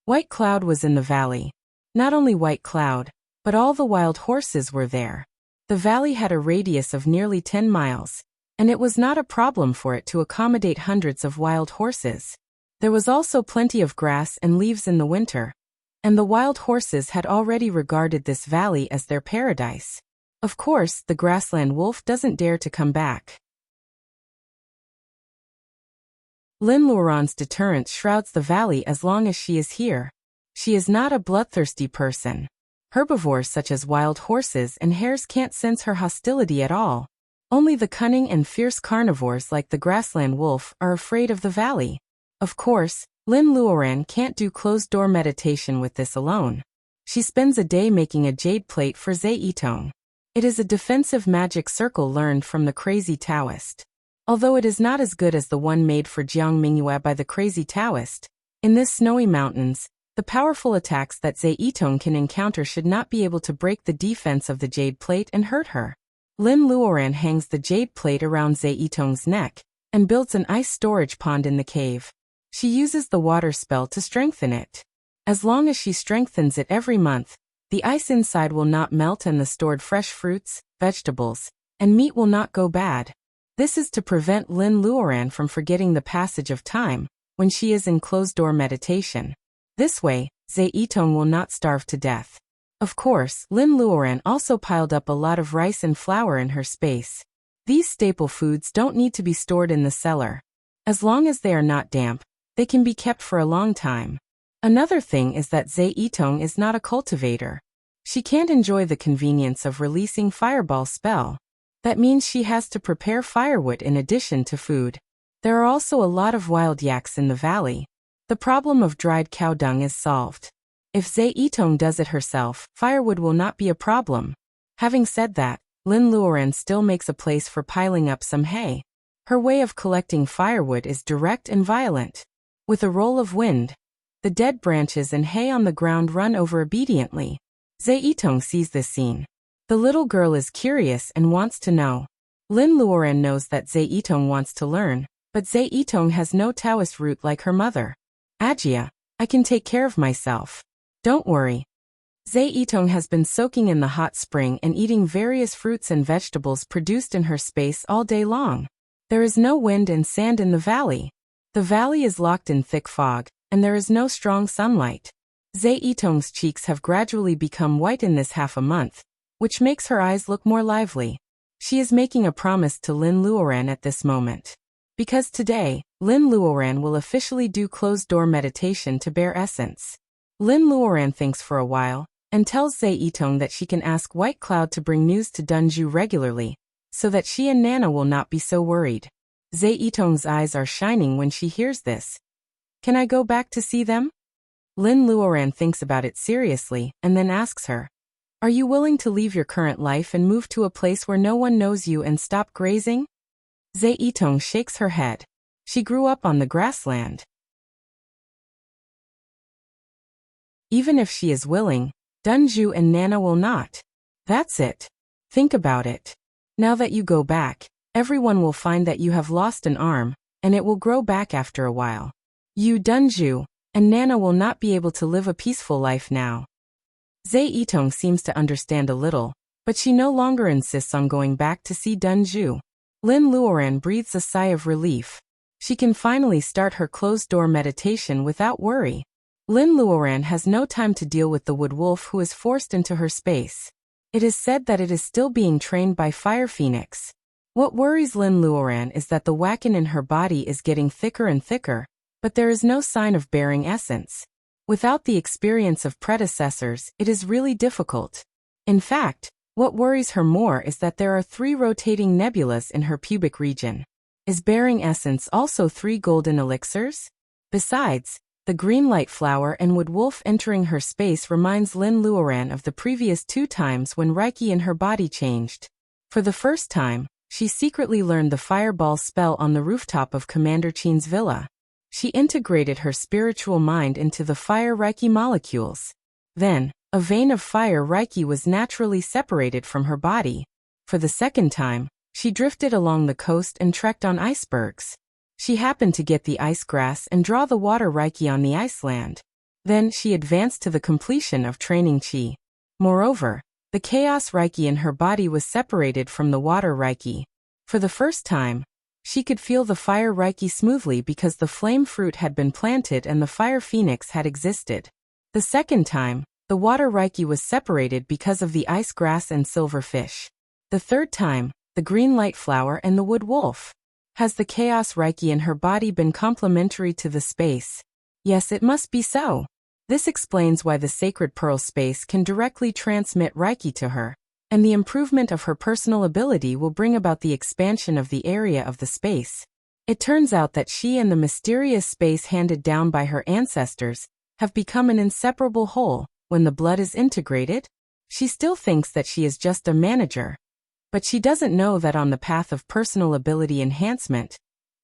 Speaker 1: White Cloud was in the valley. Not only White Cloud, but all the wild horses were there. The valley had a radius of nearly 10 miles, and it was not a problem for it to accommodate hundreds of wild horses. There was also plenty of grass and leaves in the winter, and the wild horses had already regarded this valley as their paradise. Of course, the grassland wolf doesn't dare to come back. Lin Luoran's deterrence shrouds the valley as long as she is here. She is not a bloodthirsty person. Herbivores such as wild horses and hares can't sense her hostility at all. Only the cunning and fierce carnivores like the grassland wolf are afraid of the valley. Of course, Lin Luoran can't do closed-door meditation with this alone. She spends a day making a jade plate for Zhe Yitong. It is a defensive magic circle learned from the crazy Taoist. Although it is not as good as the one made for Jiang Mingyue by the crazy Taoist, in this snowy mountains, the powerful attacks that Zhe Yitong can encounter should not be able to break the defense of the jade plate and hurt her. Lin Luoran hangs the jade plate around Zhe Yitong's neck and builds an ice storage pond in the cave. She uses the water spell to strengthen it. As long as she strengthens it every month, the ice inside will not melt and the stored fresh fruits, vegetables, and meat will not go bad. This is to prevent Lin Luoran from forgetting the passage of time when she is in closed-door meditation. This way, Zhe Yitong will not starve to death. Of course, Lin Luoran also piled up a lot of rice and flour in her space. These staple foods don't need to be stored in the cellar. As long as they are not damp, they can be kept for a long time. Another thing is that Zhe Yitong is not a cultivator. She can't enjoy the convenience of releasing Fireball spell. That means she has to prepare firewood in addition to food. There are also a lot of wild yaks in the valley. The problem of dried cow dung is solved. If Zhe Yitong does it herself, firewood will not be a problem. Having said that, Lin Luoran still makes a place for piling up some hay. Her way of collecting firewood is direct and violent. With a roll of wind, the dead branches and hay on the ground run over obediently. Zhe Yitong sees this scene. The little girl is curious and wants to know. Lin Luoran knows that Zhe Yitong wants to learn, but Zhe Yitong has no Taoist root like her mother. Ajia, I can take care of myself. Don't worry. Zhe Yitong has been soaking in the hot spring and eating various fruits and vegetables produced in her space all day long. There is no wind and sand in the valley. The valley is locked in thick fog, and there is no strong sunlight. Zhe Yitong's cheeks have gradually become white in this half a month, which makes her eyes look more lively. She is making a promise to Lin Luoran at this moment. Because today, Lin Luoran will officially do closed-door meditation to bear essence. Lin Luoran thinks for a while, and tells Zhe Yitong that she can ask White Cloud to bring news to Dunju regularly, so that she and Nana will not be so worried. Zhe Yitong's eyes are shining when she hears this. Can I go back to see them? Lin Luoran thinks about it seriously, and then asks her, are you willing to leave your current life and move to a place where no one knows you and stop grazing? Zhe Yitong shakes her head. She grew up on the grassland. Even if she is willing, Dunju and Nana will not. That's it. Think about it. Now that you go back, everyone will find that you have lost an arm, and it will grow back after a while. You, Dunju, and Nana will not be able to live a peaceful life now. Zhe Yitong seems to understand a little, but she no longer insists on going back to see Dunju. Lin Luoran breathes a sigh of relief. She can finally start her closed-door meditation without worry. Lin Luoran has no time to deal with the wood wolf who is forced into her space. It is said that it is still being trained by Fire Phoenix. What worries Lin Luoran is that the wacken in her body is getting thicker and thicker, but there is no sign of bearing essence. Without the experience of predecessors, it is really difficult. In fact, what worries her more is that there are 3 rotating nebulas in her pubic region. Is bearing essence also 3 golden elixirs? Besides, The green light flower and wood wolf entering her space reminds Lin Luoran of the previous 2 times when Reiki in her body changed. For the first time, she secretly learned the fireball spell on the rooftop of Commander Qin's villa. She integrated her spiritual mind into the fire Reiki molecules. Then, a vein of fire Reiki was naturally separated from her body. For the second time, she drifted along the coast and trekked on icebergs. She happened to get the ice grass and draw the water Reiki on the iceland. Then she advanced to the completion of training Qi. Moreover, the chaos Reiki in her body was separated from the water Reiki. For the first time, she could feel the fire Reiki smoothly because the flame fruit had been planted and the fire phoenix had existed. The second time, the water Reiki was separated because of the ice grass and silver fish. The third time, the green light flower and the wood wolf. Has the chaos Reiki in her body been complementary to the space? Yes, it must be so. This explains why the sacred pearl space can directly transmit Reiki to her, and the improvement of her personal ability will bring about the expansion of the area of the space. It turns out that she and the mysterious space handed down by her ancestors have become an inseparable whole. When the blood is integrated, she still thinks that she is just a manager. But she doesn't know that on the path of personal ability enhancement,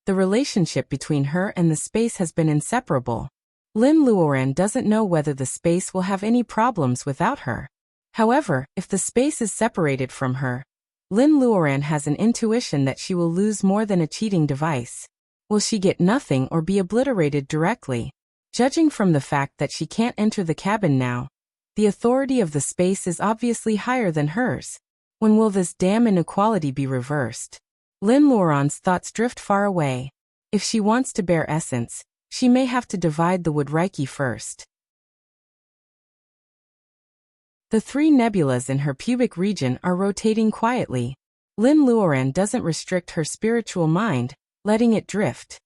Speaker 1: the relationship between her and the space has been inseparable. Lin Luoran doesn't know whether the space will have any problems without her. However, if the space is separated from her, Lin Luoran has an intuition that she will lose more than a cheating device. Will she get nothing or be obliterated directly? Judging from the fact that she can't enter the cabin now, the authority of the space is obviously higher than hers. When will this damn inequality be reversed? Lin Luoran's thoughts drift far away. If she wants to bear essence, she may have to divide the wood Reiki first. The 3 nebulas in her pubic region are rotating quietly. Lin Luoran doesn't restrict her spiritual mind, letting it drift.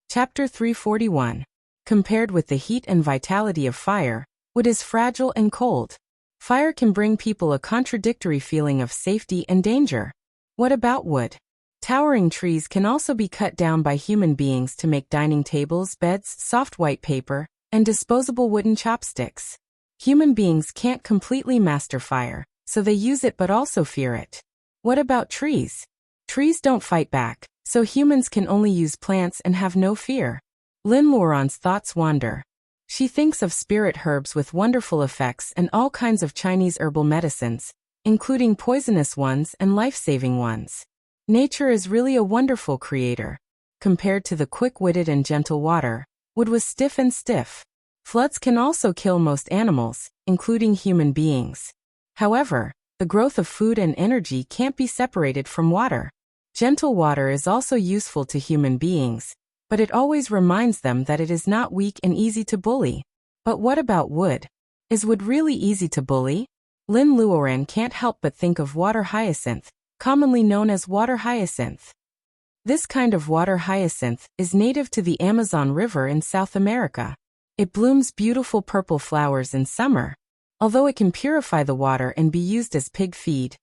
Speaker 1: Chapter 341. Compared with the heat and vitality of fire, wood is fragile and cold. Fire can bring people a contradictory feeling of safety and danger. What about wood? Towering trees can also be cut down by human beings to make dining tables, beds, soft white paper, and disposable wooden chopsticks. Human beings can't completely master fire, so they use it but also fear it. What about trees? Trees don't fight back, so humans can only use plants and have no fear. Lin Luoran's thoughts wander. She thinks of spirit herbs with wonderful effects and all kinds of Chinese herbal medicines, including poisonous ones and life-saving ones. Nature is really a wonderful creator. Compared to the quick-witted and gentle water, wood was stiff and stiff. Floods can also kill most animals, including human beings. However, the growth of food and energy can't be separated from water. Gentle water is also useful to human beings, but it always reminds them that it is not weak and easy to bully. But what about wood? Is wood really easy to bully? Lin Luoran can't help but think of water hyacinth, commonly known as water hyacinth. This kind of water hyacinth is native to the Amazon River in South America. It blooms beautiful purple flowers in summer. Although it can purify the water and be used as pig feed,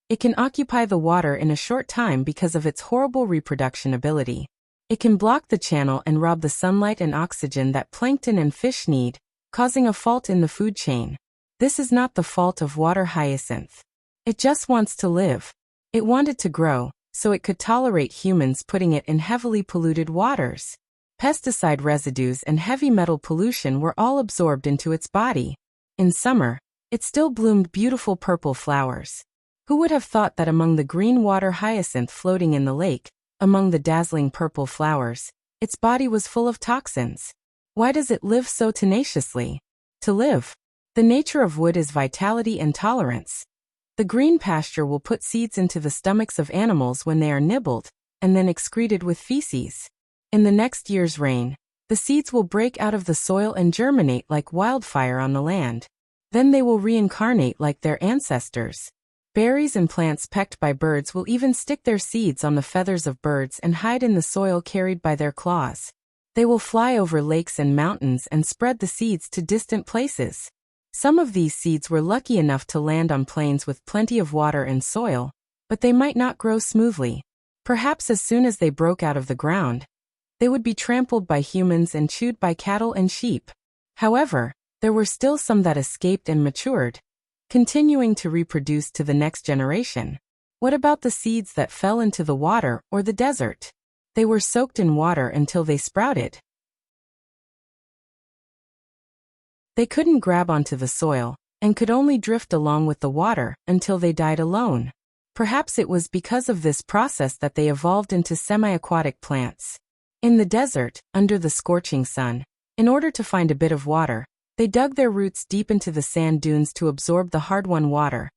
Speaker 1: it can occupy the water in a short time because of its horrible reproduction ability. It can block the channel and rob the sunlight and oxygen that plankton and fish need, causing a fault in the food chain. This is not the fault of water hyacinth. It just wants to live. It wanted to grow, so it could tolerate humans putting it in heavily polluted waters. Pesticide residues and heavy metal pollution were all absorbed into its body. In summer, it still bloomed beautiful purple flowers. Who would have thought that among the green water hyacinth floating in the lake, among the dazzling purple flowers, its body was full of toxins? Why does it live so tenaciously? To live. The nature of wood is vitality and tolerance. The green pasture will put seeds into the stomachs of animals when they are nibbled, and then excreted with feces. In the next year's rain, the seeds will break out of the soil and germinate like wildfire on the land. Then they will reincarnate like their ancestors. Berries and plants pecked by birds will even stick their seeds on the feathers of birds and hide in the soil carried by their claws. They will fly over lakes and mountains and spread the seeds to distant places. Some of these seeds were lucky enough to land on plains with plenty of water and soil, but they might not grow smoothly. Perhaps as soon as they broke out of the ground, they would be trampled by humans and chewed by cattle and sheep. However, there were still some that escaped and matured, continuing to reproduce to the next generation. What about the seeds that fell into the water or the desert? They were soaked in water until they sprouted. They couldn't grab onto the soil, and could only drift along with the water until they died alone. Perhaps it was because of this process that they evolved into semi-aquatic plants. In the desert, under the scorching sun, in order to find a bit of water, they dug their roots deep into the sand dunes to absorb the hard-won water,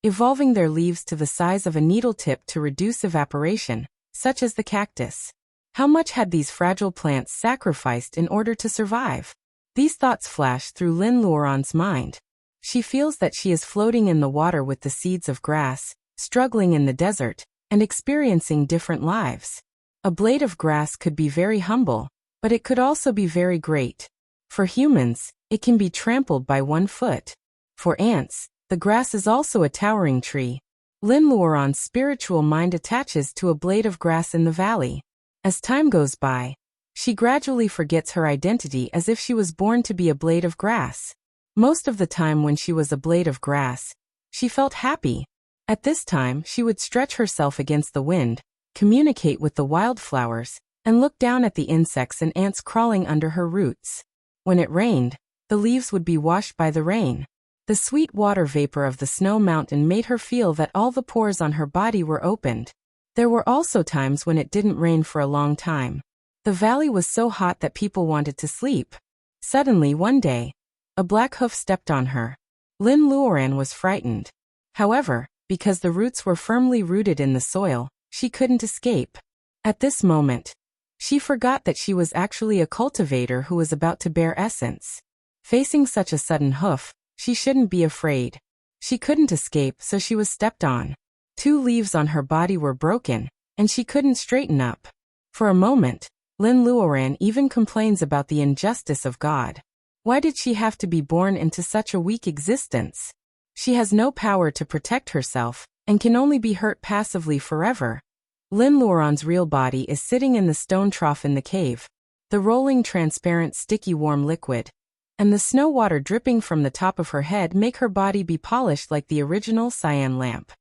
Speaker 1: evolving their leaves to the size of a needle tip to reduce evaporation, such as the cactus. How much had these fragile plants sacrificed in order to survive? These thoughts flash through Lin Luoran's mind. She feels that she is floating in the water with the seeds of grass, struggling in the desert, and experiencing different lives. A blade of grass could be very humble, but it could also be very great. For humans, it can be trampled by 1 foot. For ants, the grass is also a towering tree. Lin Luoran's spiritual mind attaches to a blade of grass in the valley. As time goes by, she gradually forgets her identity as if she was born to be a blade of grass. Most of the time when she was a blade of grass, she felt happy. At this time, she would stretch herself against the wind, communicate with the wildflowers, and look down at the insects and ants crawling under her roots. When it rained, the leaves would be washed by the rain. The sweet water vapor of the snow mountain made her feel that all the pores on her body were opened. There were also times when it didn't rain for a long time. The valley was so hot that people wanted to sleep. Suddenly one day, a black hoof stepped on her. Lin Luoran was frightened. However, because the roots were firmly rooted in the soil, she couldn't escape. At this moment, she forgot that she was actually a cultivator who was about to bear essence. Facing such a sudden hoof, she shouldn't be afraid. She couldn't escape, so she was stepped on. 2 leaves on her body were broken, and she couldn't straighten up. For a moment, Lin Luoran even complains about the injustice of God. Why did she have to be born into such a weak existence? She has no power to protect herself, and can only be hurt passively forever. Lin Luoran's real body is sitting in the stone trough in the cave. The rolling transparent sticky warm liquid, and the snow water dripping from the top of her head make her body be polished like the original cyan lamp.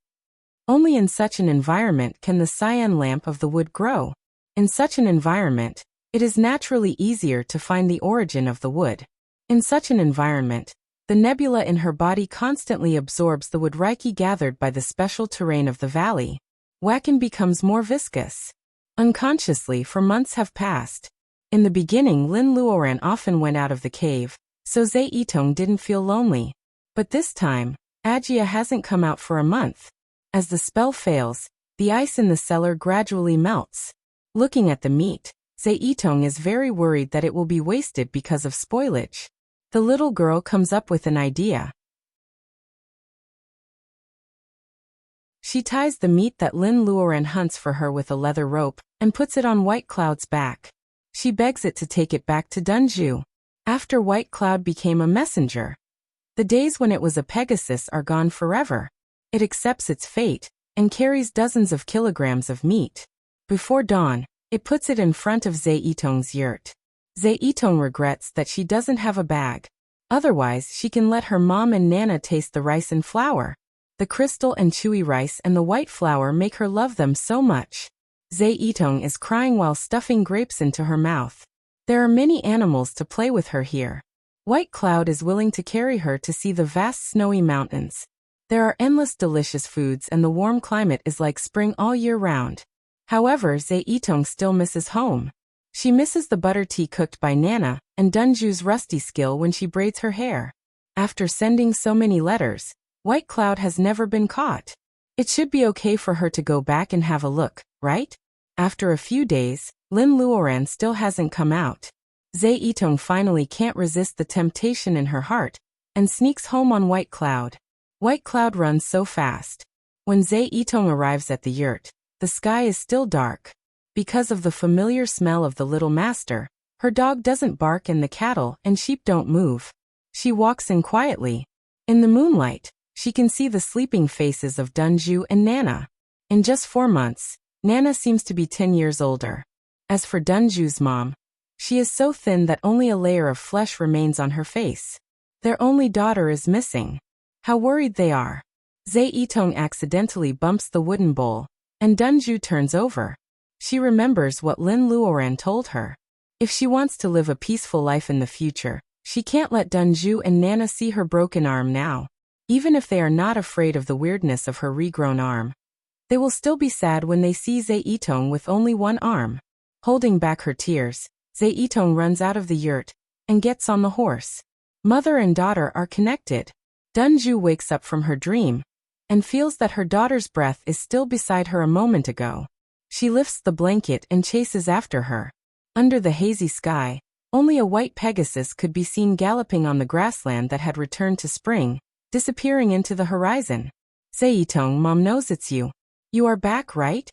Speaker 1: Only in such an environment can the cyan lamp of the wood grow. In such an environment, it is naturally easier to find the origin of the wood. In such an environment, the nebula in her body constantly absorbs the wood reiki gathered by the special terrain of the valley. Wacken becomes more viscous. Unconsciously, for months have passed. In the beginning, Lin Luoran often went out of the cave, so Zhe Yitong didn't feel lonely. But this time, Ajia hasn't come out for a month. As the spell fails, the ice in the cellar gradually melts. Looking at the meat, Zhe Yitong is very worried that it will be wasted because of spoilage. The little girl comes up with an idea. She ties the meat that Lin Luoran hunts for her with a leather rope, and puts it on White Cloud's back. She begs it to take it back to Dunju. After White Cloud became a messenger, the days when it was a Pegasus are gone forever. It accepts its fate, and carries dozens of kilograms of meat. Before dawn, it puts it in front of Zhe Yitong's yurt. Zhe Yitong regrets that she doesn't have a bag. Otherwise, she can let her mom and Nana taste the rice and flour. The crystal and chewy rice and the white flour make her love them so much. Zhe Yitong is crying while stuffing grapes into her mouth. There are many animals to play with her here. White Cloud is willing to carry her to see the vast snowy mountains. There are endless delicious foods and the warm climate is like spring all year round. However, Zhe Yitong still misses home. She misses the butter tea cooked by Nana, and Dunju's rusty skill when she braids her hair. After sending so many letters, White Cloud has never been caught. It should be okay for her to go back and have a look, right? After a few days, Lin Luoran still hasn't come out. Zhe Yitong finally can't resist the temptation in her heart, and sneaks home on White Cloud. White Cloud runs so fast. When Zhe Yitong arrives at the yurt, the sky is still dark. Because of the familiar smell of the little master, her dog doesn't bark and the cattle and sheep don't move. She walks in quietly. In the moonlight, she can see the sleeping faces of Dunju and Nana. In just 4 months, Nana seems to be 10 years older. As for Dunju's mom, she is so thin that only a layer of flesh remains on her face. Their only daughter is missing. How worried they are. Zhe Yitong accidentally bumps the wooden bowl, and Dunju turns over. She remembers what Lin Luoran told her. If she wants to live a peaceful life in the future, she can't let Dunju and Nana see her broken arm now. Even if they are not afraid of the weirdness of her regrown arm, they will still be sad when they see Zhe Yitong with only one arm. Holding back her tears, Zhe Yitong runs out of the yurt and gets on the horse. Mother and daughter are connected. Dunju wakes up from her dream and feels that her daughter's breath is still beside her a moment ago. She lifts the blanket and chases after her. Under the hazy sky, only a white Pegasus could be seen galloping on the grassland that had returned to spring, disappearing into the horizon. Zhe Yitong, Mom knows it's you. You are back, right?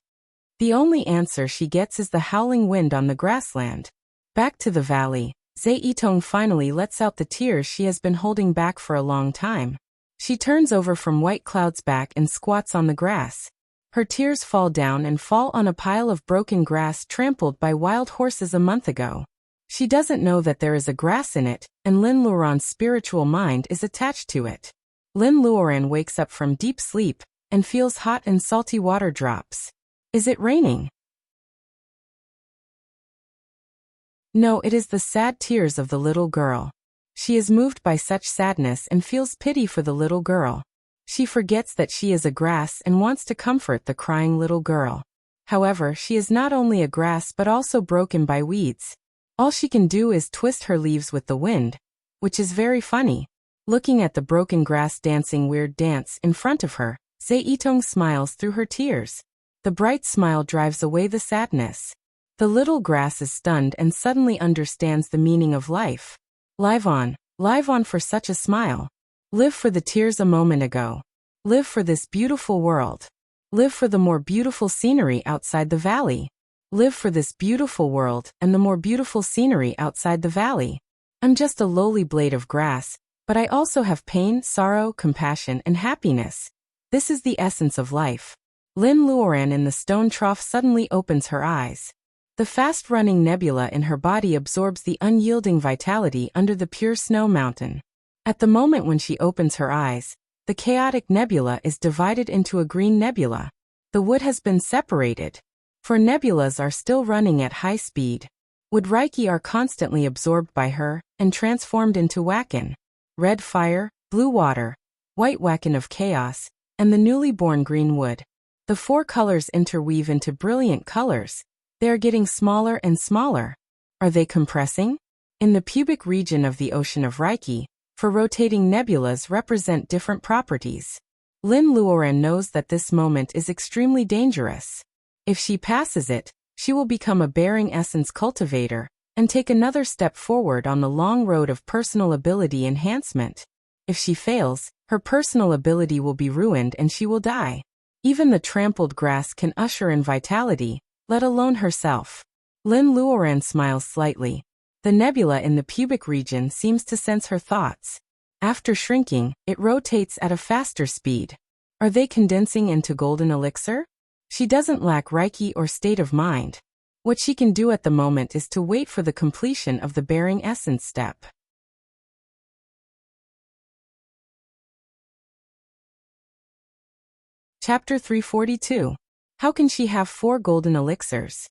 Speaker 1: The only answer she gets is the howling wind on the grassland. Back to the valley, Zhe Yitong finally lets out the tears she has been holding back for a long time. She turns over from White Cloud's back and squats on the grass. Her tears fall down and fall on a pile of broken grass trampled by wild horses a month ago. She doesn't know that there is a grass in it, and Lin Luoran's spiritual mind is attached to it. Lin Luoran wakes up from deep sleep and feels hot and salty water drops. Is it raining? No, it is the sad tears of the little girl. She is moved by such sadness and feels pity for the little girl. She forgets that she is a grass and wants to comfort the crying little girl. However, she is not only a grass but also broken by weeds. All she can do is twist her leaves with the wind, which is very funny. Looking at the broken grass dancing weird dance in front of her, Zhe Yitong smiles through her tears. The bright smile drives away the sadness. The little grass is stunned and suddenly understands the meaning of life. Live on for such a smile. Live for the tears a moment ago. Live for this beautiful world. Live for the more beautiful scenery outside the valley. Live for this beautiful world and the more beautiful scenery outside the valley. I'm just a lowly blade of grass, but I also have pain, sorrow, compassion, and happiness. This is the essence of life. Lin Luoran in the stone trough suddenly opens her eyes. The fast-running nebula in her body absorbs the unyielding vitality under the pure snow mountain. At the moment when she opens her eyes, the chaotic nebula is divided into a green nebula. The wood has been separated. For nebulas are still running at high speed. Wood Reiki are constantly absorbed by her and transformed into Wakan. Red fire, blue water, white Wakan of chaos, and the newly born green wood. The four colors interweave into brilliant colors. They are getting smaller and smaller. Are they compressing? In the pubic region of the ocean of Reiki, for rotating nebulas represent different properties. Lin Luoran knows that this moment is extremely dangerous. If she passes it, she will become a bearing essence cultivator and take another step forward on the long road of personal ability enhancement. If she fails, her personal ability will be ruined and she will die. Even the trampled grass can usher in vitality, let alone herself. Lin Luoran smiles slightly. The nebula in the pubic region seems to sense her thoughts. After shrinking, it rotates at a faster speed. Are they condensing into golden elixir? She doesn't lack Reiki or state of mind. What she can do at the moment is to wait for the completion of the bearing essence step. Chapter 342. How can she have 4 golden elixirs?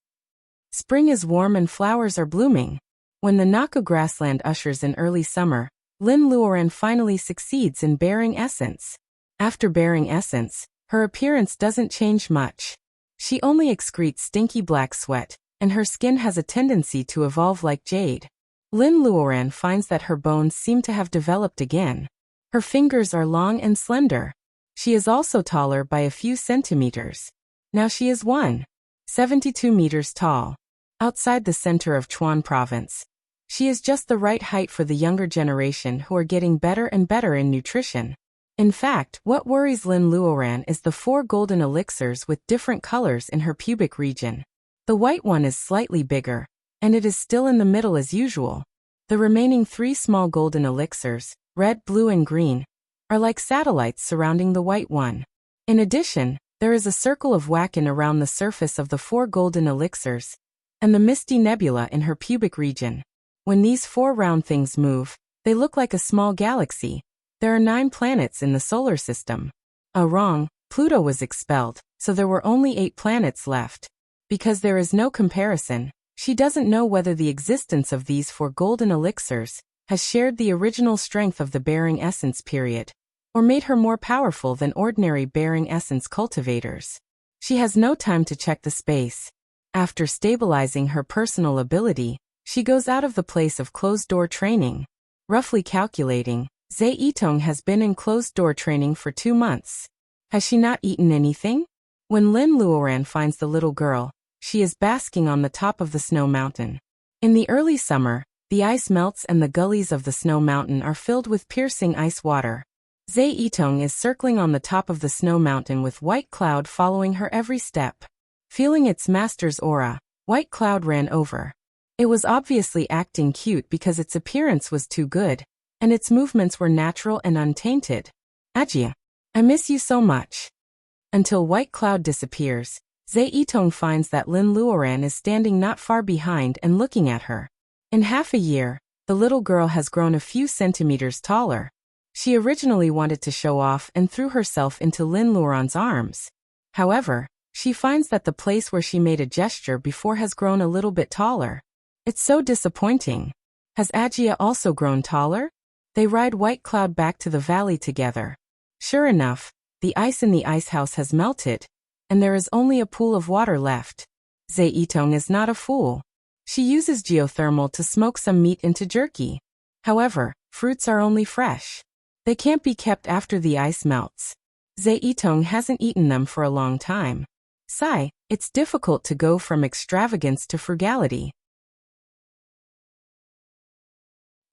Speaker 1: Spring is warm and flowers are blooming. When the Naku grassland ushers in early summer, Lin Luoran finally succeeds in bearing essence. After bearing essence, her appearance doesn't change much. She only excretes stinky black sweat, and her skin has a tendency to evolve like jade. Lin Luoran finds that her bones seem to have developed again. Her fingers are long and slender. She is also taller by a few centimeters. Now she is 1.72 meters tall. Outside the center of Chuan province, she is just the right height for the younger generation who are getting better and better in nutrition. In fact, what worries Lin Luoran is the 4 golden elixirs with different colors in her pubic region. The white one is slightly bigger, and it is still in the middle as usual. The remaining 3 small golden elixirs, red, blue and green, are like satellites surrounding the white one. In addition, There is a circle of Wacken around the surface of the 4 golden elixirs, and the misty nebula in her pubic region. When these 4 round things move, they look like a small galaxy. There are 9 planets in the solar system. Wrong, Pluto was expelled, so there were only 8 planets left. Because there is no comparison, she doesn't know whether the existence of these 4 golden elixirs has shared the original strength of the bearing essence period, or made her more powerful than ordinary bearing essence cultivators. She has no time to check the space. After stabilizing her personal ability, she goes out of the place of closed-door training. Roughly calculating, Zhe Yitong has been in closed-door training for 2 months. Has she not eaten anything? When Lin Luoran finds the little girl, she is basking on the top of the snow mountain. In the early summer, the ice melts and the gullies of the snow mountain are filled with piercing ice water. Zhe Yitong is circling on the top of the snow mountain with White Cloud following her every step. Feeling its master's aura, White Cloud ran over. It was obviously acting cute because its appearance was too good, and its movements were natural and untainted. Ajia, I miss you so much. Until White Cloud disappears, Zhe Yitong finds that Lin Luoran is standing not far behind and looking at her. In half a year, the little girl has grown a few centimeters taller. She originally wanted to show off and threw herself into Lin Luoran's arms. However, she finds that the place where she made a gesture before has grown a little bit taller. It's so disappointing. Has Ajia also grown taller? They ride White Cloud back to the valley together. Sure enough, the ice in the ice house has melted, and there is only a pool of water left. Zhe Yitong is not a fool. She uses geothermal to smoke some meat into jerky. However, fruits are only fresh. They can't be kept after the ice melts. Zhe Yitong hasn't eaten them for a long time. Sigh, it's difficult to go from extravagance to frugality.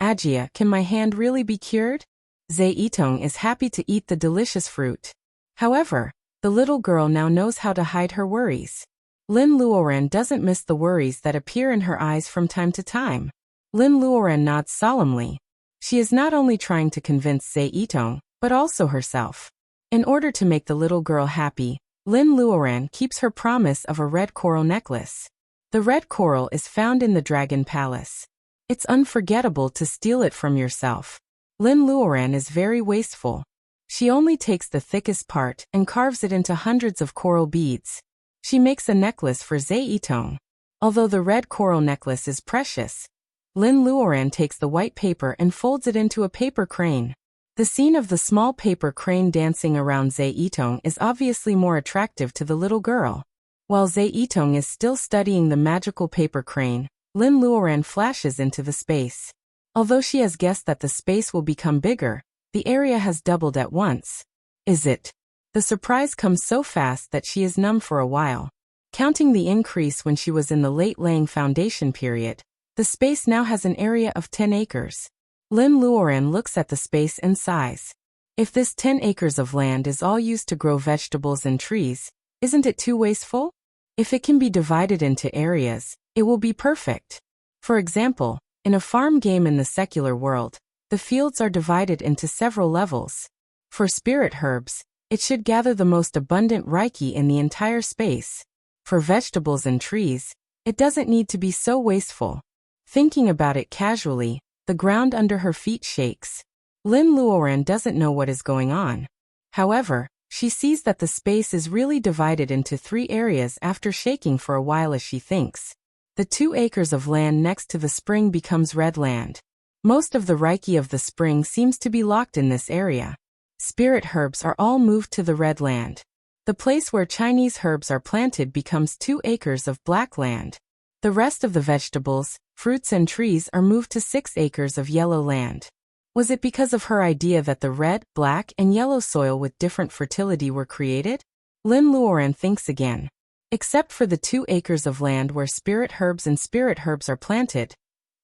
Speaker 1: Ajia, can my hand really be cured? Zhe Yitong is happy to eat the delicious fruit. However, the little girl now knows how to hide her worries. Lin Luoran doesn't miss the worries that appear in her eyes from time to time. Lin Luoran nods solemnly. She is not only trying to convince Zhe Yitong, but also herself. In order to make the little girl happy, Lin Luoran keeps her promise of a red coral necklace. The red coral is found in the Dragon Palace. It's unforgettable to steal it from yourself. Lin Luoran is very wasteful. She only takes the thickest part and carves it into hundreds of coral beads. She makes a necklace for Zhe Yitong. Although the red coral necklace is precious, Lin Luoran takes the white paper and folds it into a paper crane. The scene of the small paper crane dancing around Zhe Yitong is obviously more attractive to the little girl. While Zhe Yitong is still studying the magical paper crane, Lin Luoran flashes into the space. Although she has guessed that the space will become bigger, the area has doubled at once. Is it? The surprise comes so fast that she is numb for a while. Counting the increase when she was in the late laying foundation period, the space now has an area of 10 acres. Lin Luoran looks at the space and sighs. If this 10 acres of land is all used to grow vegetables and trees, isn't it too wasteful? If it can be divided into areas, it will be perfect. For example, in a farm game in the secular world, the fields are divided into several levels. For spirit herbs, it should gather the most abundant reiki in the entire space. For vegetables and trees, it doesn't need to be so wasteful. Thinking about it casually, the ground under her feet shakes. Lin Luoran doesn't know what is going on. However, she sees that the space is really divided into 3 areas after shaking for a while as she thinks. The 2 acres of land next to the spring becomes red land. Most of the reiki of the spring seems to be locked in this area. Spirit herbs are all moved to the red land. The place where Chinese herbs are planted becomes 2 acres of black land. The rest of the vegetables, fruits and trees are moved to 6 acres of yellow land. Was it because of her idea that the red, black, and yellow soil with different fertility were created? Lin Luoran thinks again. Except for the 2 acres of land where spirit herbs are planted,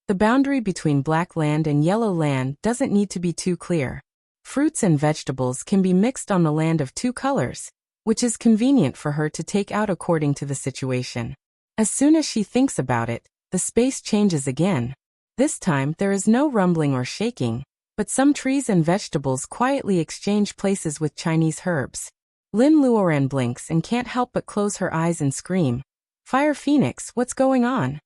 Speaker 1: the boundary between black land and yellow land doesn't need to be too clear. Fruits and vegetables can be mixed on the land of 2 colors, which is convenient for her to take out according to the situation. As soon as she thinks about it, the space changes again. This time there is no rumbling or shaking, but some trees and vegetables quietly exchange places with Chinese herbs. Lin Luoran blinks and can't help but close her eyes and scream. Fire Phoenix, what's going on?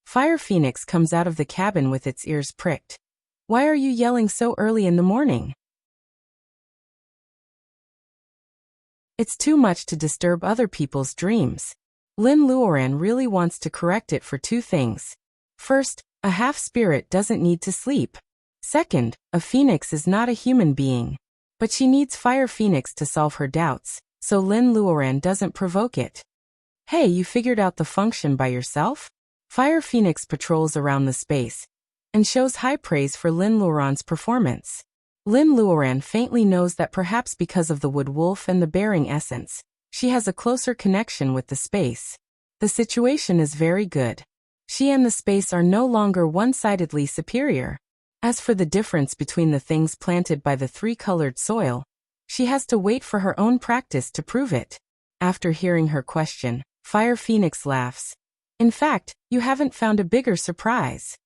Speaker 1: Fire Phoenix comes out of the cabin with its ears pricked. Why are you yelling so early in the morning? It's too much to disturb other people's dreams. Lin Luoran really wants to correct it for two things. First, a half-spirit doesn't need to sleep. Second, a phoenix is not a human being. But she needs Fire Phoenix to solve her doubts, so Lin Luoran doesn't provoke it. Hey, you figured out the function by yourself? Fire Phoenix patrols around the space and shows high praise for Lin Luoran's performance. Lin Luoran faintly knows that perhaps because of the wood wolf and the bearing essence, she has a closer connection with the space. The situation is very good. She and the space are no longer one-sidedly superior. As for the difference between the things planted by the three-colored soil, she has to wait for her own practice to prove it. After hearing her question, Fire Phoenix laughs. In fact, you haven't found a bigger surprise.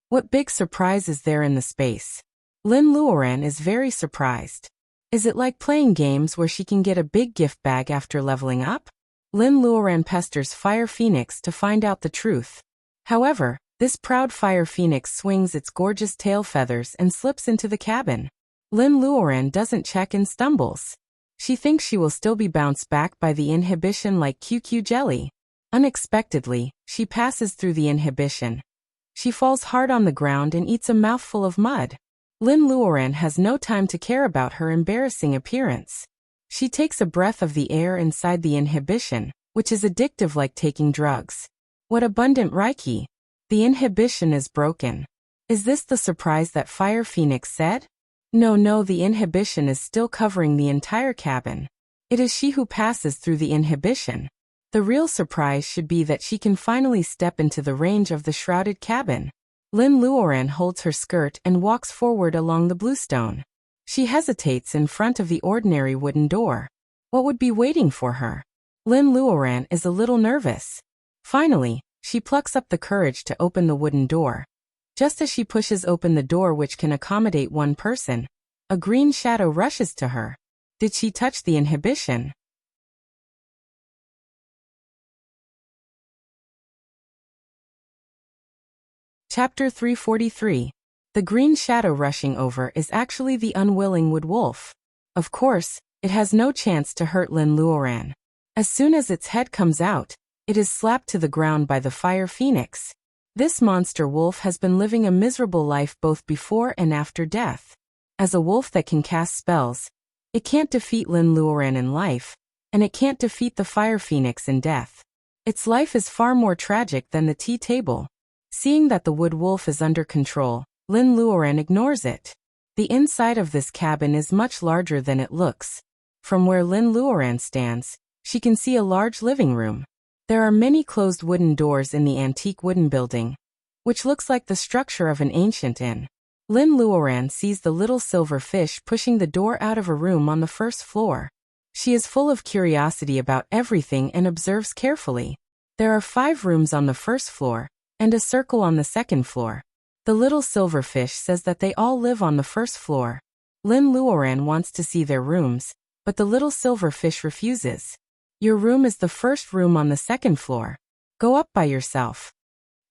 Speaker 1: What big surprise is there in the space? Lin Luoran is very surprised. Is it like playing games where she can get a big gift bag after leveling up? Lin Luoran pesters Fire Phoenix to find out the truth. However, this proud Fire Phoenix swings its gorgeous tail feathers and slips into the cabin. Lin Luoran doesn't check and stumbles. She thinks she will still be bounced back by the inhibition like QQ jelly. Unexpectedly, she passes through the inhibition. She falls hard on the ground and eats a mouthful of mud. Lin Luoran has no time to care about her embarrassing appearance. She takes a breath of the air inside the inhibition, which is addictive like taking drugs. What abundant Reiki! The inhibition is broken. Is this the surprise that Fire Phoenix said? No, the inhibition is still covering the entire cabin. It is she who passes through the inhibition. The real surprise should be that she can finally step into the range of the shrouded cabin. Lin Luoran holds her skirt and walks forward along the bluestone. She hesitates in front of the ordinary wooden door. What would be waiting for her? Lin Luoran is a little nervous. Finally, she plucks up the courage to open the wooden door. Just as she pushes open the door which can accommodate one person, a green shadow rushes to her. Did she touch the inhibition? Chapter 343. The green shadow rushing over is actually the unwilling wood wolf. Of course, it has no chance to hurt Lin Luoran. As soon as its head comes out, it is slapped to the ground by the Fire Phoenix. This monster wolf has been living a miserable life both before and after death. As a wolf that can cast spells, it can't defeat Lin Luoran in life, and it can't defeat the Fire Phoenix in death. Its life is far more tragic than the tea table. Seeing that the wood wolf is under control, Lin Luoran ignores it. The inside of this cabin is much larger than it looks. From where Lin Luoran stands, she can see a large living room. There are many closed wooden doors in the antique wooden building, which looks like the structure of an ancient inn. Lin Luoran sees the little silver fish pushing the door out of a room on the first floor. She is full of curiosity about everything and observes carefully. There are 5 rooms on the first floor, and a circle on the second floor. The little silverfish says that they all live on the first floor. Lin Luoran wants to see their rooms, but the little silverfish refuses. Your room is the first room on the second floor. Go up by yourself.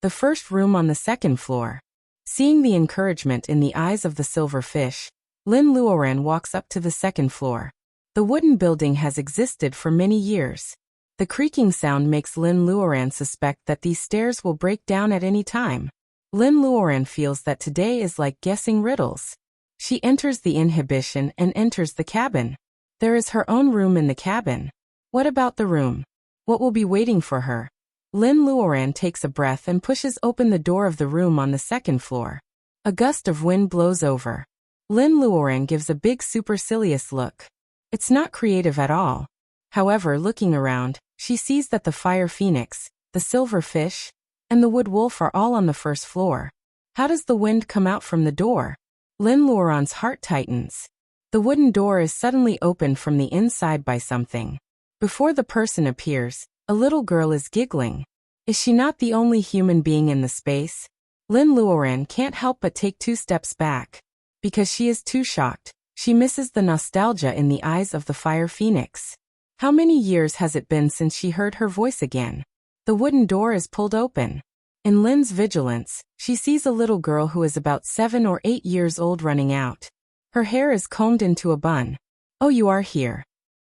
Speaker 1: The first room on the second floor. Seeing the encouragement in the eyes of the silverfish, Lin Luoran walks up to the second floor. The wooden building has existed for many years. The creaking sound makes Lin Luoran suspect that these stairs will break down at any time. Lin Luoran feels that today is like guessing riddles. She enters the inhibition and enters the cabin. There is her own room in the cabin. What about the room? What will be waiting for her? Lin Luoran takes a breath and pushes open the door of the room on the second floor. A gust of wind blows over. Lin Luoran gives a big supercilious look. It's not creative at all. However, looking around, she sees that the Fire Phoenix, the silver fish, and the wood wolf are all on the first floor. How does the wind come out from the door? Lin Luoran's heart tightens. The wooden door is suddenly opened from the inside by something. Before the person appears, a little girl is giggling. Is she not the only human being in the space? Lin Luoran can't help but take 2 steps back. Because she is too shocked, She misses the nostalgia in the eyes of the fire phoenix. How many years has it been since she heard her voice again? The wooden door is pulled open. In Lin's vigilance, she sees a little girl who is about 7 or 8 years old running out. Her hair is combed into a bun. "Oh, you are here."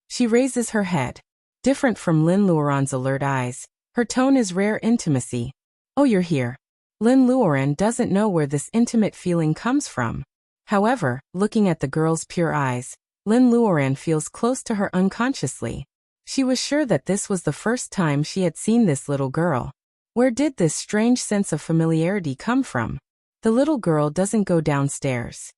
Speaker 1: She raises her head. Different from Lin Luoran's alert eyes, her tone is rare intimacy. "Oh, you're here." Lin Luoran doesn't know where this intimate feeling comes from. However, looking at the girl's pure eyes, Lin Luoran feels close to her unconsciously. She was sure that this was the first time she had seen this little girl. Where did this strange sense of familiarity come from? The little girl doesn't go downstairs.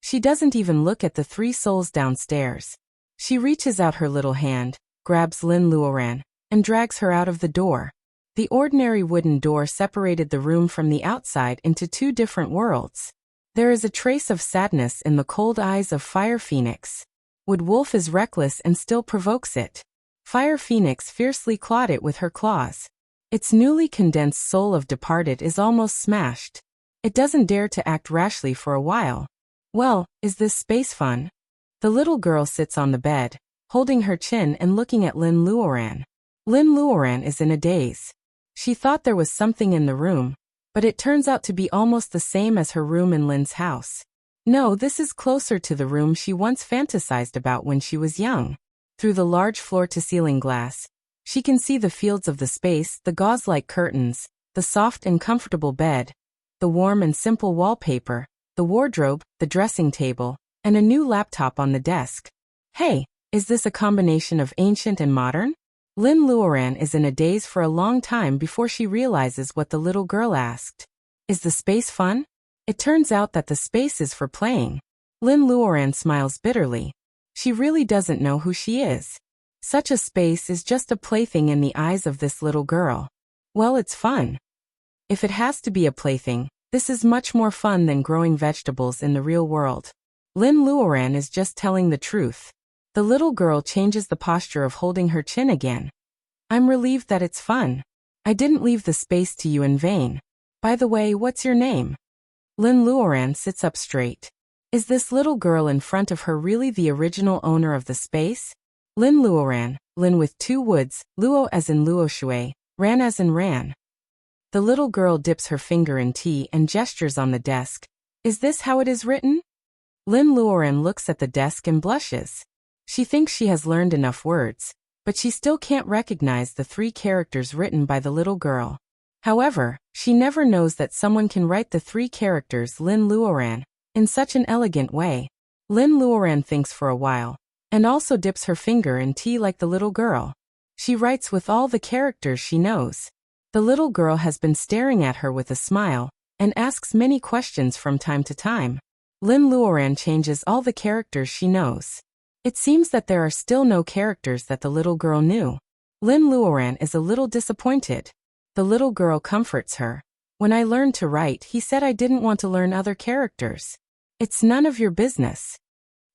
Speaker 1: She doesn't even look at the 3 souls downstairs. She reaches out her little hand, grabs Lin Luoran, and drags her out of the door. The ordinary wooden door separated the room from the outside into 2 different worlds. There is a trace of sadness in the cold eyes of Fire Phoenix. Wood Wolf is reckless and still provokes it. Fire Phoenix fiercely clawed it with her claws. Its newly condensed soul of departed is almost smashed. It doesn't dare to act rashly for a while. Well, is this space fun? The little girl sits on the bed, holding her chin and looking at Lin Luoran. Lin Luoran is in a daze. She thought there was something in the room, but it turns out to be almost the same as her room in Lin's house. No, this is closer to the room she once fantasized about when she was young. Through the large floor-to-ceiling glass, she can see the fields of the space, the gauze-like curtains, the soft and comfortable bed, the warm and simple wallpaper, the wardrobe, the dressing table, and a new laptop on the desk. Hey, is this a combination of ancient and modern? Lin Luoran is in a daze for a long time before she realizes what the little girl asked. Is the space fun? It turns out that the space is for playing. Lin Luoran smiles bitterly. She really doesn't know who she is. Such a space is just a plaything in the eyes of this little girl. Well, it's fun. If it has to be a plaything, this is much more fun than growing vegetables in the real world. Lin Luoran is just telling the truth. The little girl changes the posture of holding her chin again. I'm relieved that it's fun. I didn't leave the space to you in vain. By the way, what's your name? Lin Luoran sits up straight. Is this little girl in front of her really the original owner of the space? Lin Luoran, Lin with 2 woods, Luo as in Luoshui, Ran as in Ran. The little girl dips her finger in tea and gestures on the desk. Is this how it is written? Lin Luoran looks at the desk and blushes. She thinks she has learned enough words, but she still can't recognize the 3 characters written by the little girl. However, she never knows that someone can write the 3 characters Lin Luoran in such an elegant way. Lin Luoran thinks for a while, and also dips her finger in tea like the little girl. She writes with all the characters she knows. The little girl has been staring at her with a smile, and asks many questions from time to time. Lin Luoran changes all the characters she knows. It seems that there are still no characters that the little girl knew. Lin Luoran is a little disappointed. The little girl comforts her. When I learned to write, he said I didn't want to learn other characters. It's none of your business.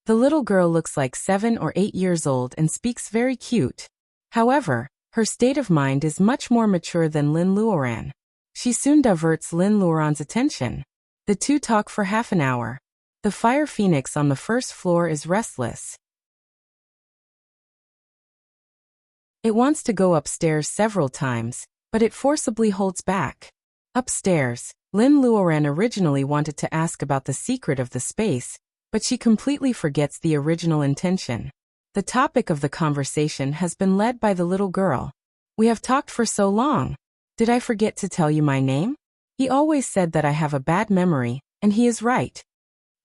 Speaker 1: The little girl looks like 7 or 8 years old and speaks very cute. However, her state of mind is much more mature than Lin Luoran. She soon diverts Lin Luoran's attention. The 2 talk for half an hour. The fire phoenix on the first floor is restless. It wants to go upstairs several times, but it forcibly holds back. Upstairs, Lin Luoran originally wanted to ask about the secret of the space, but she completely forgets the original intention. The topic of the conversation has been led by the little girl. We have talked for so long. Did I forget to tell you my name? He always said that I have a bad memory, and he is right.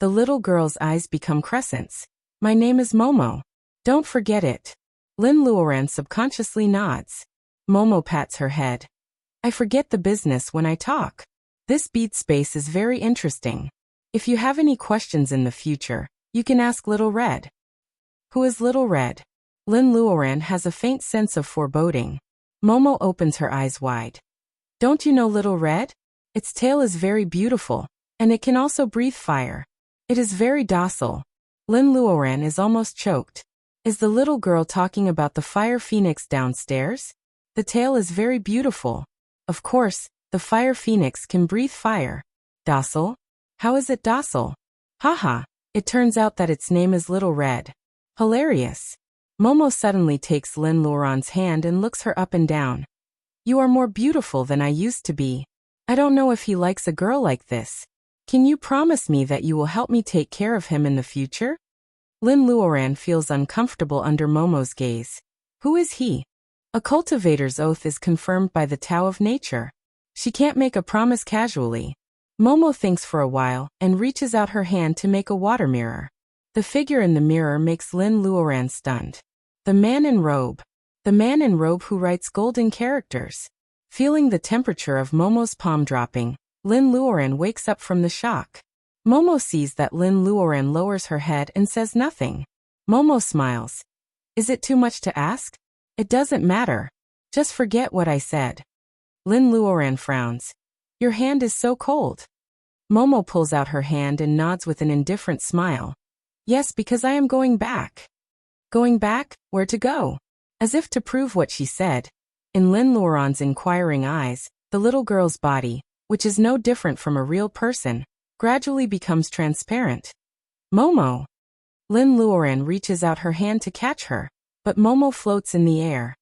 Speaker 1: The little girl's eyes become crescents. My name is Momo. Don't forget it. Lin Luoran subconsciously nods. Momo pats her head. I forget the business when I talk. This bead space is very interesting. If you have any questions in the future, you can ask Little Red. Who is Little Red? Lin Luoran has a faint sense of foreboding. Momo opens her eyes wide. Don't you know Little Red? Its tail is very beautiful, and it can also breathe fire. It is very docile. Lin Luoran is almost choked. Is the little girl talking about the fire phoenix downstairs? The tail is very beautiful. Of course, the fire phoenix can breathe fire. Docile? How is it docile? Haha, it turns out that its name is Little Red. Hilarious. Momo suddenly takes Lin Luoran's hand and looks her up and down. You are more beautiful than I used to be. I don't know if he likes a girl like this. Can you promise me that you will help me take care of him in the future? Lin Luoran feels uncomfortable under Momo's gaze. Who is he? A cultivator's oath is confirmed by the Tao of Nature. She can't make a promise casually. Momo thinks for a while and reaches out her hand to make a water mirror. The figure in the mirror makes Lin Luoran stunned. The man in robe. The man in robe who writes golden characters. Feeling the temperature of Momo's palm dropping, Lin Luoran wakes up from the shock. Momo sees that Lin Luoran lowers her head and says nothing. Momo smiles. Is it too much to ask? It doesn't matter. Just forget what I said. Lin Luoran frowns. Your hand is so cold. Momo pulls out her hand and nods with an indifferent smile. Yes, because I am going back. Going back? Where to go? As if to prove what she said. In Lin Luoran's inquiring eyes, the little girl's body, which is no different from a real person, gradually becomes transparent. Momo! Lin Luoran reaches out her hand to catch her, but Momo floats in the air.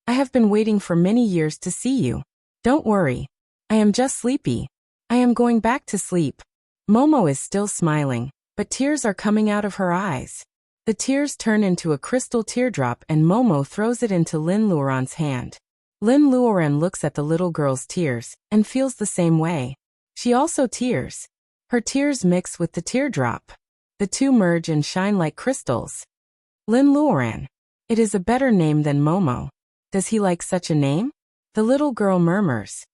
Speaker 1: I have been waiting for many years to see you. Don't worry. I am just sleepy. I am going back to sleep. Momo is still smiling, but tears are coming out of her eyes. The tears turn into a crystal teardrop and Momo throws it into Lin Luoran's hand. Lin Luoran looks at the little girl's tears and feels the same way. She also tears. Her tears mix with the teardrop. The two merge and shine like crystals. Lin Luoran. It is a better name than Momo. Does he like such a name? The little girl murmurs.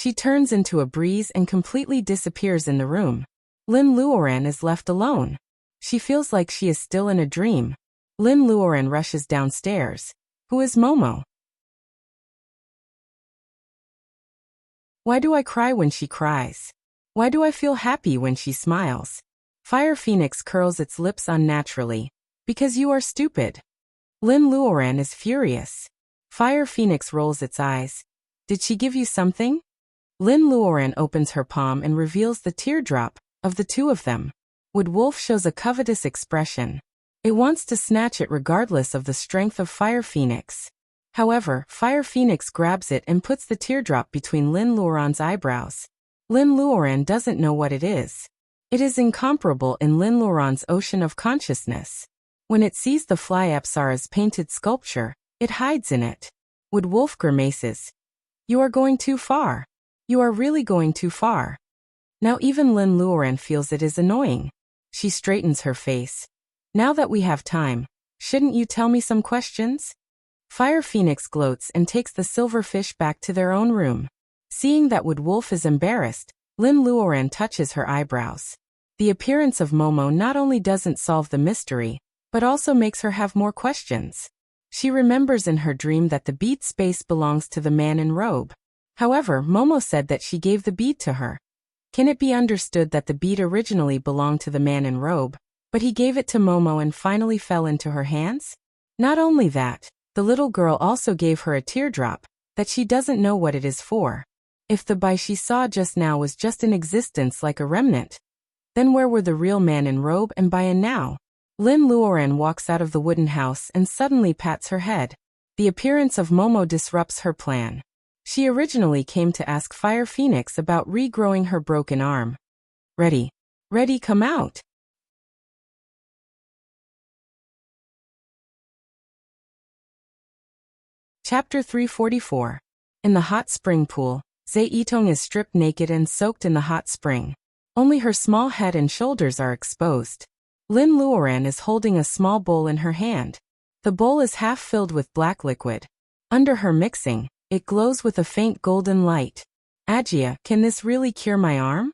Speaker 1: She turns into a breeze and completely disappears in the room. Lin Luoran is left alone. She feels like she is still in a dream. Lin Luoran rushes downstairs. Who is Momo? Why do I cry when she cries? Why do I feel happy when she smiles? Fire Phoenix curls its lips unnaturally. Because you are stupid. Lin Luoran is furious. Fire Phoenix rolls its eyes. Did she give you something? Lin Luoran opens her palm and reveals the teardrop of the two of them. Wood Wolf shows a covetous expression. It wants to snatch it regardless of the strength of Fire Phoenix. However, Fire Phoenix grabs it and puts the teardrop between Lin Luoran's eyebrows. Lin Luoran doesn't know what it is. It is incomparable in Lin Luoran's ocean of consciousness. When it sees the fly Apsara's painted sculpture, it hides in it. Wood Wolf grimaces. You are going too far. You are really going too far. Now even Lin Luoran feels it is annoying. She straightens her face. Now that we have time, shouldn't you tell me some questions? Fire Phoenix gloats and takes the silver fish back to their own room. Seeing that Wood Wolf is embarrassed, Lin Luoran touches her eyebrows. The appearance of Momo not only doesn't solve the mystery, but also makes her have more questions. She remembers in her dream that the bead space belongs to the man in robe. However, Momo said that she gave the bead to her. Can it be understood that the bead originally belonged to the man in robe, but he gave it to Momo and finally fell into her hands? Not only that, the little girl also gave her a teardrop that she doesn't know what it is for. If the bai she saw just now was just in existence like a remnant, then where were the real man in robe and bai now? Lin Luoran walks out of the wooden house and suddenly pats her head. The appearance of Momo disrupts her plan. She originally came to ask Fire Phoenix about regrowing her broken arm. Ready. Ready, come out. Chapter 344. In the hot spring pool, Zhe Yitong is stripped naked and soaked in the hot spring. Only her small head and shoulders are exposed. Lin Luoran is holding a small bowl in her hand. The bowl is half filled with black liquid. Under her mixing, it glows with a faint golden light. Ajia, can this really cure my arm?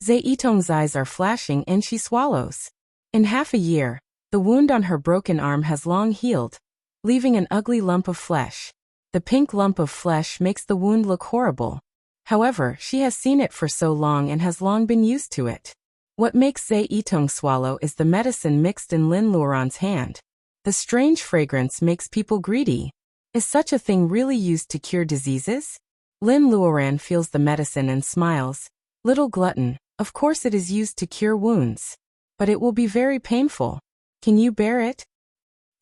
Speaker 1: Zhe Yitong's eyes are flashing and she swallows. In half a year, the wound on her broken arm has long healed, leaving an ugly lump of flesh. The pink lump of flesh makes the wound look horrible. However, she has seen it for so long and has long been used to it. What makes Zhe Yitong swallow is the medicine mixed in Lin Luoran's hand. The strange fragrance makes people greedy. Is such a thing really used to cure diseases? Lin Luoran feels the medicine and smiles. Little glutton, Of course it is used to cure wounds. But it will be very painful. Can you bear it?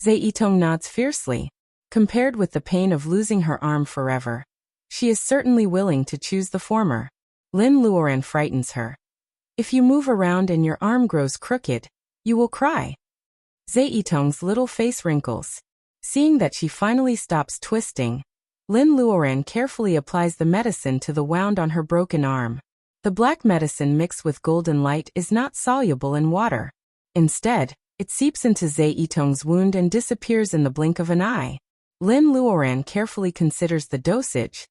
Speaker 1: Zeitong nods fiercely. Compared with the pain of losing her arm forever, she is certainly willing to choose the former. Lin Luoran frightens her. If you move around and your arm grows crooked, you will cry. Zeitong's little face wrinkles. Seeing that she finally stops twisting, Lin Luoran carefully applies the medicine to the wound on her broken arm. The black medicine mixed with golden light is not soluble in water. Instead, it seeps into Zeitong's wound and disappears in the blink of an eye. Lin Luoran carefully considers the dosage,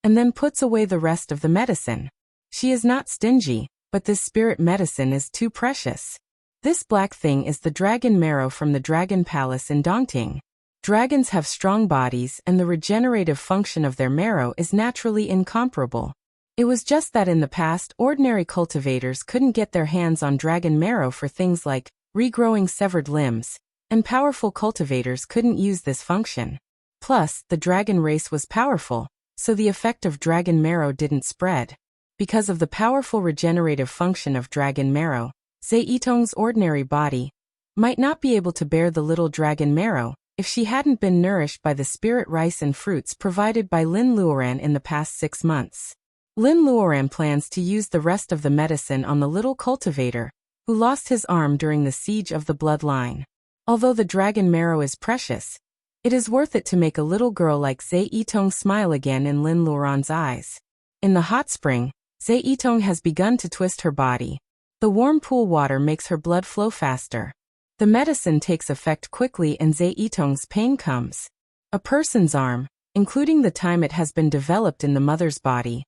Speaker 1: and then puts away the rest of the medicine. She is not stingy, but this spirit medicine is too precious. This black thing is the dragon marrow from the Dragon Palace in Dongting. Dragons have strong bodies and the regenerative function of their marrow is naturally incomparable. It was just that in the past, ordinary cultivators couldn't get their hands on dragon marrow for things like regrowing severed limbs, and powerful cultivators couldn't use this function. Plus, the dragon race was powerful, so the effect of dragon marrow didn't spread. Because of the powerful regenerative function of dragon marrow, Zeitong's ordinary body might not be able to bear the little dragon marrow if she hadn't been nourished by the spirit rice and fruits provided by Lin Luoran in the past 6 months. Lin Luoran plans to use the rest of the medicine on the little cultivator, who lost his arm during the siege of the bloodline. Although the dragon marrow is precious, it is worth it to make a little girl like Zeitong smile again in Lin Luoran's eyes. In the hot spring, Zeitong has begun to twist her body. The warm pool water makes her blood flow faster. The medicine takes effect quickly and Zeitong's pain comes. A person's arm, including the time it has been developed in the mother's body,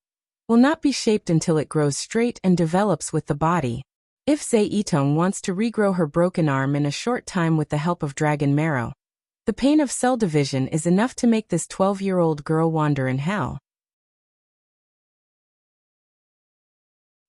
Speaker 1: will not be shaped until it grows straight and develops with the body. If Zeitong wants to regrow her broken arm in a short time with the help of dragon marrow, the pain of cell division is enough to make this 12-year-old girl wander in hell.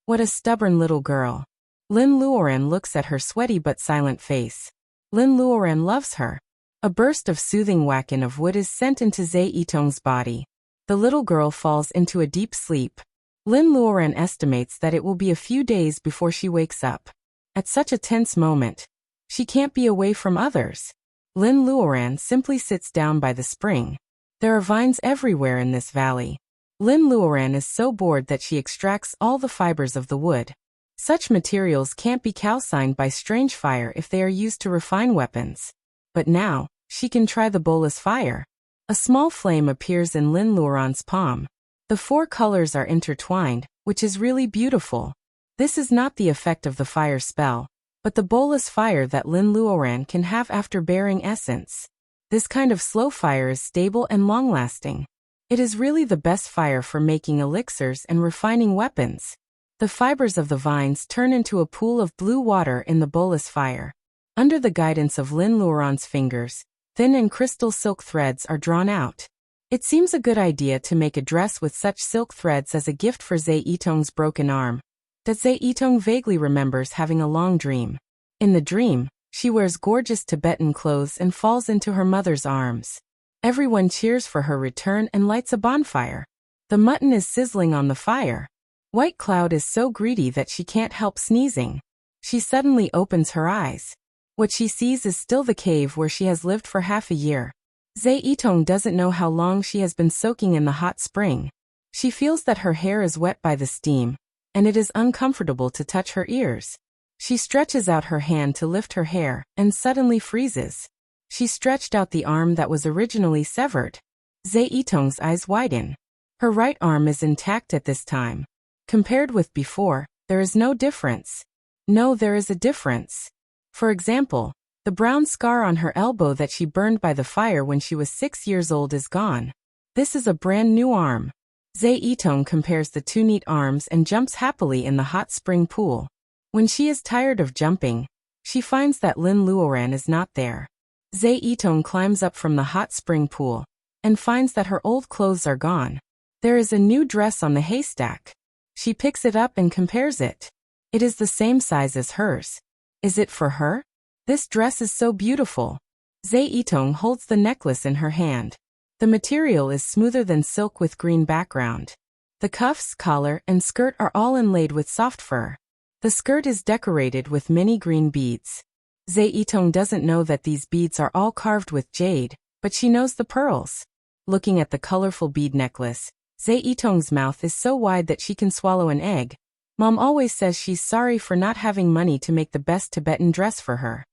Speaker 1: What a stubborn little girl. Lin Luoran looks at her sweaty but silent face. Lin Luoran loves her. A burst of soothing wacken of wood is sent into Zeitong's body. The little girl falls into a deep sleep. Lin Luoran estimates that it will be a few days before she wakes up. At such a tense moment, she can't be away from others. Lin Luoran simply sits down by the spring. There are vines everywhere in this valley. Lin Luoran is so bored that she extracts all the fibers of the wood. Such materials can't be calcined by strange fire if they are used to refine weapons. But now, she can try the bolus fire. A small flame appears in Lin Luoran's palm. The 4 colors are intertwined, which is really beautiful. This is not the effect of the fire spell, but the bolus fire that Lin Luoran can have after bearing essence. This kind of slow fire is stable and long-lasting. It is really the best fire for making elixirs and refining weapons. The fibers of the vines turn into a pool of blue water in the bolus fire. Under the guidance of Lin Luoran's fingers, thin and crystal silk threads are drawn out. It seems a good idea to make a dress with such silk threads as a gift for Zeitong's broken arm. That Zeitong vaguely remembers having a long dream. In the dream, she wears gorgeous Tibetan clothes and falls into her mother's arms. Everyone cheers for her return and lights a bonfire. The mutton is sizzling on the fire. White Cloud is so greedy that she can't help sneezing. She suddenly opens her eyes. What she sees is still the cave where she has lived for half a year. Zeitong doesn't know how long she has been soaking in the hot spring. She feels that her hair is wet by the steam, and it is uncomfortable to touch her ears. She stretches out her hand to lift her hair, and suddenly freezes. She stretched out the arm that was originally severed. Zeitong's eyes widen. Her right arm is intact at this time. Compared with before, there is no difference. No, there is a difference. For example, the brown scar on her elbow that she burned by the fire when she was 6 years old is gone. This is a brand new arm. Zeitong compares the 2 neat arms and jumps happily in the hot spring pool. When she is tired of jumping, she finds that Lin Luoran is not there. Zeitong climbs up from the hot spring pool and finds that her old clothes are gone. There is a new dress on the haystack. She picks it up and compares it. It is the same size as hers. Is it for her? This dress is so beautiful. Zeitong holds the necklace in her hand. The material is smoother than silk with green background. The cuffs, collar, and skirt are all inlaid with soft fur. The skirt is decorated with many green beads. Zhe Yitong doesn't know that these beads are all carved with jade, but she knows the pearls. Looking at the colorful bead necklace, Zhe Yitong's mouth is so wide that she can swallow an egg. Mom always says she's sorry for not having money to make the best Tibetan dress for her.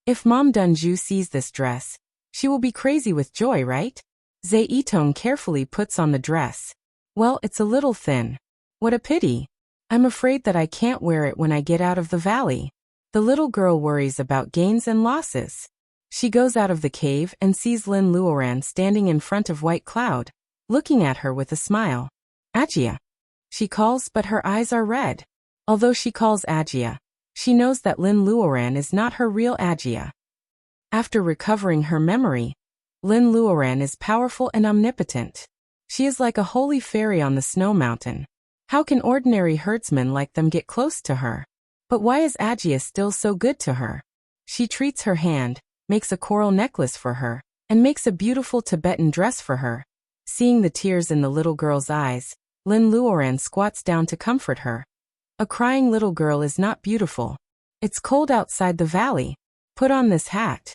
Speaker 1: If Mom Dunju sees this dress, she will be crazy with joy, right? Zhe Yitong carefully puts on the dress. Well, it's a little thin. What a pity. I'm afraid that I can't wear it when I get out of the valley. The little girl worries about gains and losses. She goes out of the cave and sees Lin Luoran standing in front of White Cloud, looking at her with a smile. Ajia. She calls, but her eyes are red. Although she calls Ajia, she knows that Lin Luoran is not her real Ajia. After recovering her memory, Lin Luoran is powerful and omnipotent. She is like a holy fairy on the snow mountain. How can ordinary herdsmen like them get close to her? But why is Ajia still so good to her? She treats her hand, makes a coral necklace for her, and makes a beautiful Tibetan dress for her. Seeing the tears in the little girl's eyes, Lin Luoran squats down to comfort her. A crying little girl is not beautiful. It's cold outside the valley. Put on this hat.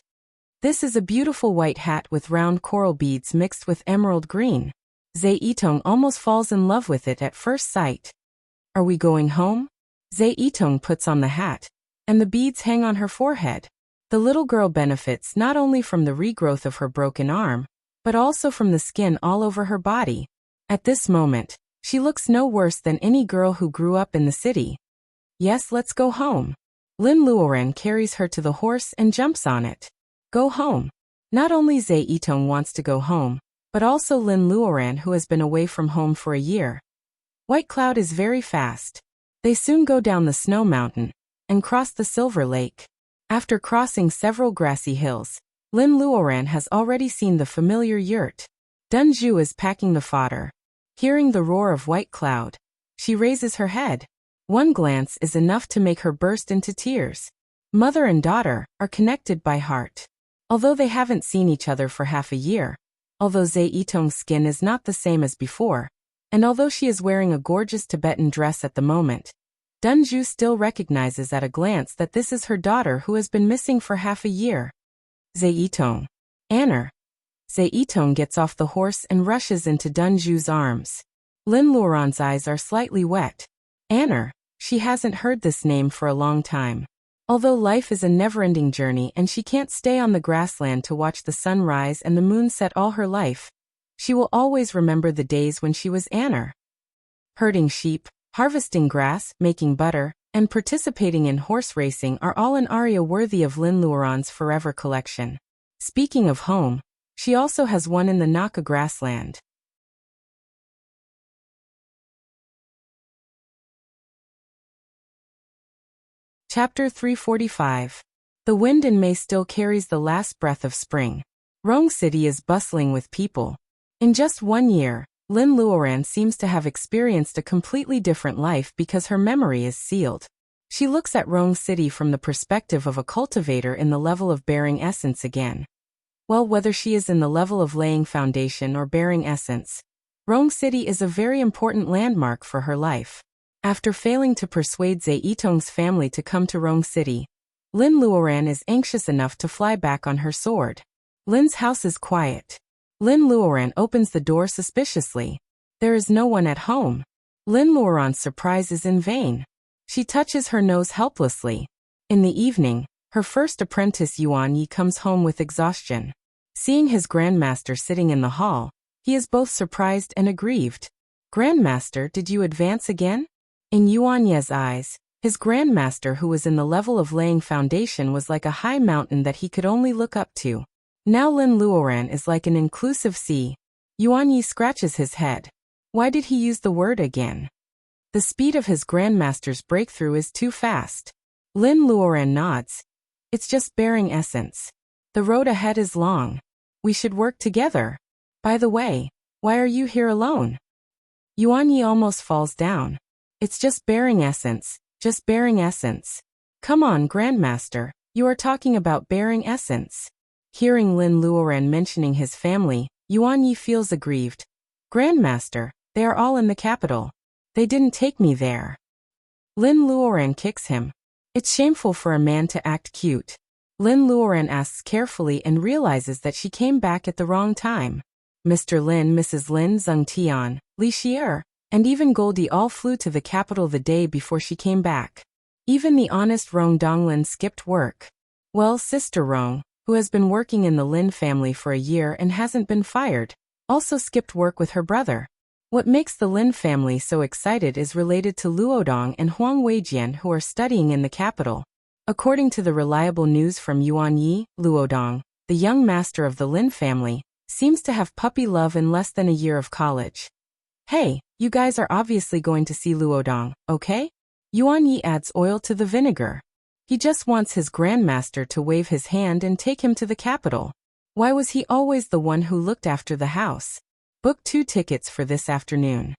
Speaker 1: This is a beautiful white hat with round coral beads mixed with emerald green. Zhe Yitong almost falls in love with it at first sight. Are we going home? Zhe Yitong puts on the hat, and the beads hang on her forehead. The little girl benefits not only from the regrowth of her broken arm, but also from the skin all over her body. At this moment, she looks no worse than any girl who grew up in the city. Yes, let's go home. Lin Luoran carries her to the horse and jumps on it. Go home. Not only Zhe Yitong wants to go home, but also Lin Luoran, who has been away from home for a year. White Cloud is very fast. They soon go down the snow mountain and cross the Silver Lake. After crossing several grassy hills, Lin Luoran has already seen the familiar yurt. Dunju is packing the fodder. Hearing the roar of White Cloud, she raises her head. One glance is enough to make her burst into tears. Mother and daughter are connected by heart. Although they haven't seen each other for half a year, although Zhe Yitong's skin is not the same as before, and although she is wearing a gorgeous Tibetan dress at the moment, Dunju still recognizes at a glance that this is her daughter who has been missing for half a year. Zhe Yitong. Anner. Zhe Yitong gets off the horse and rushes into Dunju's arms. Lin Luoran's eyes are slightly wet. Anner. She hasn't heard this name for a long time. Although life is a never-ending journey and she can't stay on the grassland to watch the sun rise and the moon set all her life, she will always remember the days when she was Anner. Herding sheep, harvesting grass, making butter, and participating in horse racing are all an aria worthy of Lin Luoran's forever collection. Speaking of home, she also has one in the Naka grassland. Chapter 345. The wind in May still carries the last breath of spring. Rong City is bustling with people. In just 1 year, Lin Luoran seems to have experienced a completely different life because her memory is sealed. She looks at Rong City from the perspective of a cultivator in the level of bearing essence again. Well, whether she is in the level of laying foundation or bearing essence, Rong City is a very important landmark for her life. After failing to persuade Zhe Yitong's family to come to Rong City, Lin Luoran is anxious enough to fly back on her sword. Lin's house is quiet. Lin Luoran opens the door suspiciously. There is no one at home. Lin Luoran's surprise is in vain. She touches her nose helplessly. In the evening, her first apprentice Yuan Yi comes home with exhaustion. Seeing his grandmaster sitting in the hall, he is both surprised and aggrieved. Grandmaster, did you advance again? In Yuan Ye's eyes, his grandmaster who was in the level of laying foundation was like a high mountain that he could only look up to. Now Lin Luoran is like an inclusive sea. Yuan Yi scratches his head. Why did he use the word again? The speed of his grandmaster's breakthrough is too fast. Lin Luoran nods. It's just bearing essence. The road ahead is long. We should work together. By the way, why are you here alone? Yuan Yi almost falls down. It's just bearing essence, just bearing essence. Come on, Grandmaster, you are talking about bearing essence. Hearing Lin Luoran mentioning his family, Yuan Yi feels aggrieved. Grandmaster, they are all in the capital. They didn't take me there. Lin Luoran kicks him. It's shameful for a man to act cute. Lin Luoran asks carefully and realizes that she came back at the wrong time. Mr. Lin, Mrs. Lin, Zheng Tian, Li Xier, and even Goldie all flew to the capital the day before she came back. Even the honest Rong Donglin skipped work. Well, Sister Rong, who has been working in the Lin family for a year and hasn't been fired, also skipped work with her brother. What makes the Lin family so excited is related to Luodong and Huang Weijian, who are studying in the capital. According to the reliable news from Yuan Yi, Luodong, the young master of the Lin family, seems to have puppy love in less than a year of college. Hey, you guys are obviously going to see Luodong, okay? Yuan Yi adds oil to the vinegar. He just wants his grandmaster to wave his hand and take him to the capital. Why was he always the one who looked after the house? Book 2 tickets for this afternoon.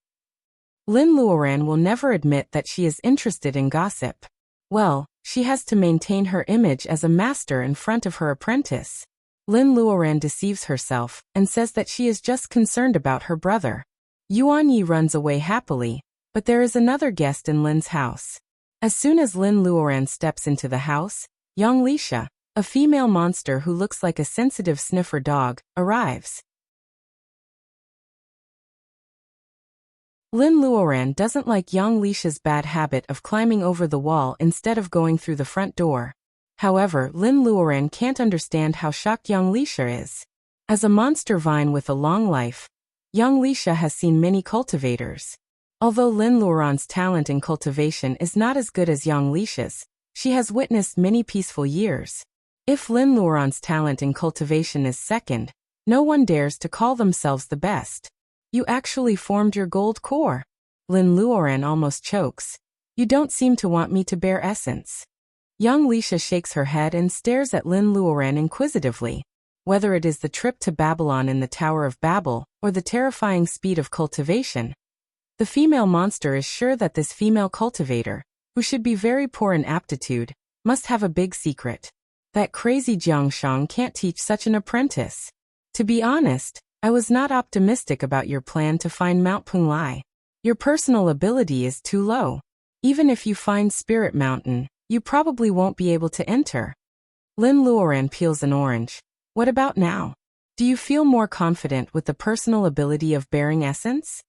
Speaker 1: Lin Luoran will never admit that she is interested in gossip. Well, she has to maintain her image as a master in front of her apprentice. Lin Luoran deceives herself and says that she is just concerned about her brother. Yuan Yi runs away happily, but there is another guest in Lin's house. As soon as Lin Luoran steps into the house, Yang Lisha, a female monster who looks like a sensitive sniffer dog, arrives. Lin Luoran doesn't like Yang Lisha's bad habit of climbing over the wall instead of going through the front door. However, Lin Luoran can't understand how shocked Yang Lisha is. As a monster vine with a long life, Yang Lisha has seen many cultivators. Although Lin Luoran's talent in cultivation is not as good as Yang Lisha's, she has witnessed many peaceful years. If Lin Luoran's talent in cultivation is second, no one dares to call themselves the best. You actually formed your gold core. Lin Luoran almost chokes. You don't seem to want me to bear essence. Yang Lisha shakes her head and stares at Lin Luoran inquisitively. Whether it is the trip to Babylon in the Tower of Babel, or the terrifying speed of cultivation, the female monster is sure that this female cultivator, who should be very poor in aptitude, must have a big secret. That crazy Jiangshang can't teach such an apprentice. To be honest, I was not optimistic about your plan to find Mount Punglai. Your personal ability is too low. Even if you find Spirit Mountain, you probably won't be able to enter. Lin Luoran peels an orange. What about now? Do you feel more confident with the personal ability of bearing essence?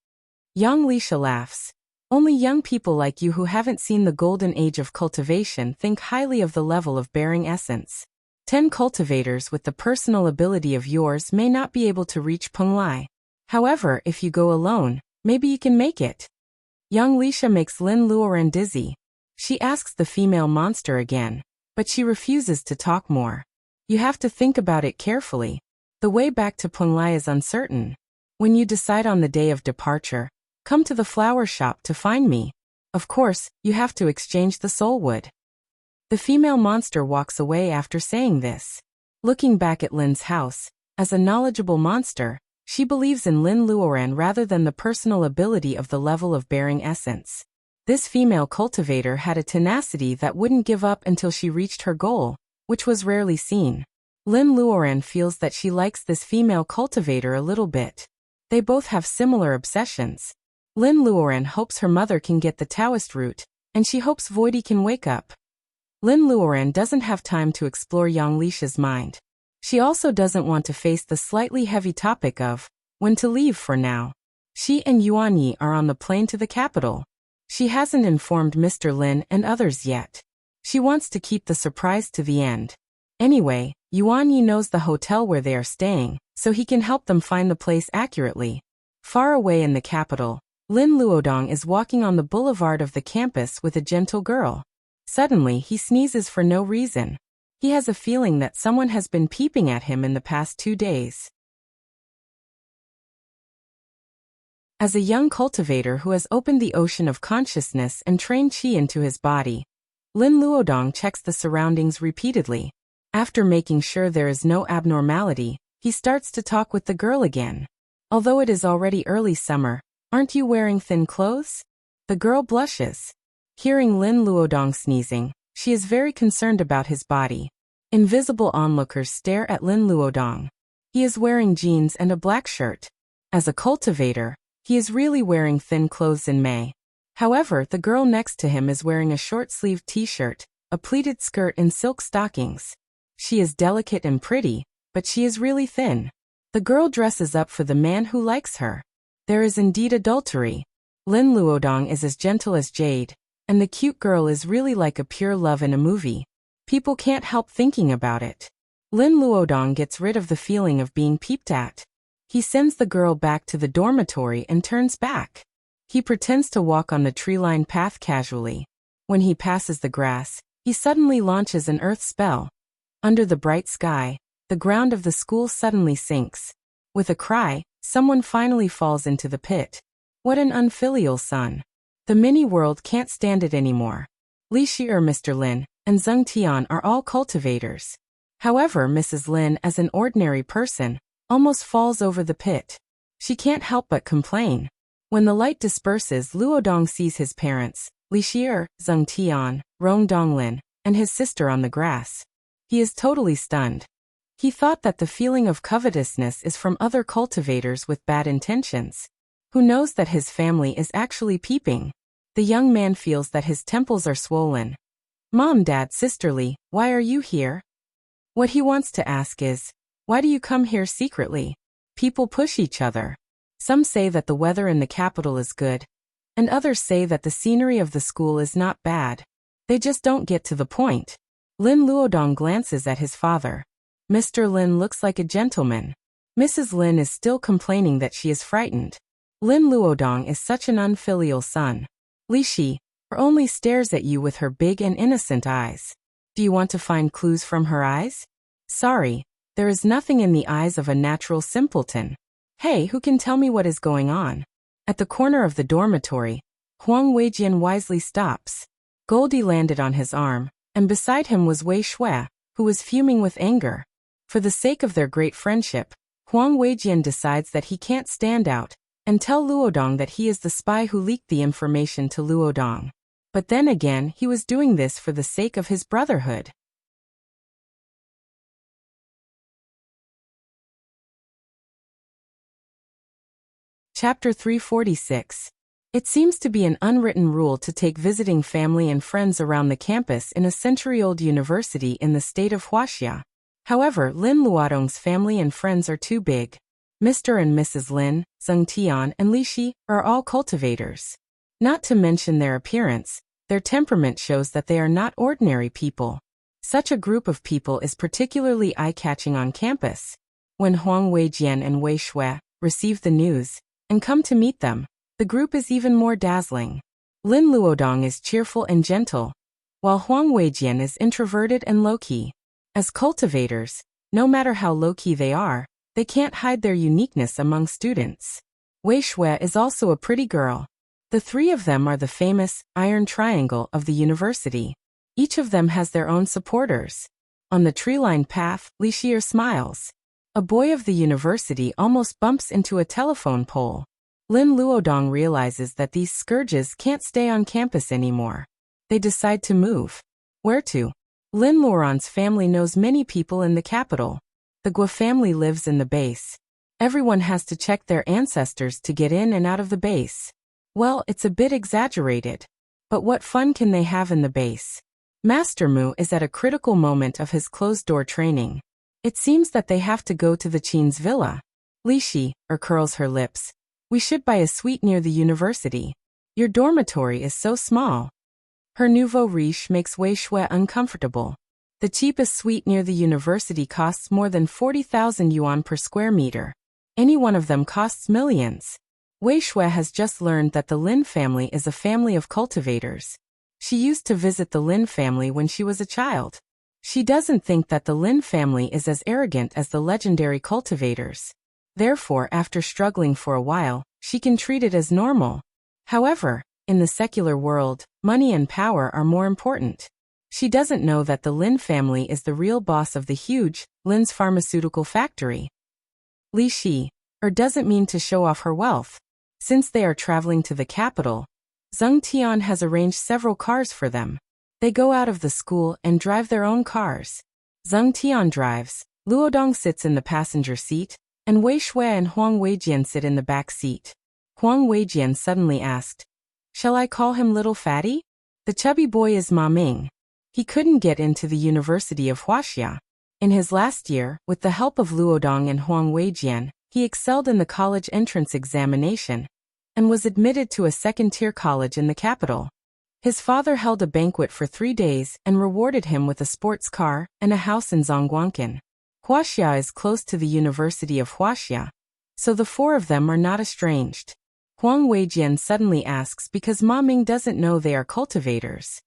Speaker 1: Yang Lisha laughs. Only young people like you who haven't seen the golden age of cultivation think highly of the level of bearing essence. 10 cultivators with the personal ability of yours may not be able to reach Punglai. However, if you go alone, maybe you can make it. Yang Lisha makes Lin Luoran dizzy. She asks the female monster again, but she refuses to talk more. You have to think about it carefully. The way back to Punglai is uncertain. When you decide on the day of departure, come to the flower shop to find me. Of course, you have to exchange the soul wood. The female monster walks away after saying this. Looking back at Lin's house, as a knowledgeable monster, she believes in Lin Luoran rather than the personal ability of the level of bearing essence. This female cultivator had a tenacity that wouldn't give up until she reached her goal, which was rarely seen. Lin Luoran feels that she likes this female cultivator a little bit. They both have similar obsessions. Lin Luoran hopes her mother can get the Taoist root, and she hopes Voidy can wake up. Lin Luoran doesn't have time to explore Yang Lisha's mind. She also doesn't want to face the slightly heavy topic of when to leave for now. She and Yuan Yi are on the plane to the capital. She hasn't informed Mr. Lin and others yet. She wants to keep the surprise to the end. Anyway, Yuan Yi knows the hotel where they are staying, so he can help them find the place accurately. Far away in the capital, Lin Luodong is walking on the boulevard of the campus with a gentle girl. Suddenly, he sneezes for no reason. He has a feeling that someone has been peeping at him in the past 2 days. As a young cultivator who has opened the ocean of consciousness and trained qi into his body, Lin Luodong checks the surroundings repeatedly. After making sure there is no abnormality, he starts to talk with the girl again. Although it is already early summer, aren't you wearing thin clothes? The girl blushes. Hearing Lin Luodong sneezing, she is very concerned about his body. Invisible onlookers stare at Lin Luodong. He is wearing jeans and a black shirt. As a cultivator, he is really wearing thin clothes in May. However, the girl next to him is wearing a short-sleeved t-shirt, a pleated skirt and silk stockings. She is delicate and pretty, but she is really thin. The girl dresses up for the man who likes her. There is indeed adultery. Lin Luodong is as gentle as jade, and the cute girl is really like a pure love in a movie. People can't help thinking about it. Lin Luodong gets rid of the feeling of being peeped at. He sends the girl back to the dormitory and turns back. He pretends to walk on the tree-lined path casually. When he passes the grass, he suddenly launches an earth spell. Under the bright sky, the ground of the school suddenly sinks. With a cry, someone finally falls into the pit. What an unfilial son. The mini-world can't stand it anymore. Li Shi Mr. Lin, and Zheng Tian are all cultivators. However, Mrs. Lin, as an ordinary person, almost falls over the pit. She can't help but complain. When the light disperses, Luodong sees his parents, Li Shi, Zheng Tian, Rong Donglin, and his sister on the grass. He is totally stunned. He thought that the feeling of covetousness is from other cultivators with bad intentions. Who knows that his family is actually peeping? The young man feels that his temples are swollen. Mom, Dad, sisterly, why are you here? What he wants to ask is, why do you come here secretly? People push each other. Some say that the weather in the capital is good, and others say that the scenery of the school is not bad. They just don't get to the point. Lin Luodong glances at his father. Mr. Lin looks like a gentleman. Mrs. Lin is still complaining that she is frightened. Lin Luodong is such an unfilial son. Li Shi only stares at you with her big and innocent eyes. Do you want to find clues from her eyes? Sorry, there is nothing in the eyes of a natural simpleton. Hey, who can tell me what is going on? At the corner of the dormitory, Huang Weijian wisely stops. Goldie landed on his arm, and beside him was Wei Shui, who was fuming with anger. For the sake of their great friendship, Huang Weijian decides that he can't stand out, and tell Luodong that he is the spy who leaked the information to Luodong. But then again, he was doing this for the sake of his brotherhood. Chapter 346. It seems to be an unwritten rule to take visiting family and friends around the campus in a century-old university in the state of Wuxia. However, Lin Luodong's family and friends are too big. Mr. and Mrs. Lin, Zheng Tian, and Li Shi are all cultivators. Not to mention their appearance, their temperament shows that they are not ordinary people. Such a group of people is particularly eye-catching on campus. When Huang Weijian and Wei Shui receive the news and come to meet them, the group is even more dazzling. Lin Luodong is cheerful and gentle, while Huang Weijian is introverted and low-key. As cultivators, no matter how low-key they can't hide their uniqueness among students. Wei Shui is also a pretty girl. The three of them are the famous Iron Triangle of the university. Each of them has their own supporters. On the tree-lined path, Li Shi smiles. A boy of the university almost bumps into a telephone pole. Lin Luodong realizes that these scourges can't stay on campus anymore. They decide to move. Where to? Lin Luoran's family knows many people in the capital. The Gua family lives in the base. Everyone has to check their ancestors to get in and out of the base. Well, it's a bit exaggerated. But what fun can they have in the base? Master Mu is at a critical moment of his closed-door training. It seems that they have to go to the Qin's villa. Li Shi curls her lips. We should buy a suite near the university. Your dormitory is so small. Her nouveau riche makes Wei Shui uncomfortable. The cheapest suite near the university costs more than 40,000 yuan per square meter. Any one of them costs millions. Wei Shui has just learned that the Lin family is a family of cultivators. She used to visit the Lin family when she was a child. She doesn't think that the Lin family is as arrogant as the legendary cultivators. Therefore, after struggling for a while, she can treat it as normal. However, in the secular world, money and power are more important. She doesn't know that the Lin family is the real boss of the huge Lin's pharmaceutical factory. Li Shi doesn't mean to show off her wealth. Since they are traveling to the capital, Zheng Tian has arranged several cars for them. They go out of the school and drive their own cars. Zheng Tian drives, Luodong sits in the passenger seat, and Wei Shui and Huang Weijian sit in the back seat. Huang Weijian suddenly asked, Shall I call him Little Fatty? The chubby boy is Ma Ming. He couldn't get into the University of Wuxia. In his last year, with the help of Luodong and Huang Weijian, he excelled in the college entrance examination and was admitted to a second-tier college in the capital. His father held a banquet for 3 days and rewarded him with a sports car and a house in Zhongguancun. Wuxia is close to the University of Wuxia, so the four of them are not estranged. Huang Weijian suddenly asks because Ma Ming doesn't know they are cultivators.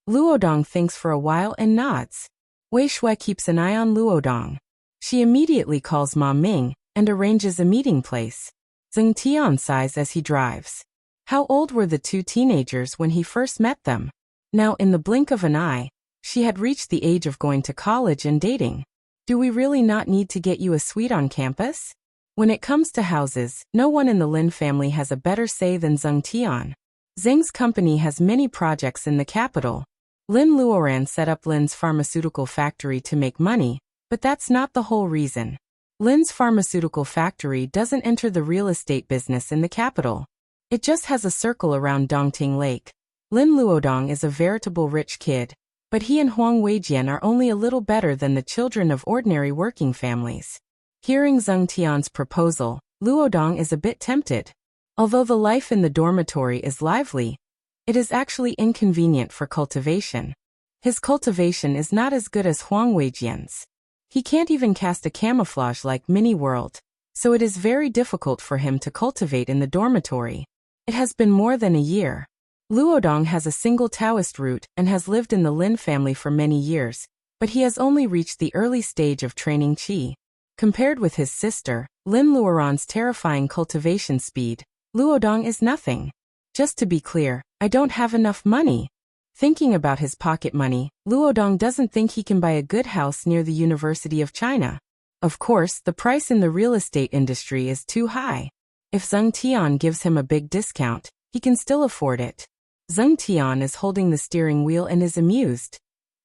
Speaker 1: Luodong thinks for a while and nods. Wei Shui keeps an eye on Luodong. She immediately calls Ma Ming and arranges a meeting place. Zheng Tian sighs as he drives. How old were the two teenagers when he first met them? Now, in the blink of an eye, she had reached the age of going to college and dating. Do we really not need to get you a suite on campus? When it comes to houses, no one in the Lin family has a better say than Zheng Tian. Zheng's company has many projects in the capital. Lin Luoran set up Lin's pharmaceutical factory to make money, but that's not the whole reason. Lin's pharmaceutical factory doesn't enter the real estate business in the capital. It just has a circle around Dongting Lake. Lin Luodong is a veritable rich kid, but he and Huang Weijian are only a little better than the children of ordinary working families. Hearing Zheng Tian's proposal, Luodong is a bit tempted. Although the life in the dormitory is lively, it is actually inconvenient for cultivation. His cultivation is not as good as Huang Weijian's. He can't even cast a camouflage like Mini World, so it is very difficult for him to cultivate in the dormitory. It has been more than a year. Luodong has a single Taoist root and has lived in the Lin family for many years, but he has only reached the early stage of training qi. Compared with his sister, Lin Luoran's terrifying cultivation speed, Luodong is nothing. Just to be clear, I don't have enough money. Thinking about his pocket money, Luodong doesn't think he can buy a good house near the University of China. Of course, the price in the real estate industry is too high. If Zheng Tian gives him a big discount, he can still afford it. Zheng Tian is holding the steering wheel and is amused.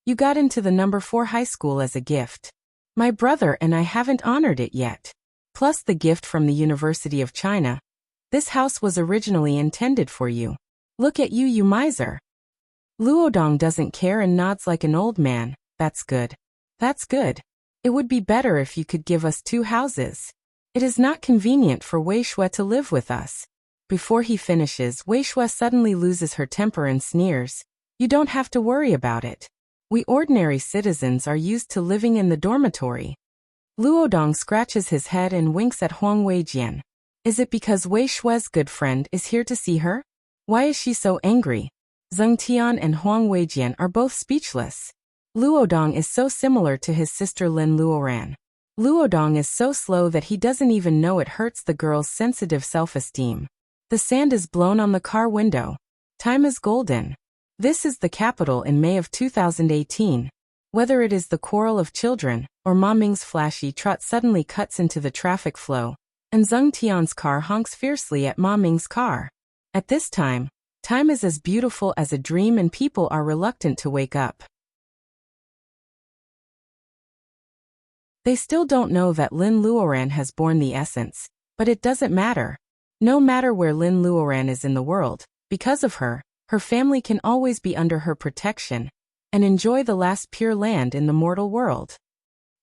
Speaker 1: You got into the number 4 high school as a gift. My brother and I haven't honored it yet. Plus the gift from the University of China. This house was originally intended for you. Look at you, you miser. Luodong doesn't care and nods like an old man. That's good. That's good. It would be better if you could give us 2 houses. It is not convenient for Wei Shui to live with us. Before he finishes, Wei Shui suddenly loses her temper and sneers. You don't have to worry about it. We ordinary citizens are used to living in the dormitory. Luodong scratches his head and winks at Huang Weijian. Is it because Wei Shui's good friend is here to see her? Why is she so angry? Zheng Tian and Huang Weijian are both speechless. Luodong is so similar to his sister Lin Luoran. Luodong is so slow that he doesn't even know it hurts the girl's sensitive self-esteem. The sand is blown on the car window. Time is golden. This is the capital in May of 2018. Whether it is the quarrel of children, or Ma Ming's flashy trot suddenly cuts into the traffic flow, and Zheng Tian's car honks fiercely at Ma Ming's car. At this time is as beautiful as a dream and people are reluctant to wake up. They still don't know that Lin Luoran has borne the essence, but it doesn't matter. No matter where Lin Luoran is in the world, because of her, her family can always be under her protection and enjoy the last pure land in the mortal world.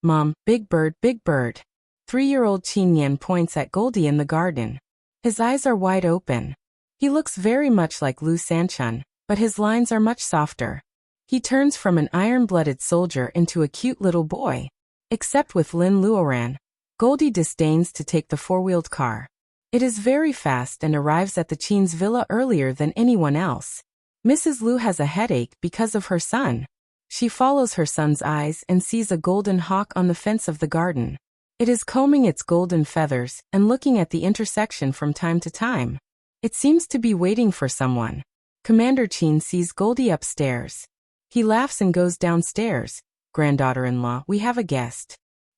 Speaker 1: Mom, big bird, 3-year-old Qin Yan points at Goldie in the garden. His eyes are wide open. He looks very much like Lu Sanchun, but his lines are much softer. He turns from an iron-blooded soldier into a cute little boy. Except with Lin Luoran, Goldie disdains to take the 4-wheeled car. It is very fast and arrives at the Qin's villa earlier than anyone else. Mrs. Lu has a headache because of her son. She follows her son's eyes and sees a golden hawk on the fence of the garden. It is combing its golden feathers and looking at the intersection from time to time. It seems to be waiting for someone. Commander Qin sees Goldie upstairs. He laughs and goes downstairs. Granddaughter-in-law, we have a guest.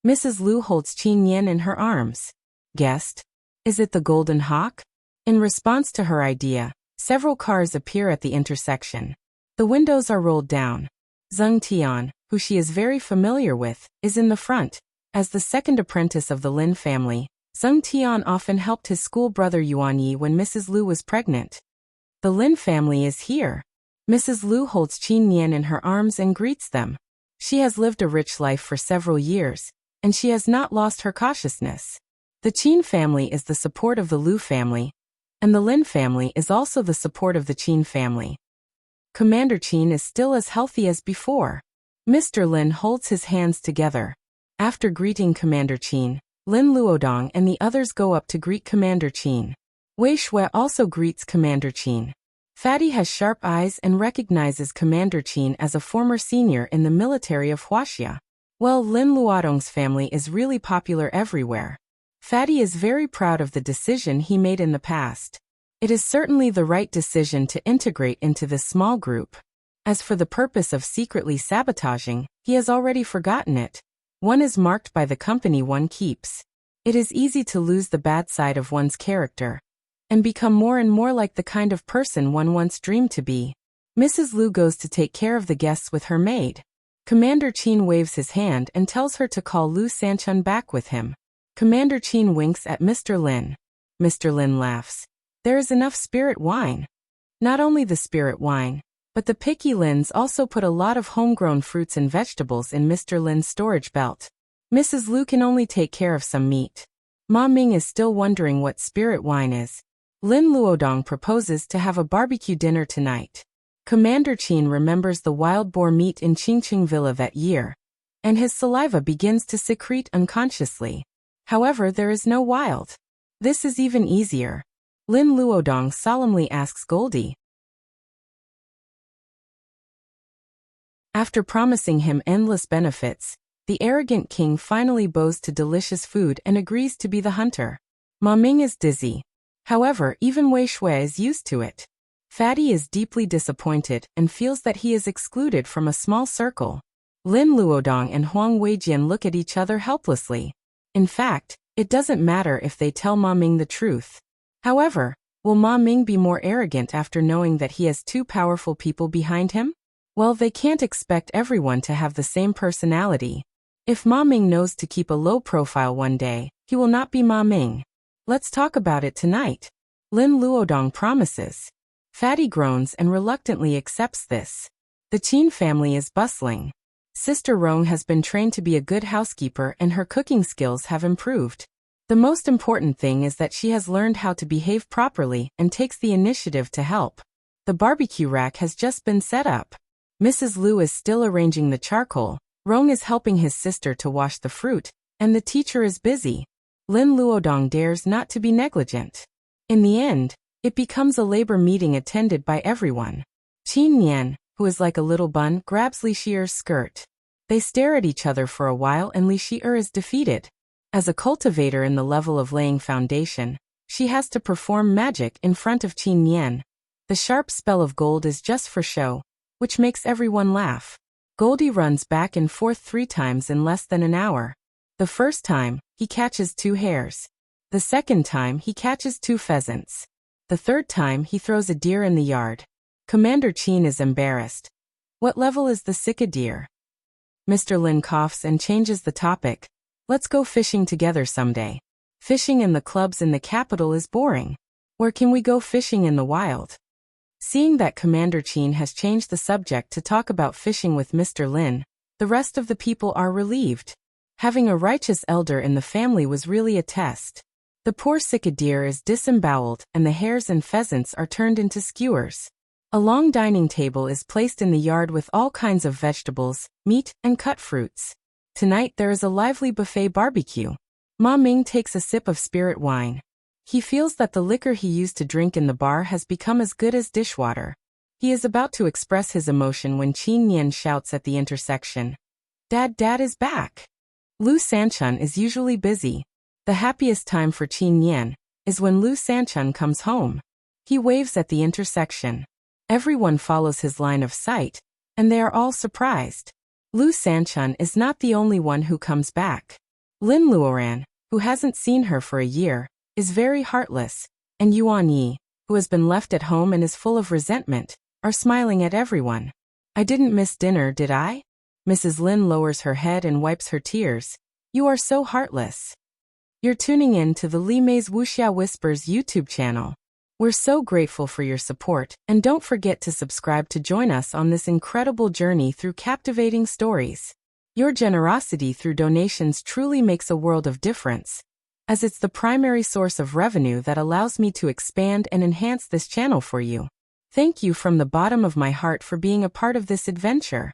Speaker 1: Mrs. Lu holds Qin Yan in her arms. Guest? Is it the golden hawk? In response to her idea, several cars appear at the intersection. The windows are rolled down. Zheng Tian, who she is very familiar with, is in the front. As the second apprentice of the Lin family, Zheng Tian often helped his school brother Yuan Yi when Mrs. Lu was pregnant. The Lin family is here. Mrs. Lu holds Qin Nian in her arms and greets them. She has lived a rich life for several years, and she has not lost her cautiousness. The Qin family is the support of the Lu family, and the Lin family is also the support of the Qin family. Commander Qin is still as healthy as before. Mr. Lin holds his hands together. After greeting Commander Qin, Lin Luodong and the others go up to greet Commander Qin. Wei Shui also greets Commander Qin. Fatty has sharp eyes and recognizes Commander Qin as a former senior in the military of Wuxia. Well, Lin Luodong's family is really popular everywhere. Fatty is very proud of the decision he made in the past. It is certainly the right decision to integrate into this small group. As for the purpose of secretly sabotaging, he has already forgotten it. One is marked by the company one keeps. It is easy to lose the bad side of one's character and become more and more like the kind of person one once dreamed to be. Mrs. Lu goes to take care of the guests with her maid. Commander Qin waves his hand and tells her to call Lu Sanchun back with him. Commander Qin winks at Mr. Lin. Mr. Lin laughs. There is enough spirit wine. Not only the spirit wine, but the picky Lins also put a lot of homegrown fruits and vegetables in Mr. Lin's storage belt. Mrs. Lu can only take care of some meat. Ma Ming is still wondering what spirit wine is. Lin Luodong proposes to have a barbecue dinner tonight. Commander Qin remembers the wild boar meat in Qingqing Villa that year, and his saliva begins to secrete unconsciously. However, there is no wild. This is even easier. Lin Luodong solemnly asks Goldie. After promising him endless benefits, the arrogant king finally bows to delicious food and agrees to be the hunter. Ma Ming is dizzy. However, even Wei Shui is used to it. Fatty is deeply disappointed and feels that he is excluded from a small circle. Lin Luodong and Huang Weijian look at each other helplessly. In fact, it doesn't matter if they tell Ma Ming the truth. However, will Ma Ming be more arrogant after knowing that he has two powerful people behind him? Well, they can't expect everyone to have the same personality. If Ma Ming knows to keep a low profile one day, he will not be Ma Ming. Let's talk about it tonight. Lin Luodong promises. Fatty groans and reluctantly accepts this. The Qin family is bustling. Sister Rong has been trained to be a good housekeeper and her cooking skills have improved. The most important thing is that she has learned how to behave properly and takes the initiative to help. The barbecue rack has just been set up. Mrs. Lu is still arranging the charcoal, Rong is helping his sister to wash the fruit, and the teacher is busy. Lin Luodong dares not to be negligent. In the end, it becomes a labor meeting attended by everyone. Qin Nian, who is like a little bun, grabs Li Shier's skirt. They stare at each other for a while and Li Shier is defeated. As a cultivator in the level of laying foundation, she has to perform magic in front of Qin Nian. The sharp spell of gold is just for show, which makes everyone laugh. Goldie runs back and forth 3 times in less than an hour. The first time, he catches 2 hares. The second time, he catches 2 pheasants. The third time, he throws a deer in the yard. Commander Qin is embarrassed. What level is the Sika deer? Mr. Lin coughs and changes the topic. Let's go fishing together someday. Fishing in the clubs in the capital is boring. Where can we go fishing in the wild? Seeing that Commander Qin has changed the subject to talk about fishing with Mr. Lin, the rest of the people are relieved. Having a righteous elder in the family was really a test. The poor Sika deer is disemboweled and the hares and pheasants are turned into skewers. A long dining table is placed in the yard with all kinds of vegetables, meat, and cut fruits. Tonight there is a lively buffet barbecue. Ma Ming takes a sip of spirit wine. He feels that the liquor he used to drink in the bar has become as good as dishwater. He is about to express his emotion when Qin Nian shouts at the intersection. Dad is back. Lu Sanchun is usually busy. The happiest time for Qin Nian is when Lu Sanchun comes home. He waves at the intersection. Everyone follows his line of sight, and they are all surprised. Lu Sanchun is not the only one who comes back. Lin Luoran, who hasn't seen her for a year, is very heartless, and Yuan Yi, who has been left at home and is full of resentment, are smiling at everyone. I didn't miss dinner, did I? Mrs. Lin lowers her head and wipes her tears. You are so heartless. You're tuning in to the Li Mei's Wuxia Whispers YouTube channel. We're so grateful for your support, and don't forget to subscribe to join us on this incredible journey through captivating stories. Your generosity through donations truly makes a world of difference, as it's the primary source of revenue that allows me to expand and enhance this channel for you. Thank you from the bottom of my heart for being a part of this adventure.